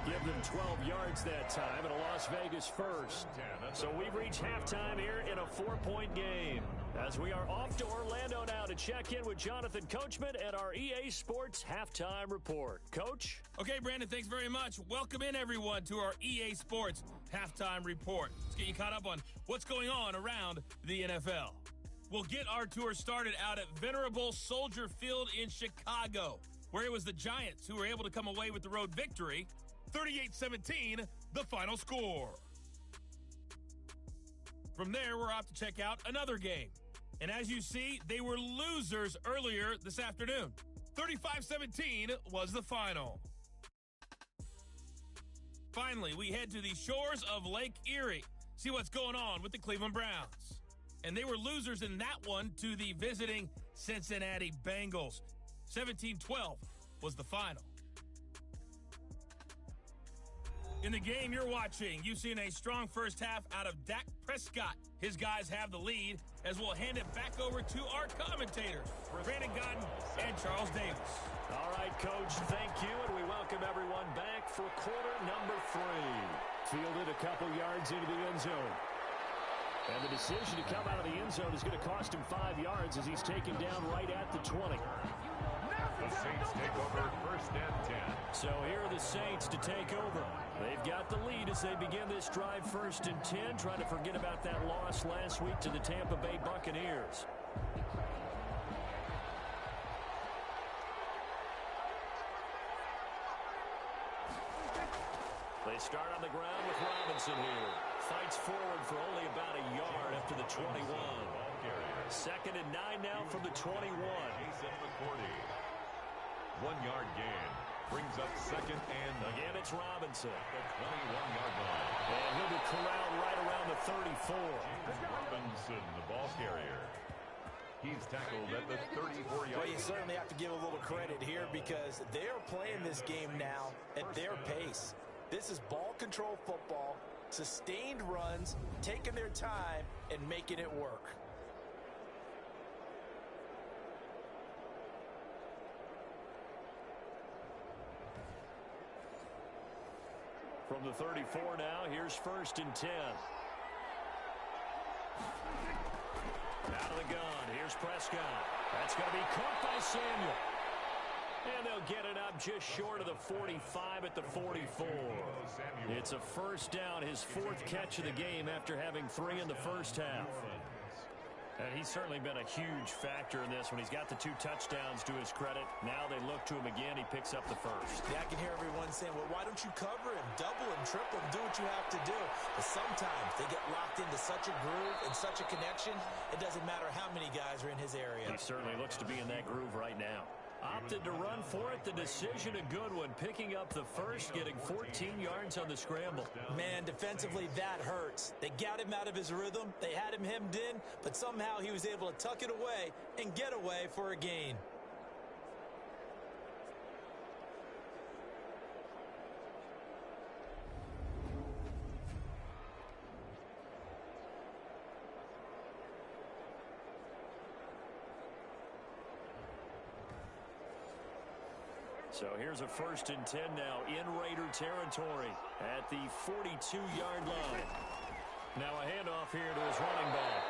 Give them 12 yards that time, and a Las Vegas first. So we've reached halftime here in a 4-point game. As we are off to Orlando now to check in with Jonathan Coachman at our EA Sports Halftime Report. Coach? Okay, Brandon, thanks very much. Welcome in, everyone, to our EA Sports Halftime Report. Let's get you caught up on what's going on around the NFL. We'll get our tour started out at Venerable Soldier Field in Chicago, where it was the Giants who were able to come away with the road victory. 38-17, the final score. From there, we're off to check out another game. And as you see, they were losers earlier this afternoon. 35-17 was the final. Finally, we head to the shores of Lake Erie, see what's going on with the Cleveland Browns. And they were losers in that one to the visiting Cincinnati Bengals. 17-12 was the final. In the game you're watching, you've seen a strong first half out of Dak Prescott. His guys have the lead, as we'll hand it back over to our commentators, Brandon Godden and Charles Davis. All right, Coach, thank you, and we welcome everyone back for quarter number 3. Fielded a couple yards into the end zone. And the decision to come out of the end zone is going to cost him 5 yards as he's taken down right at the 20. The Saints take over first and 10. So here are the Saints to take over. They've got the lead as they begin this drive first and 10, trying to forget about that loss last week to the Tampa Bay Buccaneers. They start on the ground with Robinson here. Fights forward for only about a yard up to the 21. Second and 9 now from the 21. Jason McCourty. 1-yard gain. Brings up second and again, it's Robinson. The 21-yard line. And he'll be corralled right around the 34. Robinson, the ball carrier. He's tackled at the 34-yard line. Well, you certainly have to give a little credit here because they're playing this game now at their pace. This is ball control football, sustained runs, taking their time, and making it work. From the 34 now, here's first and 10. Out of the gun, here's Prescott. That's going to be caught by Samuel. And they'll get it up just short of the 45 at the 44. It's a first down, his 4th catch of the game after having 3 in the first half. And he's certainly been a huge factor in this when he's got the 2 touchdowns to his credit. Now they look to him again. He picks up the first. Yeah, I can hear everyone saying, well, why don't you cover him, double him, triple him, do what you have to do. But sometimes they get locked into such a groove and such a connection, it doesn't matter how many guys are in his area. He certainly looks to be in that groove right now. Opted to run for it. The decision a good one. Picking up the first, getting 14 yards on the scramble. Man, defensively, that hurts. They got him out of his rhythm. They had him hemmed in, but somehow he was able to tuck it away and get away for a gain. So here's a first and 10 now in Raider territory at the 42-yard line. Now a handoff here to his running back.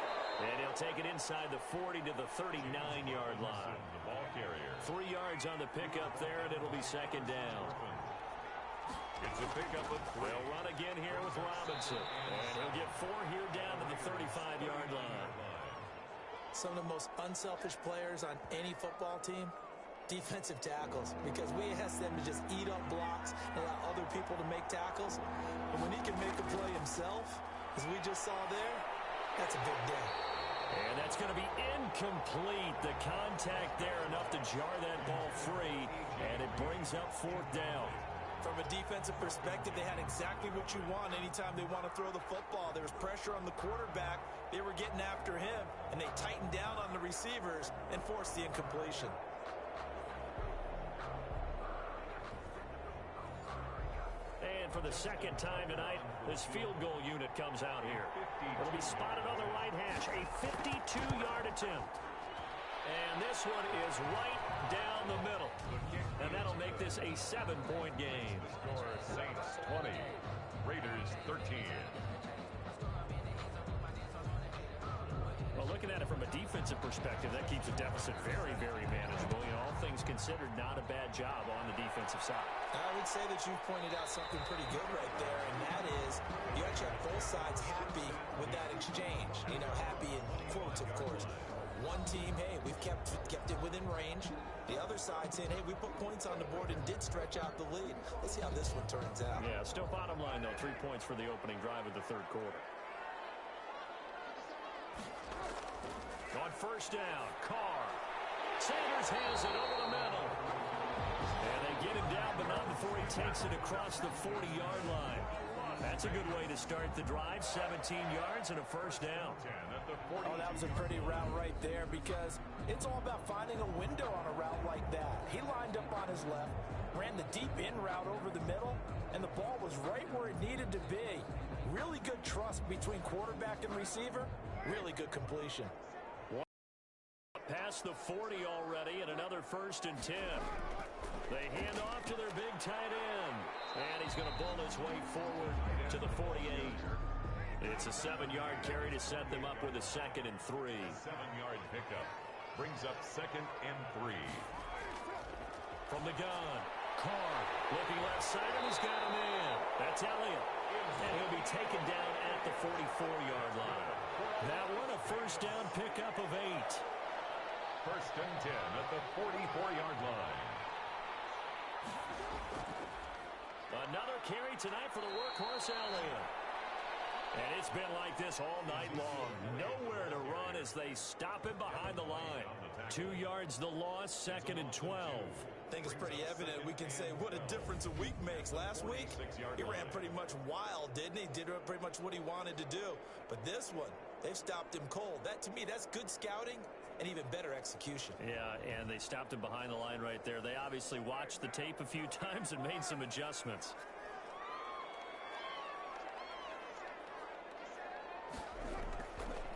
And he'll take it inside the 40 to the 39-yard line. The ball carrier. 3 yards on the pickup there, and it'll be second down. It's a pickup of 3. They'll run again here with Robinson. And he'll get 4 here down to the 35-yard line. Some of the most unselfish players on any football team, defensive tackles, because we ask them to just eat up blocks and allow other people to make tackles. But when he can make a play himself, as we just saw there, that's a big day. And that's going to be incomplete. The contact there enough to jar that ball free, and it brings up 4th down. From a defensive perspective, they had exactly what you want anytime they want to throw the football. There was pressure on the quarterback. They were getting after him, and they tightened down on the receivers and forced the incompletion. And for the second time tonight, this field goal unit comes out here. It'll be spotted on the right hash. A 52-yard attempt. And this one is right down the middle. And that'll make this a 7-point game. Score Saints 20, Raiders 13. Well, looking at it from a defensive perspective, that keeps the deficit very, very manageable. You know, all things considered, not a bad job on the defensive side. I would say that you've pointed out something pretty good right there, and that is you actually have both sides happy with that exchange. You know, happy in quotes, of course. One team, hey, we've kept it within range. The other side saying, hey, we put points on the board and did stretch out the lead. Let's see how this one turns out. Yeah, still bottom line, though, 3 points for the opening drive of the third quarter. On first down, Carr. Sanders has it over the middle. And they get him down, but not before he takes it across the 40-yard line. That's a good way to start the drive. 17 yards and a first down. Oh, that was a pretty route right there because it's all about finding a window on a route like that. He lined up on his left, ran the deep in route over the middle, and the ball was right where it needed to be. Really good trust between quarterback and receiver. Really good completion. Past the 40 already and another 1st and 10. They hand off to their big tight end. And he's going to bull his way forward to the 48. It's a 7-yard carry to set them up with a 2nd and 3. 7-yard pickup brings up 2nd and 3. From the gun, Carr looking left side, and he's got him in. That's Elliott. And he'll be taken down at the 44-yard line. That one a first down pickup of 8. 1st and 10 at the 44-yard line. Another carry tonight for the workhorse Elliott. And it's been like this all night long. Nowhere to run as they stop him behind the line. 2 yards the loss, 2nd and 12. I think it's pretty evident. We can say what a difference a week makes. Last week, he ran pretty much wild, didn't he? Did pretty much what he wanted to do. But this one, they've stopped him cold. That, to me, that's good scouting and even better execution. Yeah, and they stopped him behind the line right there. They obviously watched the tape a few times and made some adjustments.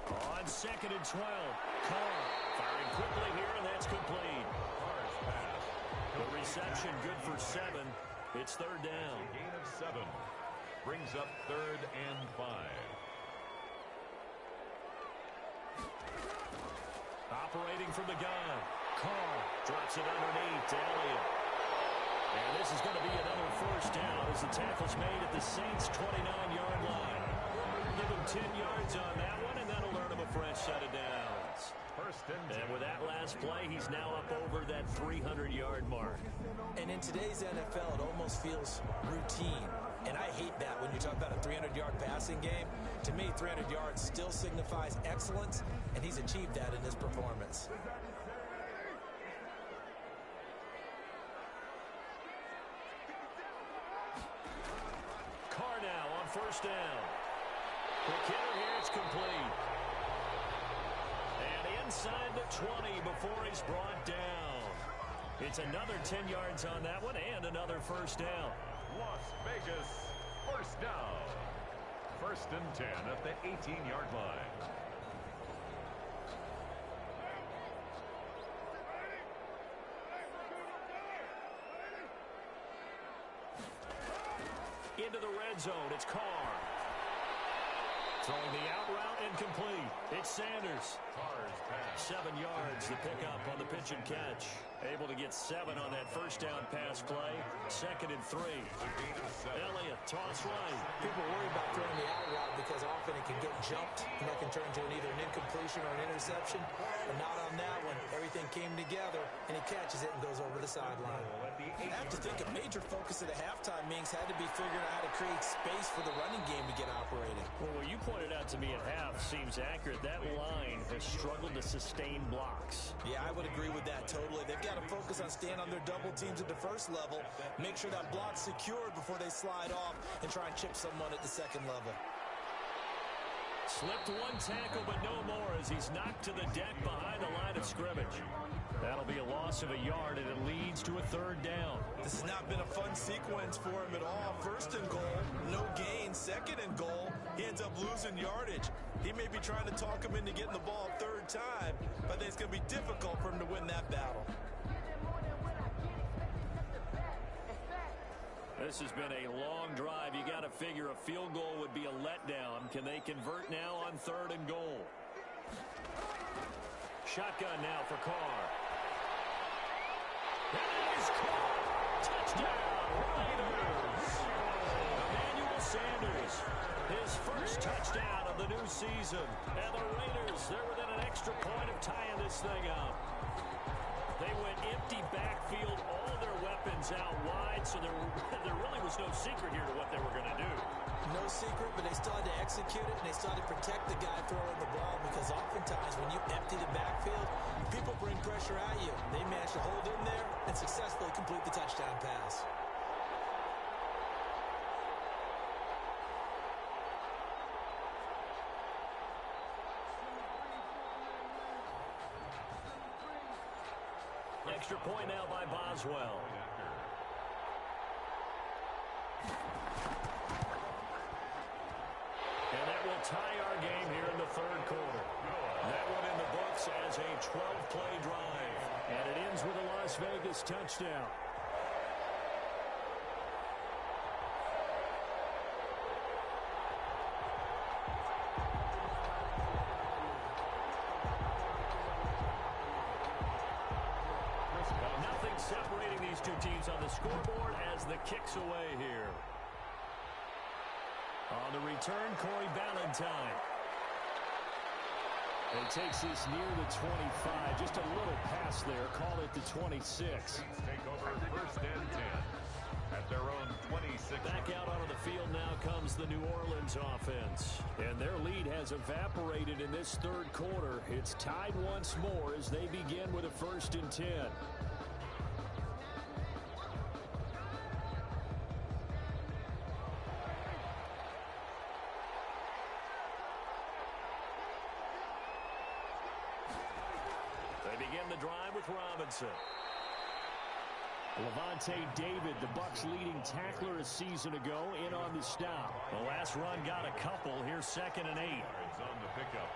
On 2nd and 12, Carr firing quickly here, and that's complete. The reception good for 7. It's 3rd down. A gain of 7 brings up 3rd and 5. Operating from the gun, Carr drops it underneath to Elliott. And this is going to be another first down as the tackle's made at the Saints' 29-yard line. Give him 10 yards on that one, and that'll earn him a fresh set of downs. 1st and 10. And with that last play, he's now up over that 300-yard mark. And in today's NFL, it almost feels routine. And I hate that when you talk about a 300-yard passing game. To me, 300 yards still signifies excellence, and he's achieved that in his performance. Carr now on first down. Quick hitter here, it's complete. And inside the 20 before he's brought down. It's another 10 yards on that one and another first down. Las Vegas, first down. 1st and 10 at the 18-yard line. Into the red zone, it's Carr. Throwing the out route incomplete. It's Sanders. Carr's pass. 7 yards, the pickup on the pitch and catch. Able to get 7 on that first down pass play. 2nd and 3. Elliott, toss right. People worry about throwing the out route because often it can get jumped, and that can turn into either an incompletion or an interception. But not on that one. Everything came together, and he catches it and goes over the sideline. I have to think a major focus of the halftime meetings had to be figuring out how to create space for the running game to get operating. Well, what you pointed out to me at half seems accurate. That line has struggled to sustain blocks. Yeah, I would agree with that totally. They've got to focus on staying on their double teams at the first level, make sure that block's secured before they slide off, and try and chip someone at the second level. Slipped one tackle, but no more as he's knocked to the deck behind the line of scrimmage. That'll be a loss of a yard, and it leads to a 3rd down. This has not been a fun sequence for him at all. 1st and goal, no gain. 2nd and goal, he ends up losing yardage. He may be trying to talk him into getting the ball 3rd good time, but I think it's going to be difficult for him to win that battle. This has been a long drive. You got to figure a field goal would be a letdown. Can they convert now on 3rd and goal? Shotgun now for Carr. That is caught. Touchdown, Raiders. Emmanuel Sanders, his first touchdown of the new season. And the Raiders, they're within an extra point of tying this thing up. They went empty backfield, all their weapons out wide, so there really was no secret here to what they were going to do. No secret, but they still had to execute it, and they still had to protect the guy throwing the ball, because oftentimes when you empty the backfield, people bring pressure at you. They managed to hold in there and successfully complete the touchdown pass. Extra point now by Boswell. And that will tie our game here in the 3rd quarter. That one in the books as a 12-play drive. And it ends with a Las Vegas touchdown. Separating these two teams on the scoreboard as the kick's away here. On the return, Corey Ballantyne. He takes this near the 25. Just a little pass there. Call it the 26. Take over 1st and 10 at their own 26. Back out onto the field now comes the New Orleans offense. And their lead has evaporated in this 3rd quarter. It's tied once more as they begin with a 1st and 10. Begin the drive with Robinson. Levante David, the Bucs' leading tackler a season ago, in on the stop. The last run got a couple. Here's 2nd and 8. Yards on the pickup.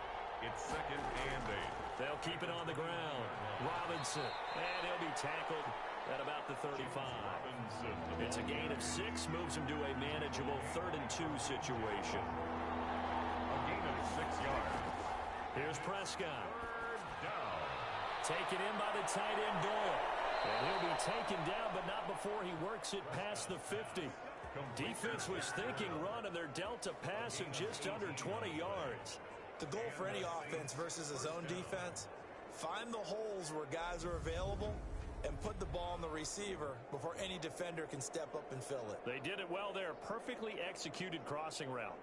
It's 2nd and 8. They'll keep it on the ground. Robinson, and he'll be tackled at about the 35. It's a gain of 6, moves him to a manageable 3rd and 2 situation. A gain of 6 yards. Here's Prescott. 3rd down. Taken in by the tight end Doyle. And he'll be taken down, but not before he works it past the 50. Defense was thinking run, and they're dealt a pass of just under 20 yards. The goal for any offense versus his own defense, find the holes where guys are available and put the ball on the receiver before any defender can step up and fill it. They did it well there. Perfectly executed crossing route.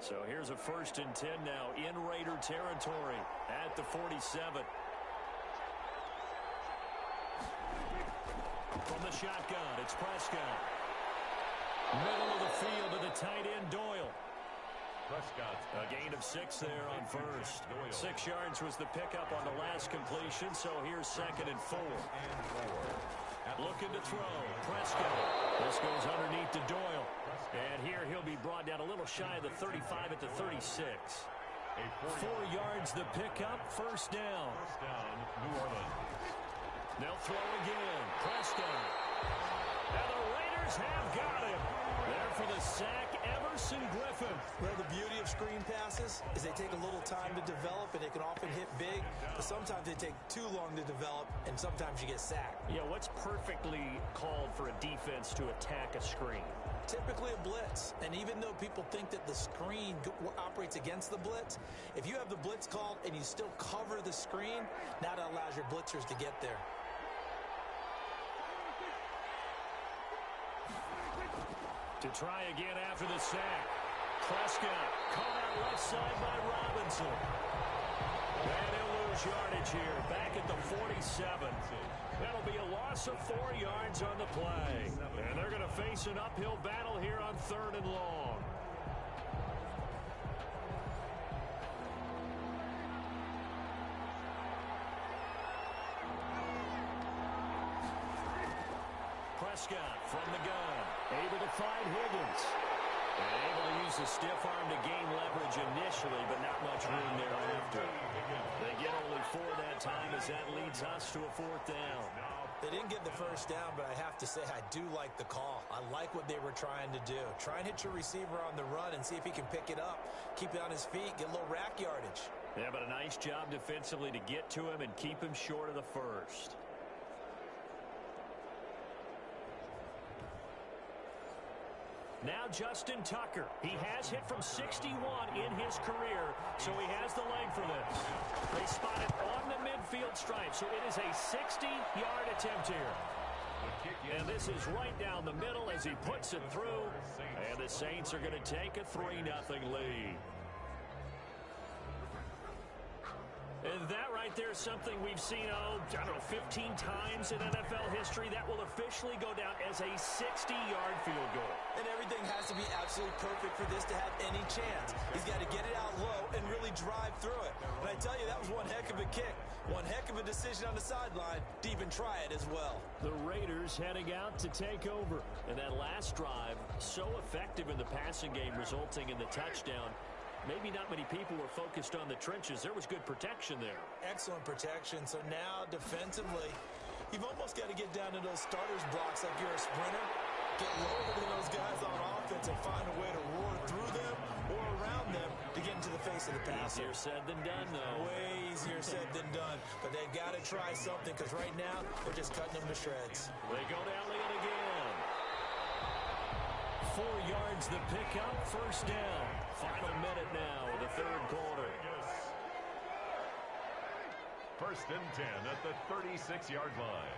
So here's a 1st and 10 now in Raider territory at the 47. From the shotgun, it's Prescott. Middle of the field to the tight end Doyle. Prescott's a gain of 6 there on 1st. 6 yards was the pickup on the last completion, so here's 2nd and 4. Looking to throw. Prescott. This goes underneath to Doyle. And here he'll be brought down a little shy of the 35 at the 36. 4 yards the pickup. 1st down. 1st down, New Orleans. They'll throw again. Prescott. And the Raiders have got him. There for the sack, Everson Griffin. Well, the beauty of screen passes is they take a little time to develop, and they can often hit big, but sometimes they take too long to develop, and sometimes you get sacked. Yeah, what's perfectly called for a defense to attack a screen? Typically a blitz, and even though people think that the screen operates against the blitz, if you have the blitz called and you still cover the screen, now that allows your blitzers to get there. To try again after the sack. Prescott caught out left side by Robinson. And he'll lose yardage here, back at the 47. That'll be a loss of 4 yards on the play. And they're going to face an uphill battle here on 3rd and long. Prescott from the gun, able to find Higgins. And able to use the stiff arm to gain leverage initially, but not much room thereafter. They get only 4 that time as that leads us to a 4th down. They didn't get the first down, but I have to say I do like the call. I like what they were trying to do. Try and hit your receiver on the run and see if he can pick it up. Keep it on his feet, get a little rack yardage. Yeah, but a nice job defensively to get to him and keep him short of the first. Now Justin Tucker. He has hit from 61 in his career, so he has the leg for this. They spot it on the midfield stripe, so it is a 60-yard attempt here. And this is right down the middle as he puts it through. And the Saints are going to take a 3-0 lead. And that right there is something we've seen, I don't know, 15 times in NFL history. That will officially go down as a 60-yard field goal. And everything has to be absolutely perfect for this to have any chance. He's got to get it out low and really drive through it. And I tell you, that was one heck of a kick. One heck of a decision on the sideline to even try it as well. The Raiders heading out to take over. And that last drive, so effective in the passing game, resulting in the touchdown. Maybe not many people were focused on the trenches. There was good protection there. Excellent protection. So now, defensively, you've almost got to get down to those starters blocks like you're a sprinter. Get lower than those guys on offense and find a way to roar through them or around them to get into the face of the passer. Easier said than done, though. Way easier said than done. But they've got to try something because right now, they're just cutting them to shreds. They go to Elliott again. 4 yards the pickup, first down. Final minute now of the 3rd quarter. First and 10 at the 36-yard line.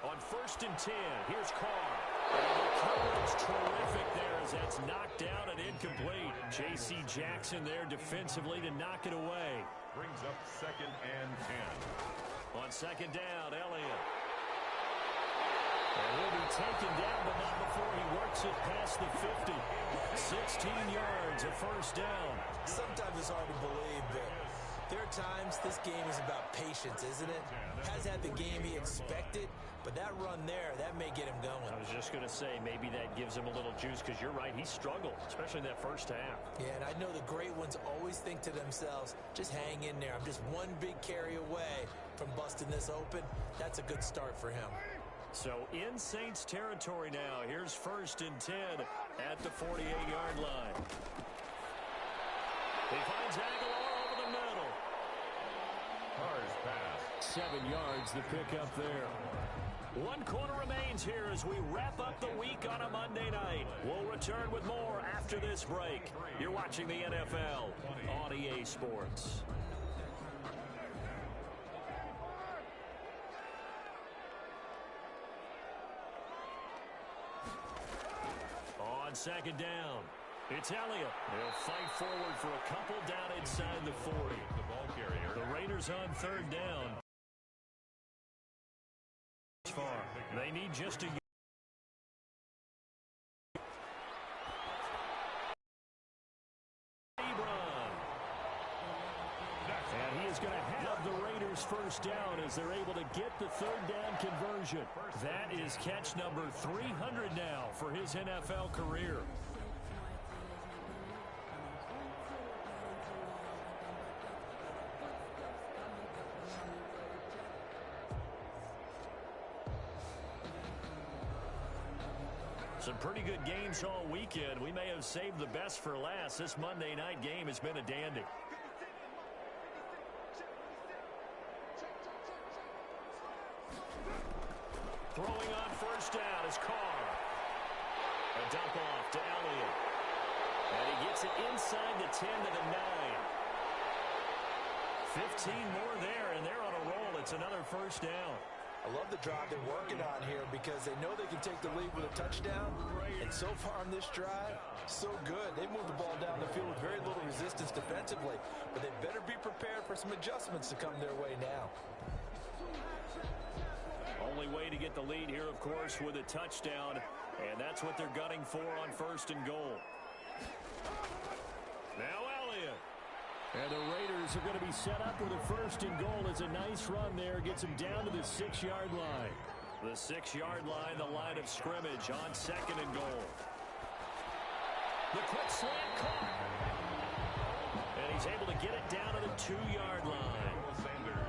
On 1st and 10, here's Carr. And the coverage terrific there as that's knocked out and incomplete. J.C. Jackson there defensively to knock it away. Brings up 2nd and 10. On 2nd down, Elliott. And he'll be taken down, but not before he works it past the 50. 16 yards, a first down. Sometimes it's hard to believe, but there are times this game is about patience, isn't it? Has had the game he expected, but that run there, that may get him going. I was just going to say, maybe that gives him a little juice, because you're right, he struggled, especially in that first half. Yeah, and I know the great ones always think to themselves, just hang in there. I'm just one big carry away from busting this open. That's a good start for him. So in Saints territory now. Here's 1st and 10 at the 48-yard line. He finds Aguilar over the middle. Carr's pass. 7 yards the pickup there. 1 quarter remains here as we wrap up the week on a Monday night. We'll return with more after this break. You're watching the NFL on EA Sports. On 2nd down, it's Elliott. He'll fight forward for a couple down inside the 40. The ball carrier. The Raiders on 3rd down. Far. They need just a run. And he is going to have the Raiders first down as they're able to get the 3rd down conversion. That is catch number 300 now for his NFL career. Some pretty good games all weekend. We may have saved the best for last. This Monday night game has been a dandy. Throwing on first down is Carr. A dump off to Elliott. And he gets it inside the 10 to the 9. 15 more there, and they're on a roll. It's another first down. I love the drive they're working on here because they know they can take the lead with a touchdown. And so far on this drive, so good. They moved the ball down the field with very little resistance defensively. But they better be prepared for some adjustments to come their way now. Only way to get the lead here, of course, with a touchdown. And that's what they're gunning for on 1st and goal. Now Elliott. And the Raiders are going to be set up with a 1st and goal. It's a nice run there. Gets them down to the 6-yard line. The 6-yard line, the line of scrimmage on 2nd and goal. The quick slant caught. And he's able to get it down to the 2-yard line.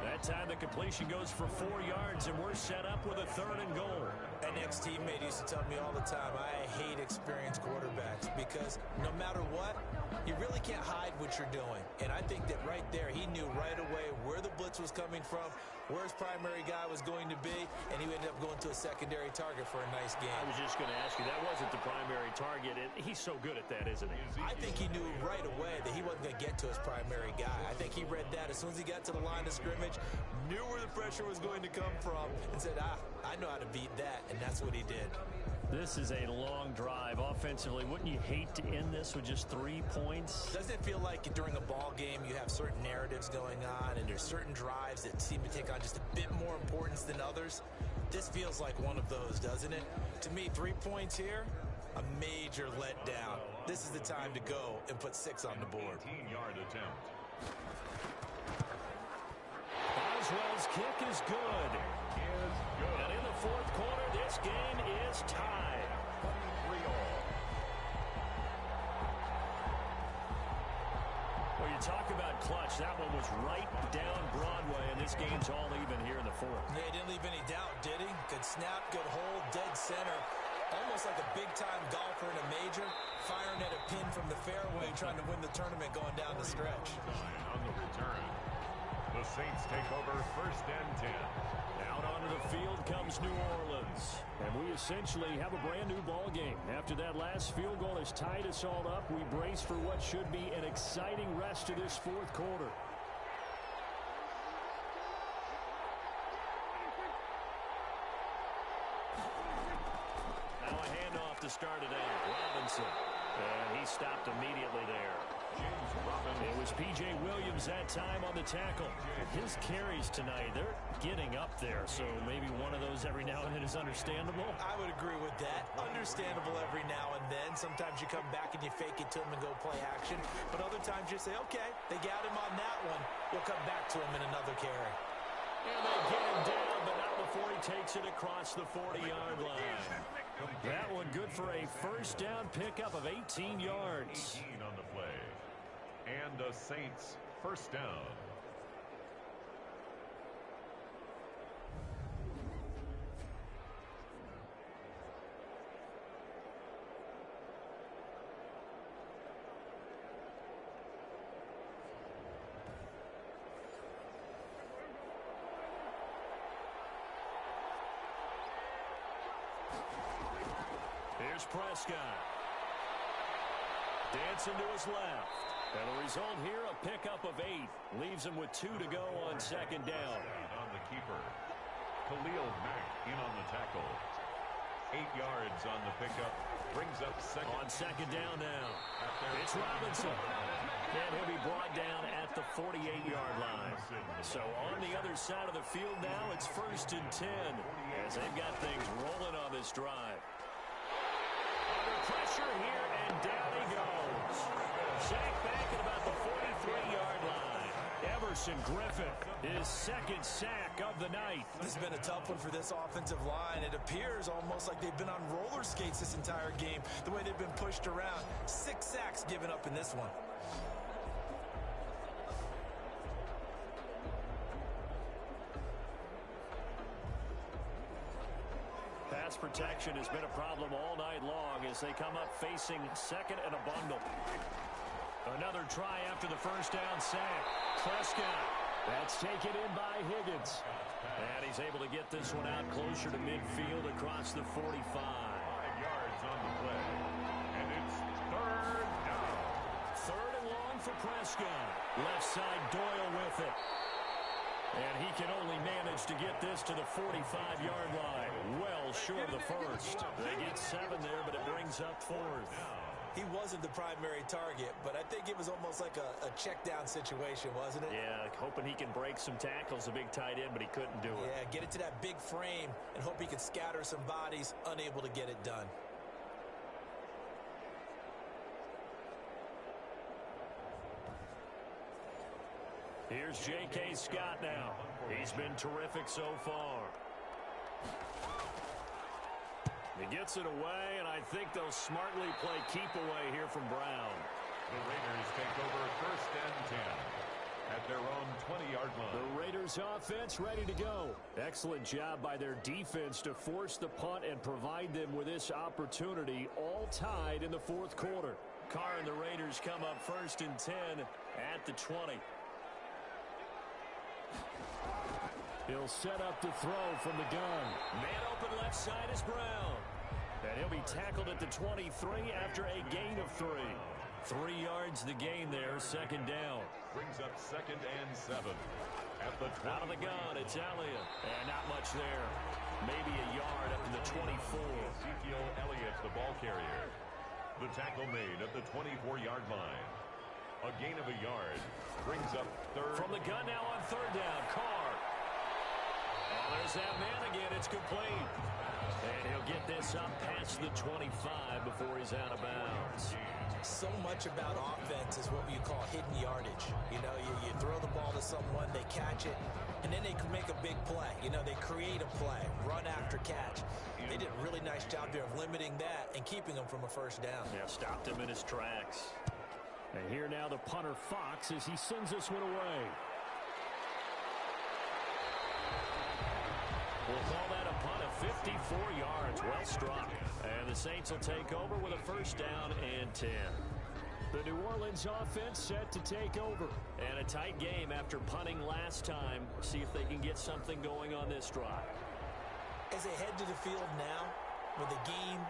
That time the completion goes for 4 yards, and we're set up with a 3rd and goal. An ex-teammate used to tell me all the time, I hate experienced quarterbacks because no matter what, you really can't hide what you're doing. And I think that right there, he knew right away where the blitz was coming from, where his primary guy was going to be, and he ended up going to a secondary target for a nice game. I was just going to ask you, that wasn't the primary target. He's so good at that, isn't he? I think he knew right away that he wasn't going to get to his primary guy. I think he read that as soon as he got to the line of scrimmage, knew where the pressure was going to come from, and said, I know how to beat that, and that's what he did. This is a long drive offensively. Wouldn't you hate to end this with just 3 points? Doesn't it feel like during a ball game you have certain narratives going on and there's certain drives that seem to take on just a bit more importance than others? This feels like one of those, doesn't it? To me, 3 points here, a major letdown. This is the time to go and put 6 on the board. 18-yard attempt. Boswell's kick is good. And in the 4th quarter, this game is tied. 23-all. Well, you talk about clutch. That one was right down Broadway, and this game's all even here in the 4th. Yeah, he didn't leave any doubt, did he? Good snap, good hold, dead center. Almost like a big-time golfer in a major, firing at a pin from the fairway, trying to win the tournament going down the stretch. On the return, the Saints take over 1st and 10. Out onto the field comes New Orleans. And we essentially have a brand new ball game. After that last field goal has tied us all up, we brace for what should be an exciting rest of this 4th quarter. Now a handoff to start it out. Robinson. And he stopped immediately there. It was P.J. Williams that time on the tackle. His carries tonight, they're getting up there, so maybe one of those every now and then is understandable. I would agree with that. Understandable every now and then. Sometimes you come back and you fake it to him and go play action. But other times you say, okay, they got him on that one. We'll come back to him in another carry. And they get him down, but not before he takes it across the 40-yard line. That one good for a 1st down pickup of 18 yards. 18 on the play. And the Saints 1st down. Here's Prescott. Dancing to his left. And the result here, a pickup of 8. Leaves him with 2 to go on 2nd down. On the keeper. Khalil Mack in on the tackle. 8 yards on the pickup. Brings up 2nd. On 2nd down now. It's Robinson. And he'll be brought down at the 48-yard line. So on the other side of the field now, it's 1st and 10. As they've got things rolling on this drive. Under pressure here, and down he goes. Sacked back at about the 43-yard line. Everson Griffith, his 2nd sack of the night. This has been a tough one for this offensive line. It appears almost like they've been on roller skates this entire game, the way they've been pushed around. 6 sacks given up in this one. Pass protection has been a problem all night long as they come up facing 2nd and a bundle. Another try after the 1st down sack. Prescott. That's taken in by Higgins. And he's able to get this one out closer to midfield across the 45. 5 yards on the play. And it's 3rd down. 3rd and long for Prescott. Left side Doyle with it. And he can only manage to get this to the 45-yard line. Well short of the 1st. They get 7 there, but it brings up 4th. He wasn't the primary target, but I think it was almost like a check-down situation, wasn't it? Yeah, hoping he can break some tackles, a big tight end, but he couldn't do it. Yeah, get it to that big frame and hope he can scatter some bodies, unable to get it done. Here's J.K. Scott now. He's been terrific so far. He gets it away, and I think they'll smartly play keep away here from Brown. The Raiders take over 1st and 10 at their own 20-yard line. The Raiders offense ready to go. Excellent job by their defense to force the punt and provide them with this opportunity, all tied in the 4th quarter. Carr and the Raiders come up 1st and 10 at the 20. He'll set up to throw from the gun. Man open left side is Brown. And he'll be tackled at the 23 after a gain of 3. 3 yards the gain there, 2nd down. Brings up 2nd and 7 at the 20. Out of the gun, it's Elliott. And not much there. Maybe a yard up to the 24. Ezekiel Elliott, the ball carrier. The tackle made at the 24-yard line. A gain of a yard brings up 3rd. From the gun now on 3rd down, Carr. And there's that man again. It's complete. And he'll get this up past the 25 before he's out of bounds. So much about offense is what you call hidden yardage. You know, you throw the ball to someone, they catch it, and then they can make a big play. You know, they create a play, run after catch. They did a really nice job here of limiting that and keeping him from a 1st down. Yeah, stopped him in his tracks. And here now the punter Fox as he sends this one away. We'll call that a punt of 54 yards. Well struck. And the Saints will take over with a 1st down and 10. The New Orleans offense set to take over. And a tight game after punting last time. See if they can get something going on this drive. As they head to the field now, with the game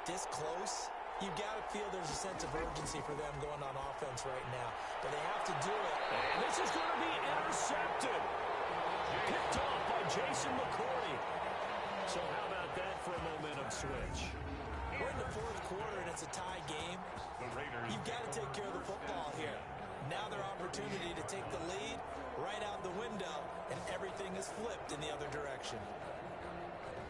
this close, you've got to feel there's a sense of urgency for them going on offense right now. But they have to do it. And this is going to be intercepted. Picked off by Jason McCourty. So how about that for a momentum switch? We're in the 4th quarter, and it's a tie game. The Raiders. You've got to take care of the football here. Now their opportunity to take the lead right out the window, and everything is flipped in the other direction.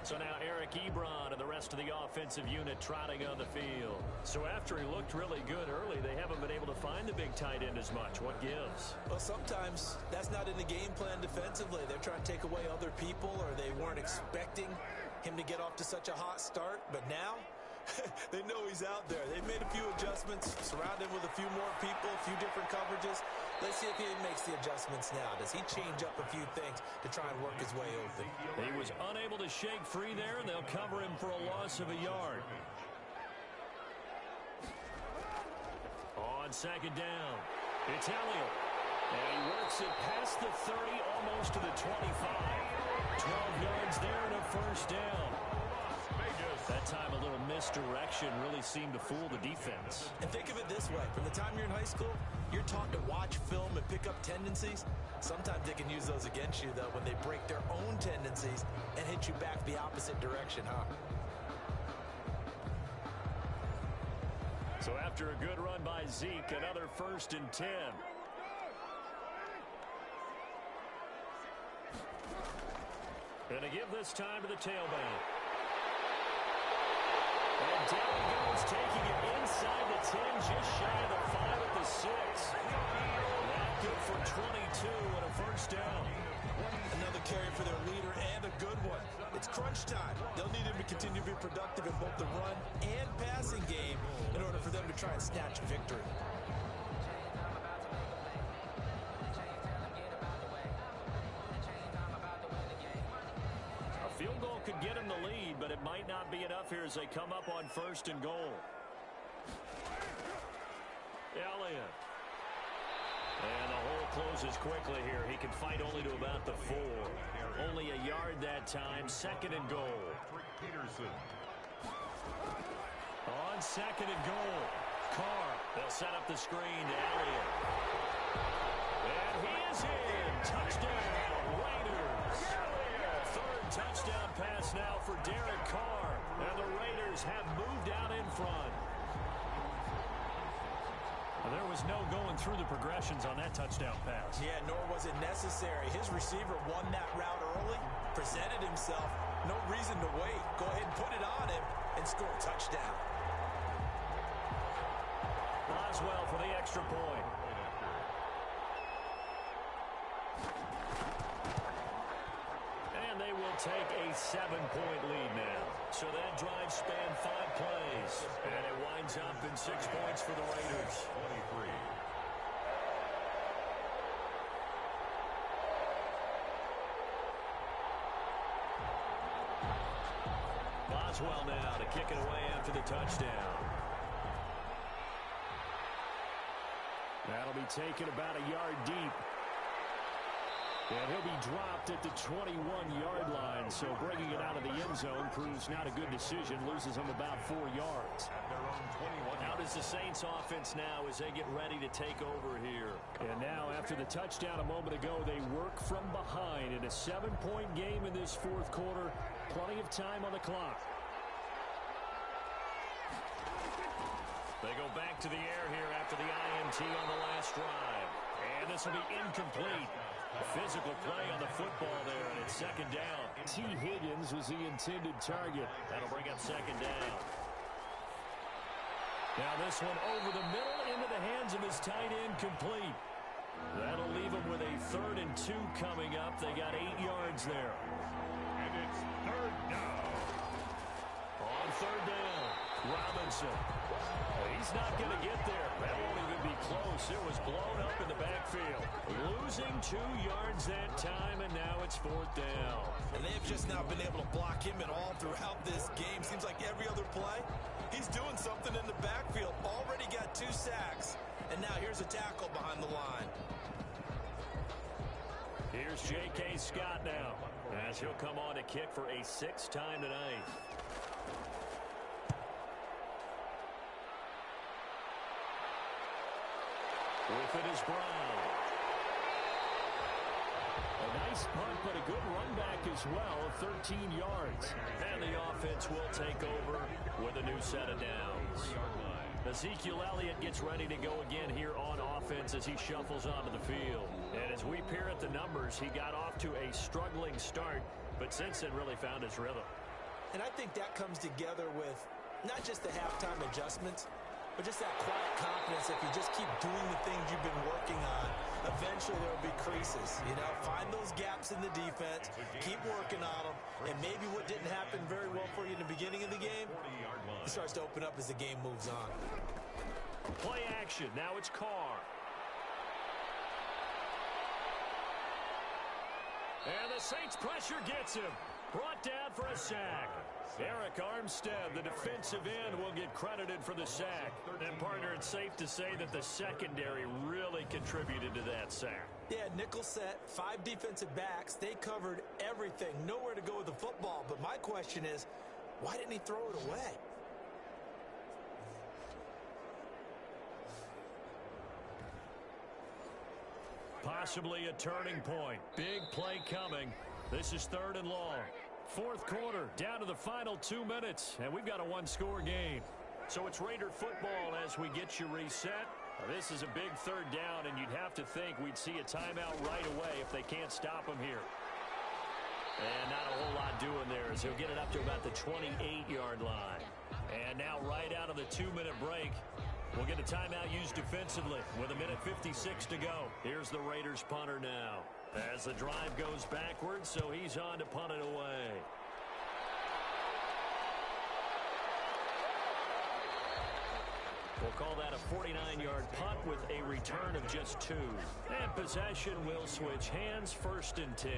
So now Eric Ebron and the rest of the offensive unit trotting on the field. So after he looked really good early, they haven't been able to find the big tight end as much. What gives? Well, sometimes that's not in the game plan defensively. They're trying to take away other people, or they weren't expecting him to get off to such a hot start. But now, they know he's out there. They've made a few adjustments, surrounded him with a few more people, a few different coverages. Let's see if he makes the adjustments now. Does he change up a few things to try and work his way open? He was unable to shake free there, and they'll cover him for a loss of a yard. On 2nd down, it's Elliott. And he works it past the 30, almost to the 25. 12 yards there and a 1st down. That time a little misdirection really seemed to fool the defense. And think of it this way. From the time you're in high school, you're taught to watch film and pick up tendencies. Sometimes they can use those against you, though, when they break their own tendencies and hit you back the opposite direction, huh? So after a good run by Zeke, another 1st and 10. Gonna give this time to the tailback. And down he goes, taking it inside the 10, just shy of the 5 at the 6. Not good for 22 and a 1st down. Another carry for their leader and a good one. It's crunch time. They'll need him to continue to be productive in both the run and passing game in order for them to try and snatch victory. A field goal could get him the lead, but it might not be enough here as they come up on 1st and goal. Elliott. And the hole closes quickly here. He can fight only to about the 4. Only a yard that time. 2nd and goal. Peterson. On 2nd and goal. Carr. They'll set up the screen to Elliott. And he is in. Touchdown, Raiders. 3rd touchdown pass now for Derek Carr. And the Raiders have moved out in front. There was no going through the progressions on that touchdown pass. Yeah, nor was it necessary. His receiver won that route early, presented himself. No reason to wait. Go ahead and put it on him and score a touchdown. Boswell for the extra point. And And they will take a 7-point lead now. So that drive spanned 5 plays. And it winds up in 6 points for the Raiders. 23. Boswell now to kick it away after the touchdown. That'll be taken about a yard deep. And he'll be dropped at the 21-yard line. So bringing it out of the end zone proves not a good decision. Loses him about 4 yards. At their own 21. How does the Saints offense now as they get ready to take over here? And now after the touchdown a moment ago, they work from behind in a 7-point game in this 4th quarter. Plenty of time on the clock. They go back to the air here after the INT on the last drive. And this will be incomplete. Physical play on the football there, and it's 2nd down. T. Higgins was the intended target. That'll bring up 2nd down. Now this one over the middle into the hands of his tight end, complete. That'll leave him with a 3rd and 2 coming up. They got 8 yards there. And it's 3rd down. On 3rd down, Robinson. He's not going to get there. That won't even be close. It was blown up in the backfield. Losing 2 yards that time, and now it's 4th down. And they've just not been able to block him at all throughout this game. Seems like every other play, he's doing something in the backfield. Already got 2 sacks, and now here's a tackle behind the line. Here's J.K. Scott now, as he'll come on to kick for a 6th time tonight. With it is Brown. A nice punt, but a good run back as well, 13 yards. And the offense will take over with a new set of downs. Ezekiel Elliott gets ready to go again here on offense as he shuffles onto the field. And as we peer at the numbers, he got off to a struggling start, but since then really found his rhythm. And I think that comes together with not just the halftime adjustments, but just that quiet confidence. If you just keep doing the things you've been working on, eventually there will be creases. You know, find those gaps in the defense, keep working on them, and maybe what didn't happen very well for you in the beginning of the game, it starts to open up as the game moves on. Play action. Now it's Carr. And the Saints pressure gets him. Brought down for a sack. Eric Armstead, the defensive end, will get credited for the sack. And, partner, it's safe to say that the secondary really contributed to that sack. Yeah, nickel set, 5 defensive backs. They covered everything. Nowhere to go with the football. But my question is, why didn't he throw it away? Possibly a turning point. Big play coming. This is 3rd and long. 4th quarter, down to the final 2 minutes, and we've got a 1-score game. So it's Raider football as we get you reset. This is a big 3rd down, and you'd have to think we'd see a timeout right away if they can't stop him here. And not a whole lot doing there as he'll get it up to about the 28-yard line. And now right out of the 2-minute break, we'll get a timeout used defensively with 1:56 to go. Here's the Raiders punter now as the drive goes backwards, so he's on to punt it away. We'll call that a 49-yard punt with a return of just 2. And possession will switch hands, 1st and 10.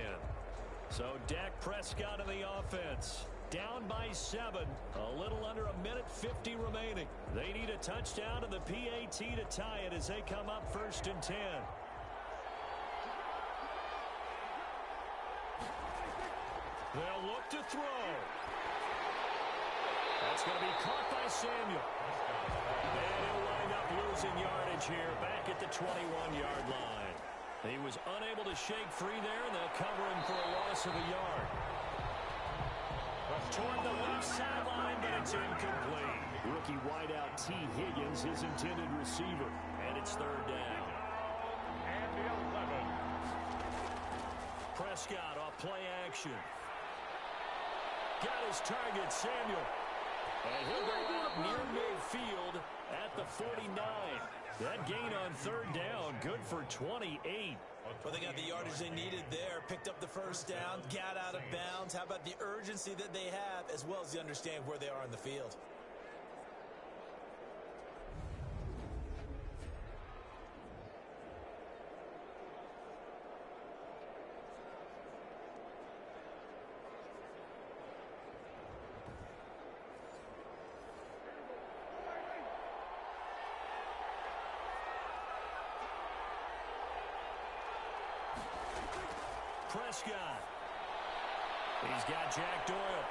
So Dak Prescott in the offense. Down by 7. A little under 1:50 remaining. They need a touchdown and the PAT to tie it as they come up 1st and 10. They'll look to throw. That's going to be caught by Samuel. And he'll wind up losing yardage here back at the 21-yard line. He was unable to shake free there, and they'll cover him for a loss of a yard. Toward the left sideline, but it's incomplete. Rookie wideout T. Higgins, his intended receiver. And it's 3rd down. And the 11. Prescott off play action. Got his target, Samuel. And he'll go out near midfield at the 49. That gain on third down, good for 28. Well, they got the yardage they needed there, picked up the first down, got out of bounds. How about the urgency that they have, as well as the understanding where they are in the field? Prescott. He's got Jack Doyle.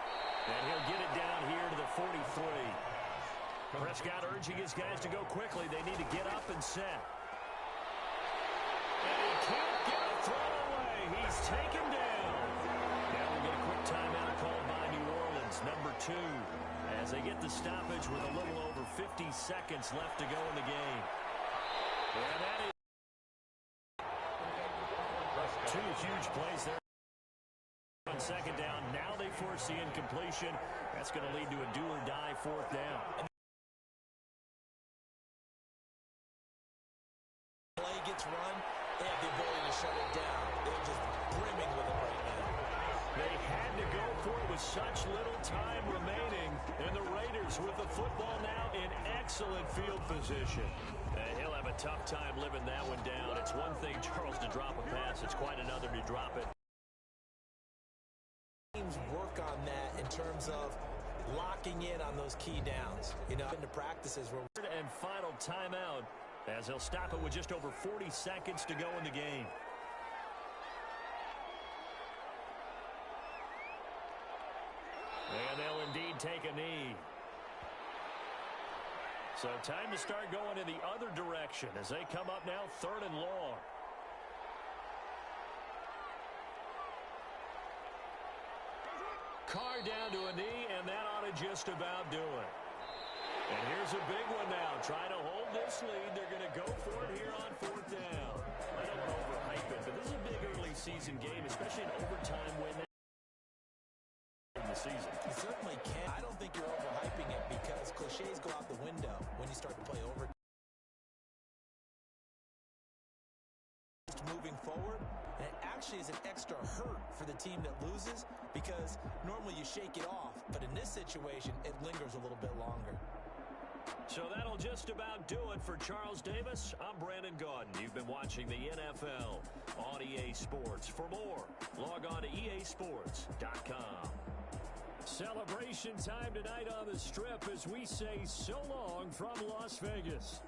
And he'll get it down here to the 43. Prescott urging his guys to go quickly. They need to get up and set. And he can't get a throw away. He's taken down. Now we'll get a quick timeout called by New Orleans, number 2, as they get the stoppage with a little over 50 seconds left to go in the game. And that is 2 huge plays there. On second down, now they force the incompletion. That's going to lead to a do-or-die fourth down. Play gets run, they have the ability to shut it down. They're just brimming with it right now. They had to go for it with such little time remaining, and the Raiders with the football now in excellent field position. He'll have a tough time living that one down. It's one thing, Charles, to drop a pass. It's quite another to drop it. Teams work on that in terms of locking in on those key downs. You know, into practices where... And final timeout, as he'll stop it with just over 40 seconds to go in the game. And they'll indeed take a knee. So time to start going in the other direction as they come up now 3rd and long. Carr down to a knee, and that ought to just about do it. And here's a big one now. Trying to hold this lead. They're going to go for it here on 4th down. I don't want to overhype it, but this is a big early season game, especially in overtime when in the season. You certainly can. I don't think you're overhyping it because cliches go out the window when you start to play overtime. Moving forward, and it actually is an extra hurt for the team that loses because normally you shake it off, but in this situation, it lingers a little bit longer. So that'll just about do it for Charles Davis. I'm Brandon Gaudin. You've been watching the NFL on EA Sports. For more, log on to easports.com. Celebration time tonight on the Strip as we say so long from Las Vegas.